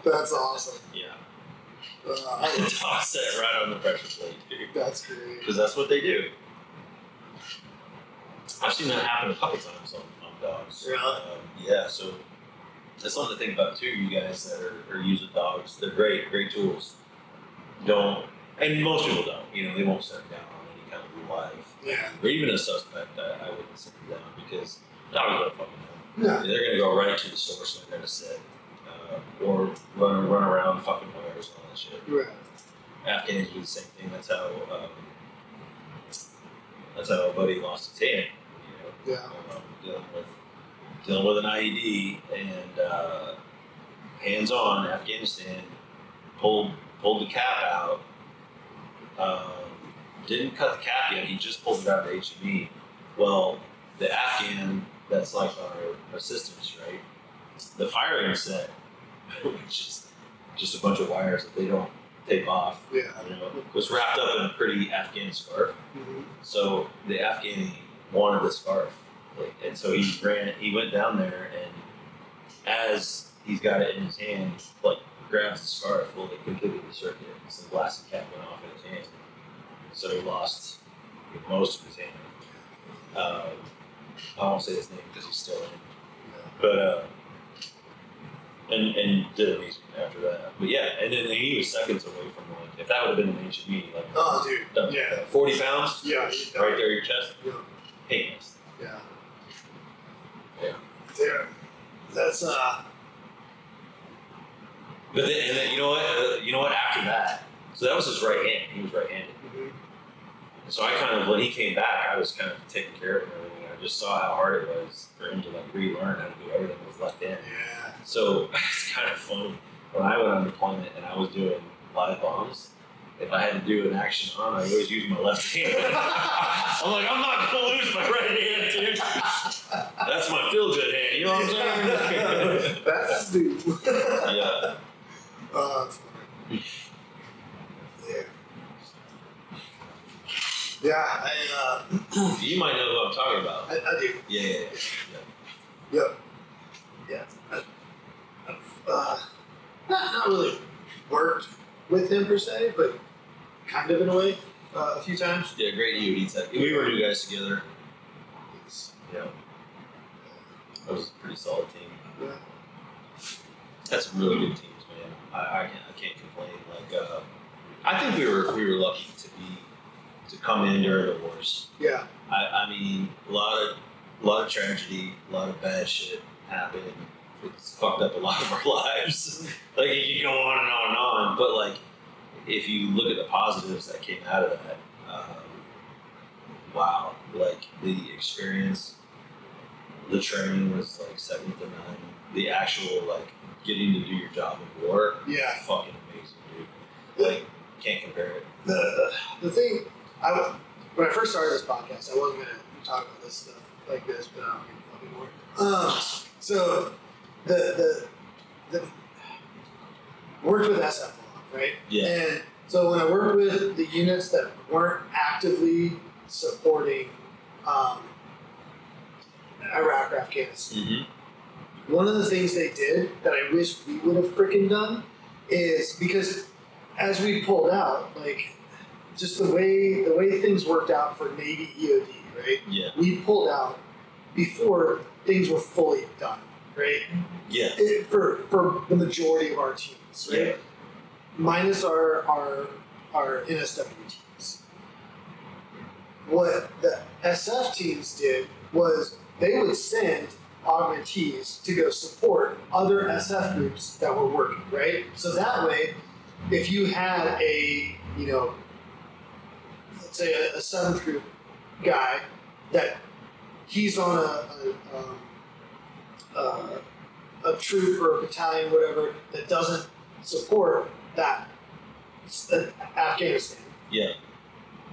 That's awesome. Yeah. The dog sat right on the pressure plate, dude. That's great. Because that's what they do. I've seen that happen a couple times on dogs. Really? Yeah, so That's something to think about too, you guys that are using dogs. They're great tools. Don't, and most people don't, they won't set down on any kind of life. Yeah. Or even a suspect, I wouldn't set them down because dogs don't fucking know. No. They're going to go right to the source and they're going to sit. Or run around fucking wires and all that shit. Right. Afghans do the same thing. That's how a buddy lost his hand. Dealing with an IED and hands on Afghanistan, pulled the cap out. Didn't cut the cap yet. He just pulled it out of HME. Well, the Afghan that's like our assistants, right? The firing set, which is just a bunch of wires that they don't take off. Yeah. Was wrapped up in a pretty Afghan scarf. Mm-hmm. So the Afghan wanted the scarf, and so he went down there, and as he's got it in his hand, grabs the scarf, it completed the circuit. So the glass cap went off in his hand. So he lost most of his hand. I won't say his name because he's still in. But and did amazing after that. But yeah, and then he was seconds away from if that would have been an HME, oh dude, yeah, 40 pounds, yeah, right there in your chest, yeah, painless. Yeah. That's But then you know what? After that, so that was his right hand. He was right-handed. Mm-hmm. So I kind of, when he came back, I was kind of taking care of him and everything. I just saw how hard it was for him to relearn how to do everything with his left hand. Yeah. So it's kind of funny. When I went on deployment and I was doing live bombs, if I had to do an action on, I always use my left hand. I'm like, I'm not going to lose my right hand, dude. That's my feel-good hand. You know what I'm saying? That's dude. Yeah. That's funny. Yeah. Yeah, You might know who I'm talking about. I do. Yeah. Yep. Yeah. I've not really worked with him per se, but kind of in a way, a few times. Yeah, great EOD tech. We were new guys together. Yeah. That was a pretty solid team. Yeah. Had some really good teams, man. I can't complain. I think we were lucky to come in during the wars. Yeah. I mean, a lot of tragedy, a lot of bad shit happened. It's fucked up a lot of our lives. You can go on and on and on, but if you look at the positives that came out of that, wow, the experience, the training was second to none. The actual getting to do your job in war, yeah, fucking amazing, dude. Can't compare it. The thing, when I first started this podcast, I wasn't gonna talk about this stuff like this, but I don't give a fucking more. So the worked with SF a lot, right? Yeah. And so when I worked with the units that weren't actively supporting Iraq or Afghanistan, Mm-hmm. one of the things they did that I wish we would have freaking done is because as we pulled out, just the way things worked out for Navy EOD, right? Yeah. We pulled out before things were fully done, right? Yeah. For the majority of our teams, right? Yeah. Minus our NSW teams. What the SF teams did was they would send augmentees to go support other SF groups that were working, right? So that way, if you had let's say a 7th group guy that he's on a troop or a battalion, whatever, that doesn't support that Afghanistan. Yeah.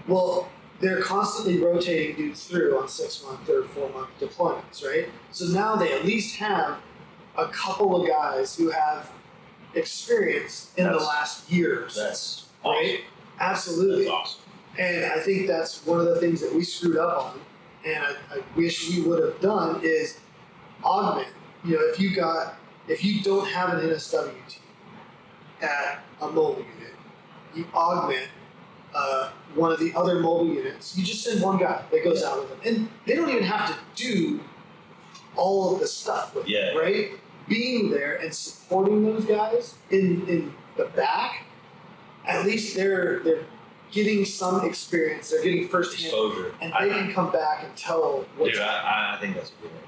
Well, they're constantly rotating dudes through on 6-month or 4-month deployments, right? So now they at least have a couple of guys who have experience in the last year or so. That's right? awesome. Absolutely. That's awesome. And I think that's one of the things that we screwed up on, and I wish we would have done is augment. If you don't have an NSW team at a mobile unit, you augment one of the other mobile units. You just send one guy that goes out with them, and they don't even have to do all of the stuff with them, right? being there and supporting those guys in the back, at least they're getting some experience. They're getting firsthand exposure, and they can come back and tell what's. Dude, I think that's a good idea.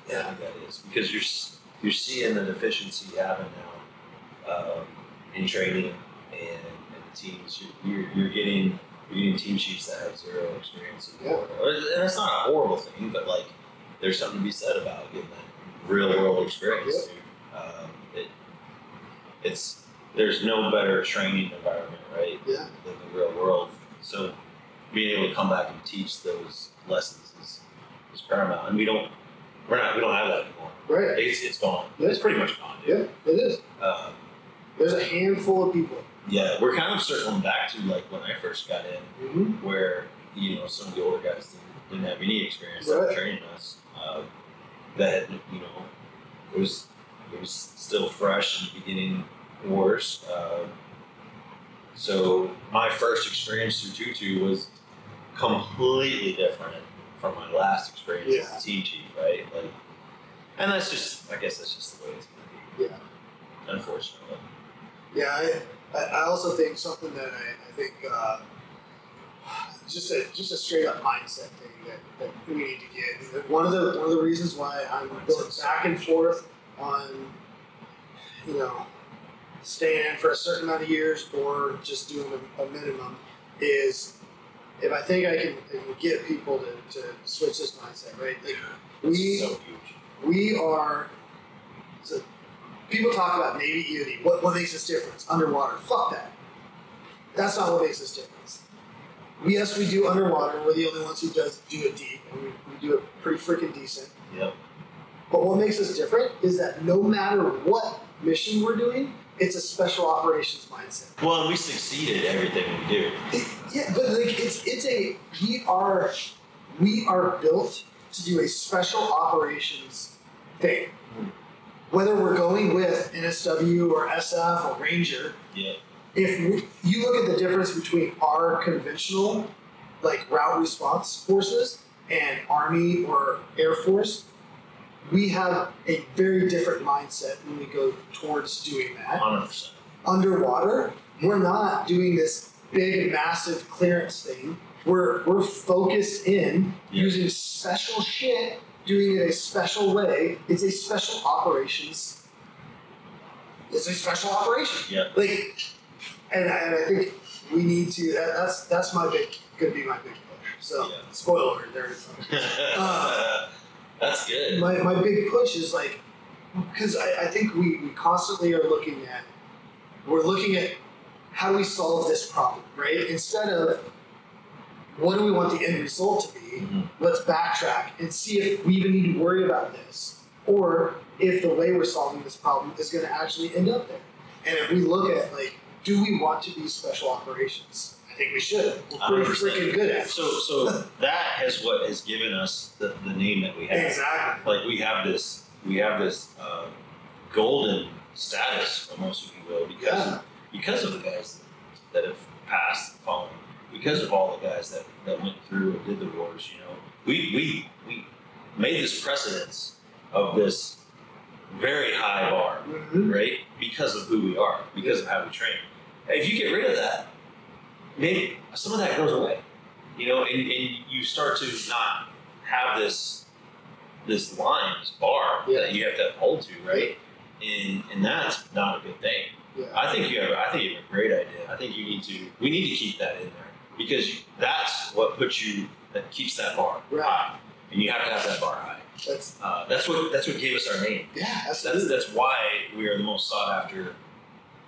Yeah. I think that is because you're seeing the deficiency happen now in training and the teams. You're getting team chiefs that have zero experience in war. And that's not a horrible thing, but like there's something to be said about getting that real world experience. Dude. There's no better training environment, right? Yeah. Than the real world. So being able to come back and teach those lessons is paramount, and we don't have that anymore. Right. It's gone. Yeah. It's pretty much gone, dude. Yeah, it is. There's a handful of people. Yeah, we're kind of circling back to like when I first got in, where some of the older guys didn't have any experience training us. That it was still fresh in the beginning wars. So my first experience through Tutu was completely different from my last experience as a team chief, right? Like, and I guess that's just the way it's gonna be. Yeah. Unfortunately. Yeah, I also think something that I think just a straight up mindset thing that we need to get. One of the reasons why I'm going back and forth on staying in for a certain amount of years or just doing a minimum is if I think I can get people to switch this mindset, right? Like we are. So people talk about Navy EOD. What makes us different? Underwater. Fuck that. That's not what makes us different. Yes, we do underwater. We're the only ones who do it deep, and we do it pretty freaking decent. Yep. But what makes us different is that no matter what mission we're doing, it's a special operations mindset. Well, and we succeed at everything we do. But like we are built to do a special operations thing. Whether we're going with NSW or SF or Ranger, if you look at the difference between our conventional, like route response forces and Army or Air Force, we have a very different mindset when we go towards doing that. 100%. Underwater, we're not doing this big, massive clearance thing. We're focused in using special shit, doing it a special way. It's a special operations. It's a special operation. Yeah. Like, and I think we need to. That's gonna be my big push. So spoiler alert, there it is. That's good. My big push is like, because I think we constantly are looking at how do we solve this problem, right? Instead of what do we want the end result to be, let's backtrack and see if we even need to worry about this, or if the way we're solving this problem is going to actually end up there. And if we look at like, do we want to be special operations? I think we should. We're pretty freaking good at it. So that is what has given us the name that we have. Exactly. Like we have this golden status, almost, if you will, because of the guys that have passed, fallen, because of all the guys that went through and did the wars. We made this precedence of this very high bar, right? Because of who we are, because of how we train. If you get rid of that, maybe some of that goes away, and you start to not have this line, this bar that you have to uphold to, right? And that's not a good thing. Yeah. I think you have a great idea. I think we need to keep that in there because that's what that keeps that bar high, and you have to have that bar high. That's what gave us our name. Yeah, that's why we are the most sought after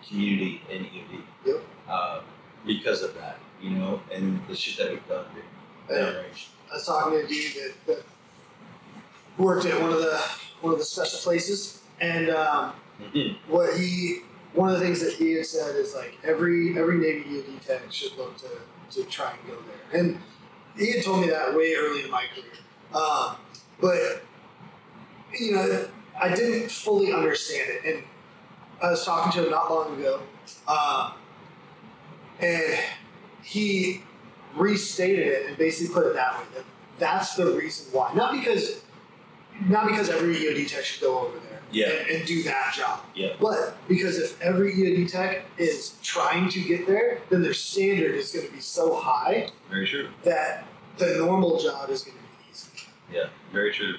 community in EOD. Yep. Because of that, and the shit that we've done. I was talking to a dude that worked at one of the special places, and one of the things that he had said is like every Navy EOD tech should look to try and go there. And he had told me that way early in my career. But I didn't fully understand it. And I was talking to him not long ago, and he restated it and basically put it that way. That's the reason why. Not because every EOD tech should go over there, and do that job. Yeah. But because if every EOD tech is trying to get there, then their standard is going to be so high. Very true. That the normal job is going to be easy. Yeah, very true.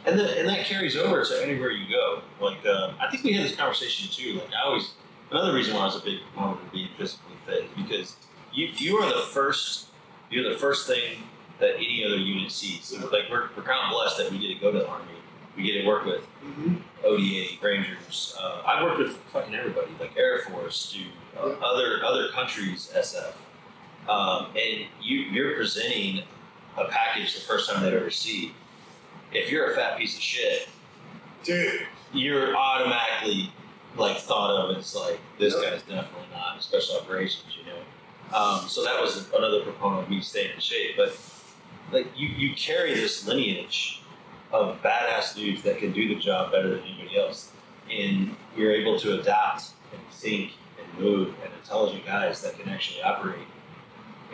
And that carries over to anywhere you go. Like I think we had this conversation too. Like another reason why I was a big proponent of being physically fit is because you are the first thing that any other unit sees. So like we're kind of blessed that we get to go to the Army. We get to work with ODA, Rangers. I've worked with fucking everybody, like Air Force, other countries, SF. And you're presenting a package the first time they've ever seen. If you're a fat piece of shit, dude, you're automatically like thought of as like this guy's definitely not special operations, you know. So that was another proponent of me staying in shape. But like you carry this lineage of badass dudes that can do the job better than anybody else, and you're able to adapt and think and move, and intelligent guys that can actually operate.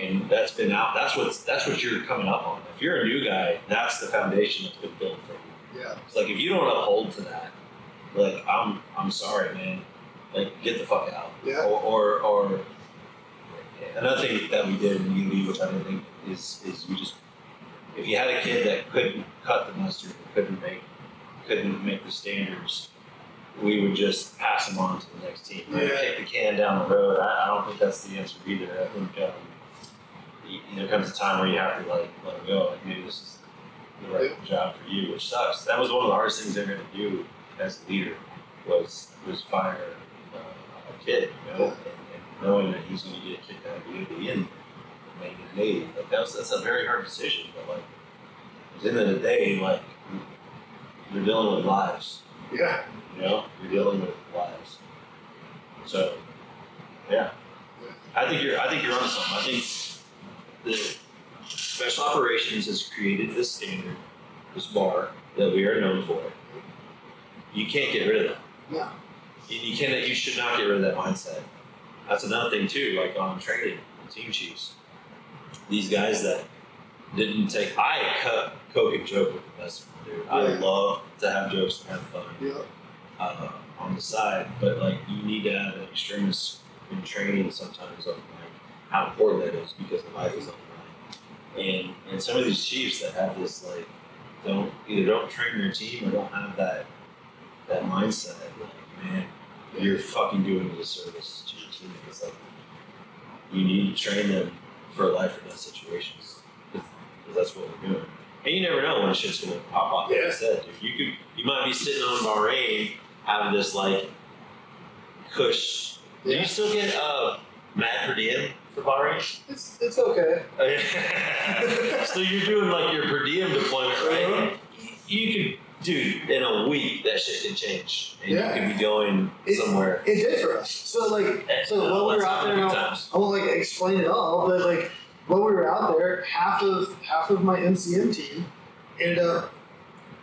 And that's what you're coming up on. If you're a new guy, that's the foundation that's been built for you. Yeah. It's like if you don't uphold to that, like I'm sorry, man. Like get the fuck out. Yeah. Or another thing that we did in UD, which I didn't think is we just, if you had a kid that couldn't cut the mustard, couldn't make the standards, we would just pass them on to the next team. Right? Yeah. Kick the can down the road. I don't think that's the answer either. I think there comes a time where you have to like let them go. Like maybe this is the right job for you, which sucks. That was one of the hardest things they're going to do as a leader was fire a kid, you know, and knowing that he's going to get kicked out of the UD and make it an Navy. Like that's a very hard decision. But like at the end of the day, like you're dealing with lives. Yeah. You know, you're dealing with lives. So yeah, I think you're onto something. I think the special operations has created this standard, this bar that we are known for. You can't get rid of that. No. You should not get rid of that mindset. That's another thing too, like on training, team chiefs. These guys that didn't take, I coke and joke with the best of them, dude. I love to have jokes and have fun on the side, but like you need to have an extremist in training sometimes of like how important that is because the life is on the line. And some of these chiefs that have this like either don't train their team or don't have that mindset, like man, you're fucking doing a disservice to your team. It's like you need to train them for life or death situations because that's what we're doing. And you never know when shit's gonna pop off. Like I said, dude, you might be sitting on Bahrain having this like cush. Do you still get mad per diem for Bahrain? It's okay. So you're doing like your per diem deployment, right? You could, dude, in a week that shit can change, and you could be going somewhere. It did for us. So when we were out there, I won't like explain it all, but like when we were out there, half of my MCM team ended up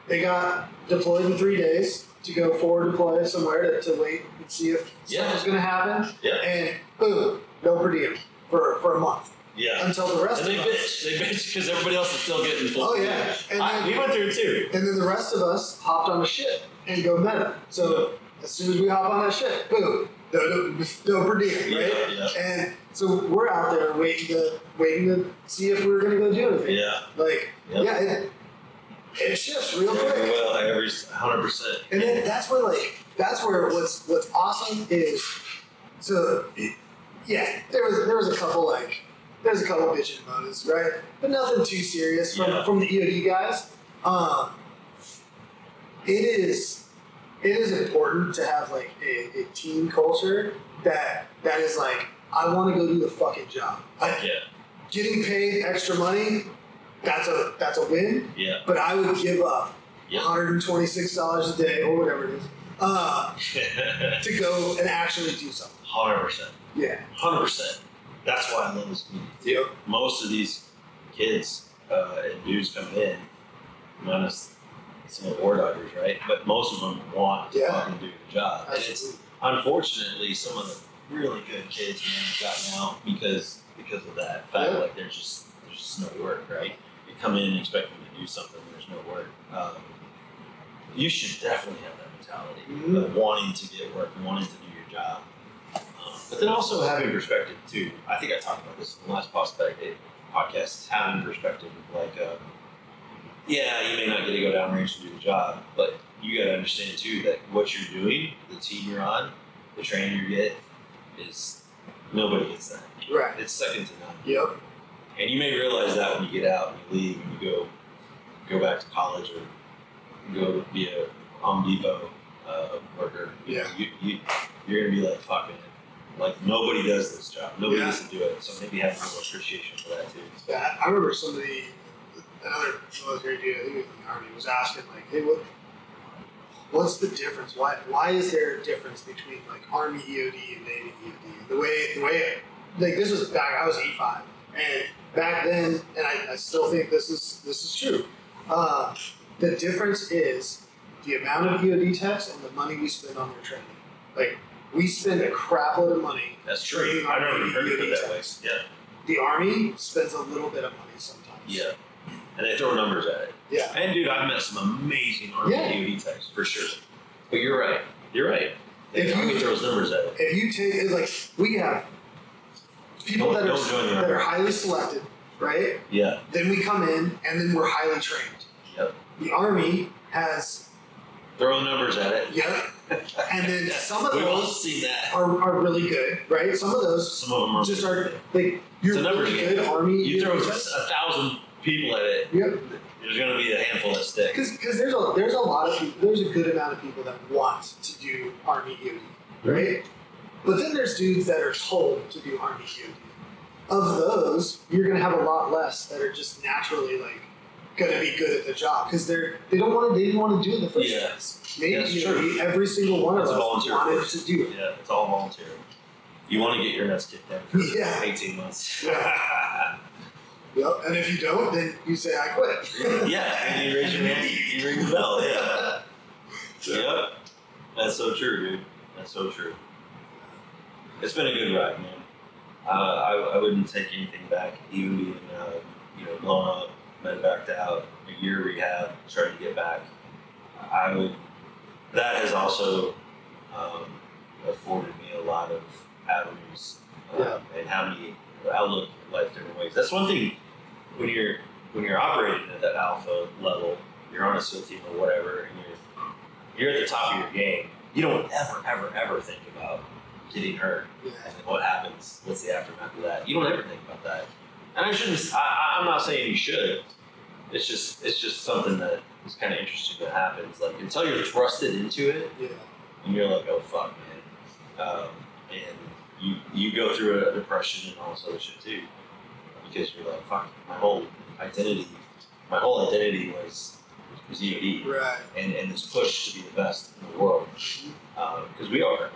they got deployed in 3 days to go forward deploy somewhere to wait and see if stuff was going to happen. Yeah. And boom, no per diem for a month. Yeah. Until the rest of us. They bitch because everybody else is still getting full. Oh, yeah. And we went through it too. And then the rest of us hopped on a ship and go meta. So as soon as we hop on that ship, boom, no per diem, right? Yeah. And so we're out there waiting to see if we were going to go do anything. Yeah. Like, it shifts real quick. Well, every 100%. And then that's where what's awesome is, so yeah, there was a couple bitching moments, right? But nothing too serious from the EOD guys. It is important to have like a team culture that is like, I want to go do the fucking job. Getting paid extra money, that's a win. Yeah. But I would give up $126 a day or whatever it is to go and actually do something. 100%. Yeah. 100%. That's why I love this community. Yep. Most of these kids and dudes come in, minus some of the war dodgers, right? But most of them want to fucking do the job. And it's unfortunately some of the really good kids have gotten out because of that fact. Like there's just no work, right? You come in and expect them to do something, there's no work. you should definitely have that mentality Mm-hmm. of wanting to get work, wanting to do your job. But then also having perspective too. I think I talked about this in the last podcast, having perspective of like, yeah, you may not get to go downrange to do the job, but you got to understand too that what you're doing, the team you're on, the training you get, is nobody gets that. Right. It's second to none. Yep. And you may realize that when you get out and you leave and you go back to college or go be a Home Depot worker. Yeah. You're gonna be like, fuck man. Like nobody does this job. Nobody Yeah. gets to do it. So maybe have more appreciation for that too. Yeah, I remember another military dude, I think it was in the Army, was asking like, hey, what's the difference? Why is there a difference between like Army EOD and Navy EOD? The way like this was back, I was 85, and back then, and I still think this is true. The difference is the amount of EOD techs and the money we spend on their training. Like we spend a crap load of money. That's true. training I our never Navy heard of EOD it that way. techs. Yeah. The Army spends a little bit of money sometimes. Yeah. And they throw numbers at it. Yeah. And dude, I've met some amazing Army EOD techs for sure. But you're right. The Army throws numbers at it. If you take like we have people that are highly selected, right? Yeah. Then we come in and then we're highly trained. Yep. The Army has Throw numbers at it. Yep. And then some of We've all those seen that. are really good, right? Some of those Some of them are just are like you're It's a numbers really game. good Army. You throw EOD. 1,000 people at it. Yep. There's going to be a handful that stick. Because there's a lot of people, there's a good amount of people that want to do Army EOD, right? But then there's dudes that are told to do Army EOD. Of those, you're gonna have a lot less that are just naturally like gonna be good at the job because they didn't want to do it in the first place. Maybe That's true. every single one That's of a us volunteer wanted force. to do it. Yeah, it's all voluntary. You want to get your nuts kicked in for Yeah. 18 months. Yep. And if you don't, then you say I quit. Yeah, and you raise your hand, you ring the bell. Yeah. Yep. That's so true, dude. That's so true. It's been a good ride, man. I wouldn't take anything back, even being blown up, medevaced out, a year rehab, trying to get back. That has also afforded me a lot of avenues and how many outlook at life different ways. That's one thing when you're operating at that alpha level, you're on a SEAL team or whatever, and you're at the top of your game. You don't ever think about getting hurt and what happens. What's the aftermath of that? You don't ever think about that. And I'm not saying you should. It's just something that is kind of interesting that happens. Like until you're thrusted into it, and you're like, oh fuck, man, and you go through a depression and all this other shit too, because you're like, fuck, my whole identity was EOD, Right. and this push to be the best in the world, because we are,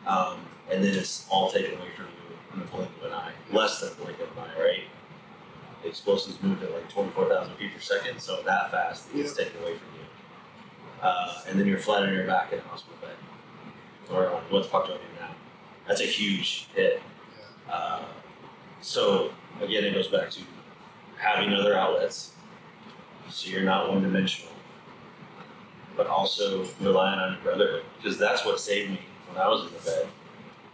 and then it's all taken away from you in the blink of an eye, less than a blink of an eye, right? The explosives moved at like 24,000 feet per second, so that fast it gets taken away from you, and then you're flat on your back in a hospital bed, or like, what the fuck do I do now? That's a huge hit. So again, it goes back to having other outlets, so you're not one-dimensional, but also relying on your brotherhood, because that's what saved me when I was in the bed,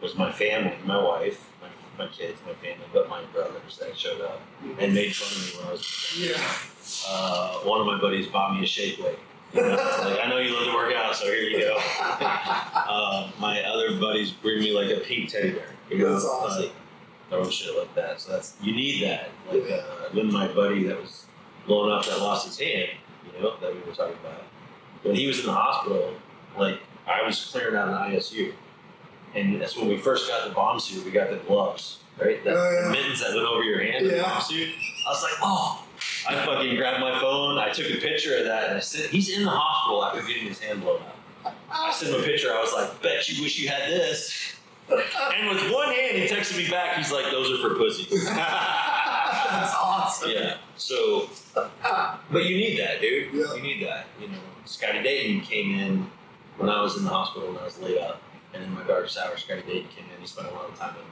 was my family, my wife, my kids, my family, but my brothers that showed up and made fun of me when I was in the bed. One of my buddies bought me a shake weight. Like, I know you love to work out, so here you go. My other buddies bring me like a pink teddy bear. That's awesome. Like, throwing shit like that. So you need that. Like when my buddy that was blown up that lost his hand, that we were talking about, when he was in the hospital, like I was clearing out an ISU, and that's when we first got the bomb suit. We got the gloves, right? The mittens that went over your hand. The bomb suit. I was like, oh. I fucking grabbed my phone. I took a picture of that, and I said, "He's in the hospital after getting his hand blown up." I sent him a picture. I was like, "Bet you wish you had this." And with one hand, he texted me back. He's like, "Those are for pussies." That's awesome. Yeah. So, but you need that, dude. Yeah. You need that. Scotty Dayton came in when I was in the hospital and I was laid up, and in my darkest hour, Scotty Dayton came in. He spent a lot of time with me,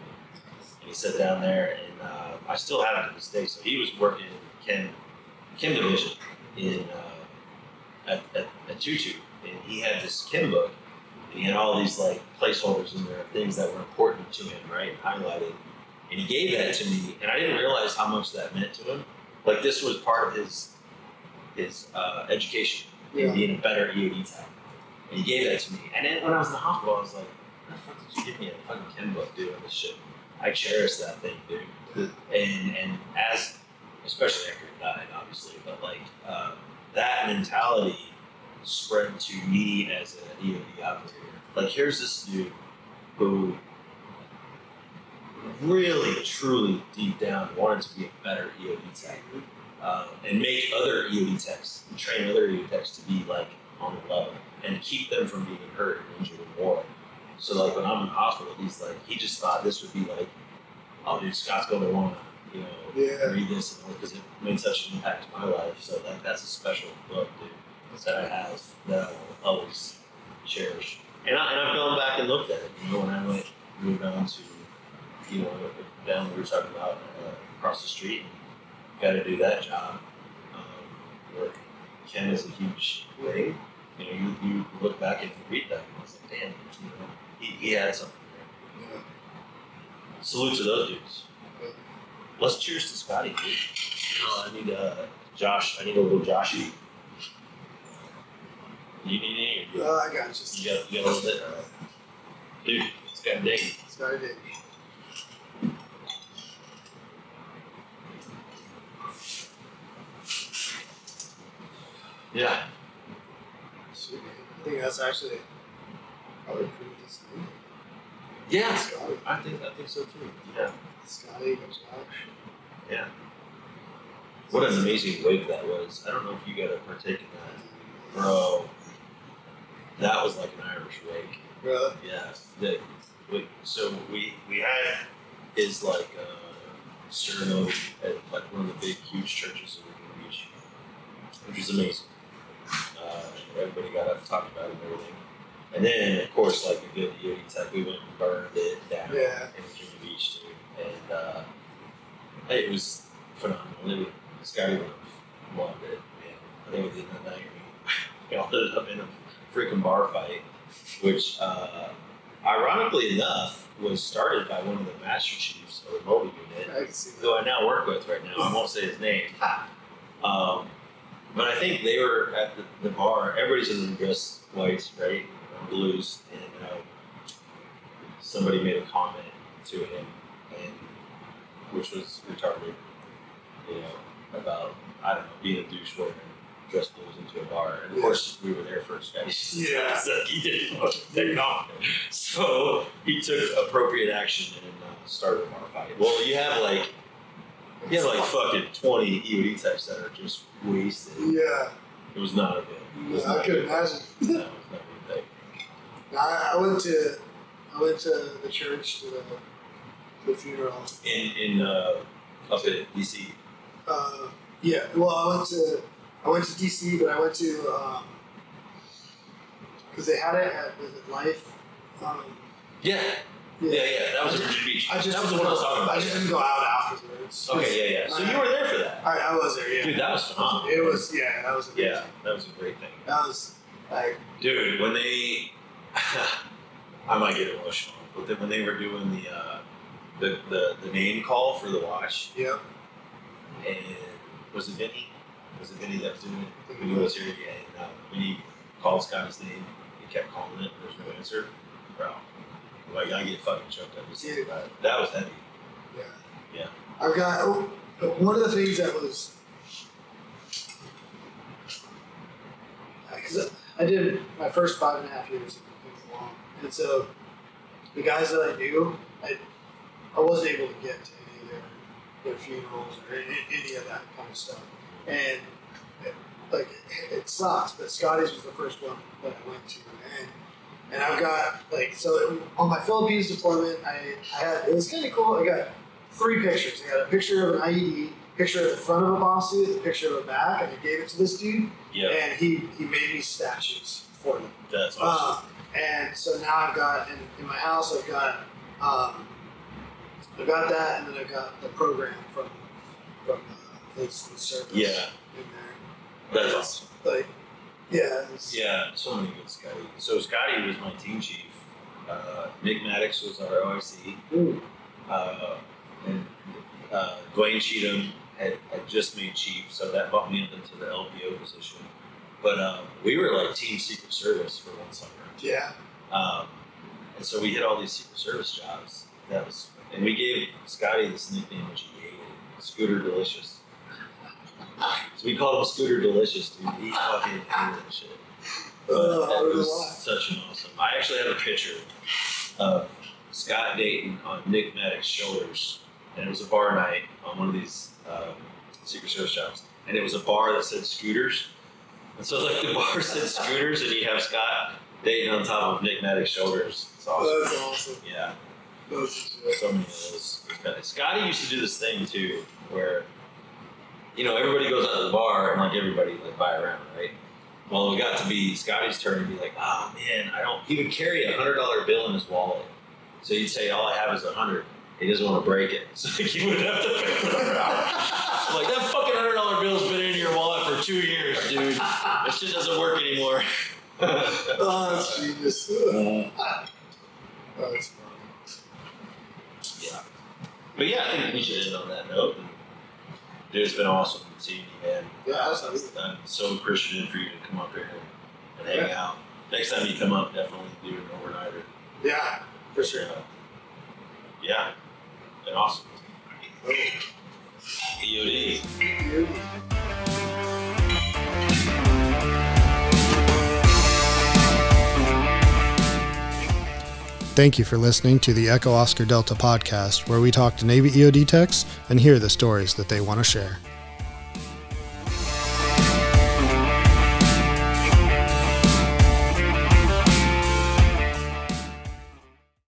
and he sat down there, and I still have it to this day. So he was working Chem Division in at Tutu, and he had this Kim book, and he had all these like placeholders in there, things that were important to him, right, highlighted, and he gave that to me, and I didn't realize how much that meant to him. Like this was part of his education, being a better EOD tech, and he gave that to me. And then when I was in the hospital, I was like, "What the fuck did you give me a fucking Kim book, dude? This shit, I cherish that thing, dude." And as especially after he died, obviously, but like that mentality spread to me as an EOD operator. Like, here's this dude who really, truly, deep down, wanted to be a better EOD tech and make other EOD techs, and train other EOD techs to be like on the level and keep them from being hurt and injured in war. So like when I'm in the hospital, he just thought this would be like, oh, dude, Scott's going to want to, read this because it made such an impact in my life. So that's a special book, dude, that I have that I will always cherish. And I've gone back and looked at it. When I moved on to, down we were talking about across the street, and got to do that job. Where Ken is a huge thing. You look back and you read that, and it's like, damn, he had something there. Yeah. Salute to those dudes. Let's cheers to Scotty, dude. I need Josh. I need a little Joshy. You need any? I got you. You got a little bit? Dude, it's got a dig. It's got a dig. Yeah. Sweet. I think that's actually probably pretty decent. Yeah. Scotty. I think so too. Yeah. Scotty, Josh. Yeah. What an amazing wave that was. I don't know if you got to partake in that. Bro, that was like an Irish wake. Really? Yeah. So we had his like ceremony at like one of the big huge churches in Virginia Beach, which was amazing. Everybody got up and talked about it and everything. And then, of course, like a good EOD tech, we went and burned it down in Virginia Beach too. And it was phenomenal. Scotty would have loved it. Man. I think we did that night. We all ended up in a freaking bar fight, which, ironically enough, was started by one of the Master Chiefs of the mobile unit, who I now work with right now. I won't say his name. But I think they were at the bar. Everybody says they're dressed white, right? Blues. And somebody made a comment to him, which was retarded, about, I don't know, being a douche wearing dressed blues into a bar. And of course, we were there first. Yeah. So he didn't want to take off. So he took appropriate action and started a bar fight. Well, you have like fucking 20 EOD types that are just wasted. Yeah. It was not a good. I could imagine. No, it was not a good thing. I went to the church to the funeral. In up in DC. Yeah. Well, I went to DC, but I went to because they had it at Life. Yeah. That was in Virginia Beach. That was the one I was talking about. I just didn't go out afterwards. Okay, yeah. So you were there for that. I was there, yeah. Dude, that was phenomenal. It was, that was amazing. Yeah, that was a great thing. That was like, dude, when they, I might get emotional, but then when they were doing the name call for the watch. Yep. And was it Vinny? Was it Vinny that was doing it? Vinny was here, and Vinny called Scotty's name. He kept calling it. There's no answer, bro. Like, I get fucking choked up. That was heavy. Yeah. I've got one of the things that was, because I did my first 5.5 years of long, and so the guys that I knew, I wasn't able to get to any of their funerals or any of that kind of stuff, and it sucks. But Scotty's was the first one that I went to, and I've got, so on my Philippines deployment, I had, it was kind of cool. I got 3 pictures. I got a picture of an IED, picture of the front of a boss suit, a picture of the back, and I gave it to this dude. Yeah. And he made me statues for them. That's awesome. And so now I've got, in my house, I've got that, and then I've got the program from his service. Yeah. In there. That's awesome. Yeah. Yeah, so many good Scotty. So Scotty was my team chief. Nick Maddox was our OIC. And Dwayne Cheatham had just made chief, so that bumped me up into the LPO position. But we were like team Secret Service for one summer. Yeah. And so we hit all these Secret Service jobs. And we gave Scotty this nickname which he hated, Scooter Delicious. So we called him Scooter Delicious, dude. He fucking hated that shit. It was such an awesome. I actually have a picture of Scott Dayton on Nick Maddox's shoulders, and it was a bar night on one of these Secret Service jobs, and it was a bar that said Scooters, and so like the bar said Scooters, and you have Scott Dayton on top of Nick Maddox's shoulders. It's awesome. That's awesome. Yeah. So many of those. Scotty used to do this thing too, where everybody goes out to the bar and like everybody like buy around, right? Well, it got to be Scotty's turn to be like, oh man, he would carry $100 bill in his wallet. So he'd say, all I have is $100. He doesn't want to break it. So he wouldn't have to pay for the $100. Like, that fucking $100 bill's been in your wallet for 2 years, dude. That shit doesn't work anymore. Oh, that's genius. That's funny. Yeah. But yeah, I think we should end on that note. Dude, it's been awesome seeing you, man. Yeah, absolutely. I'm so appreciative for you to come up here and hang out. Next time you come up, definitely do an overnighter. Yeah, for sure. Yeah, been awesome. EOD. Thank you for listening to the Echo Oscar Delta podcast, where we talk to Navy EOD techs and hear the stories that they want to share.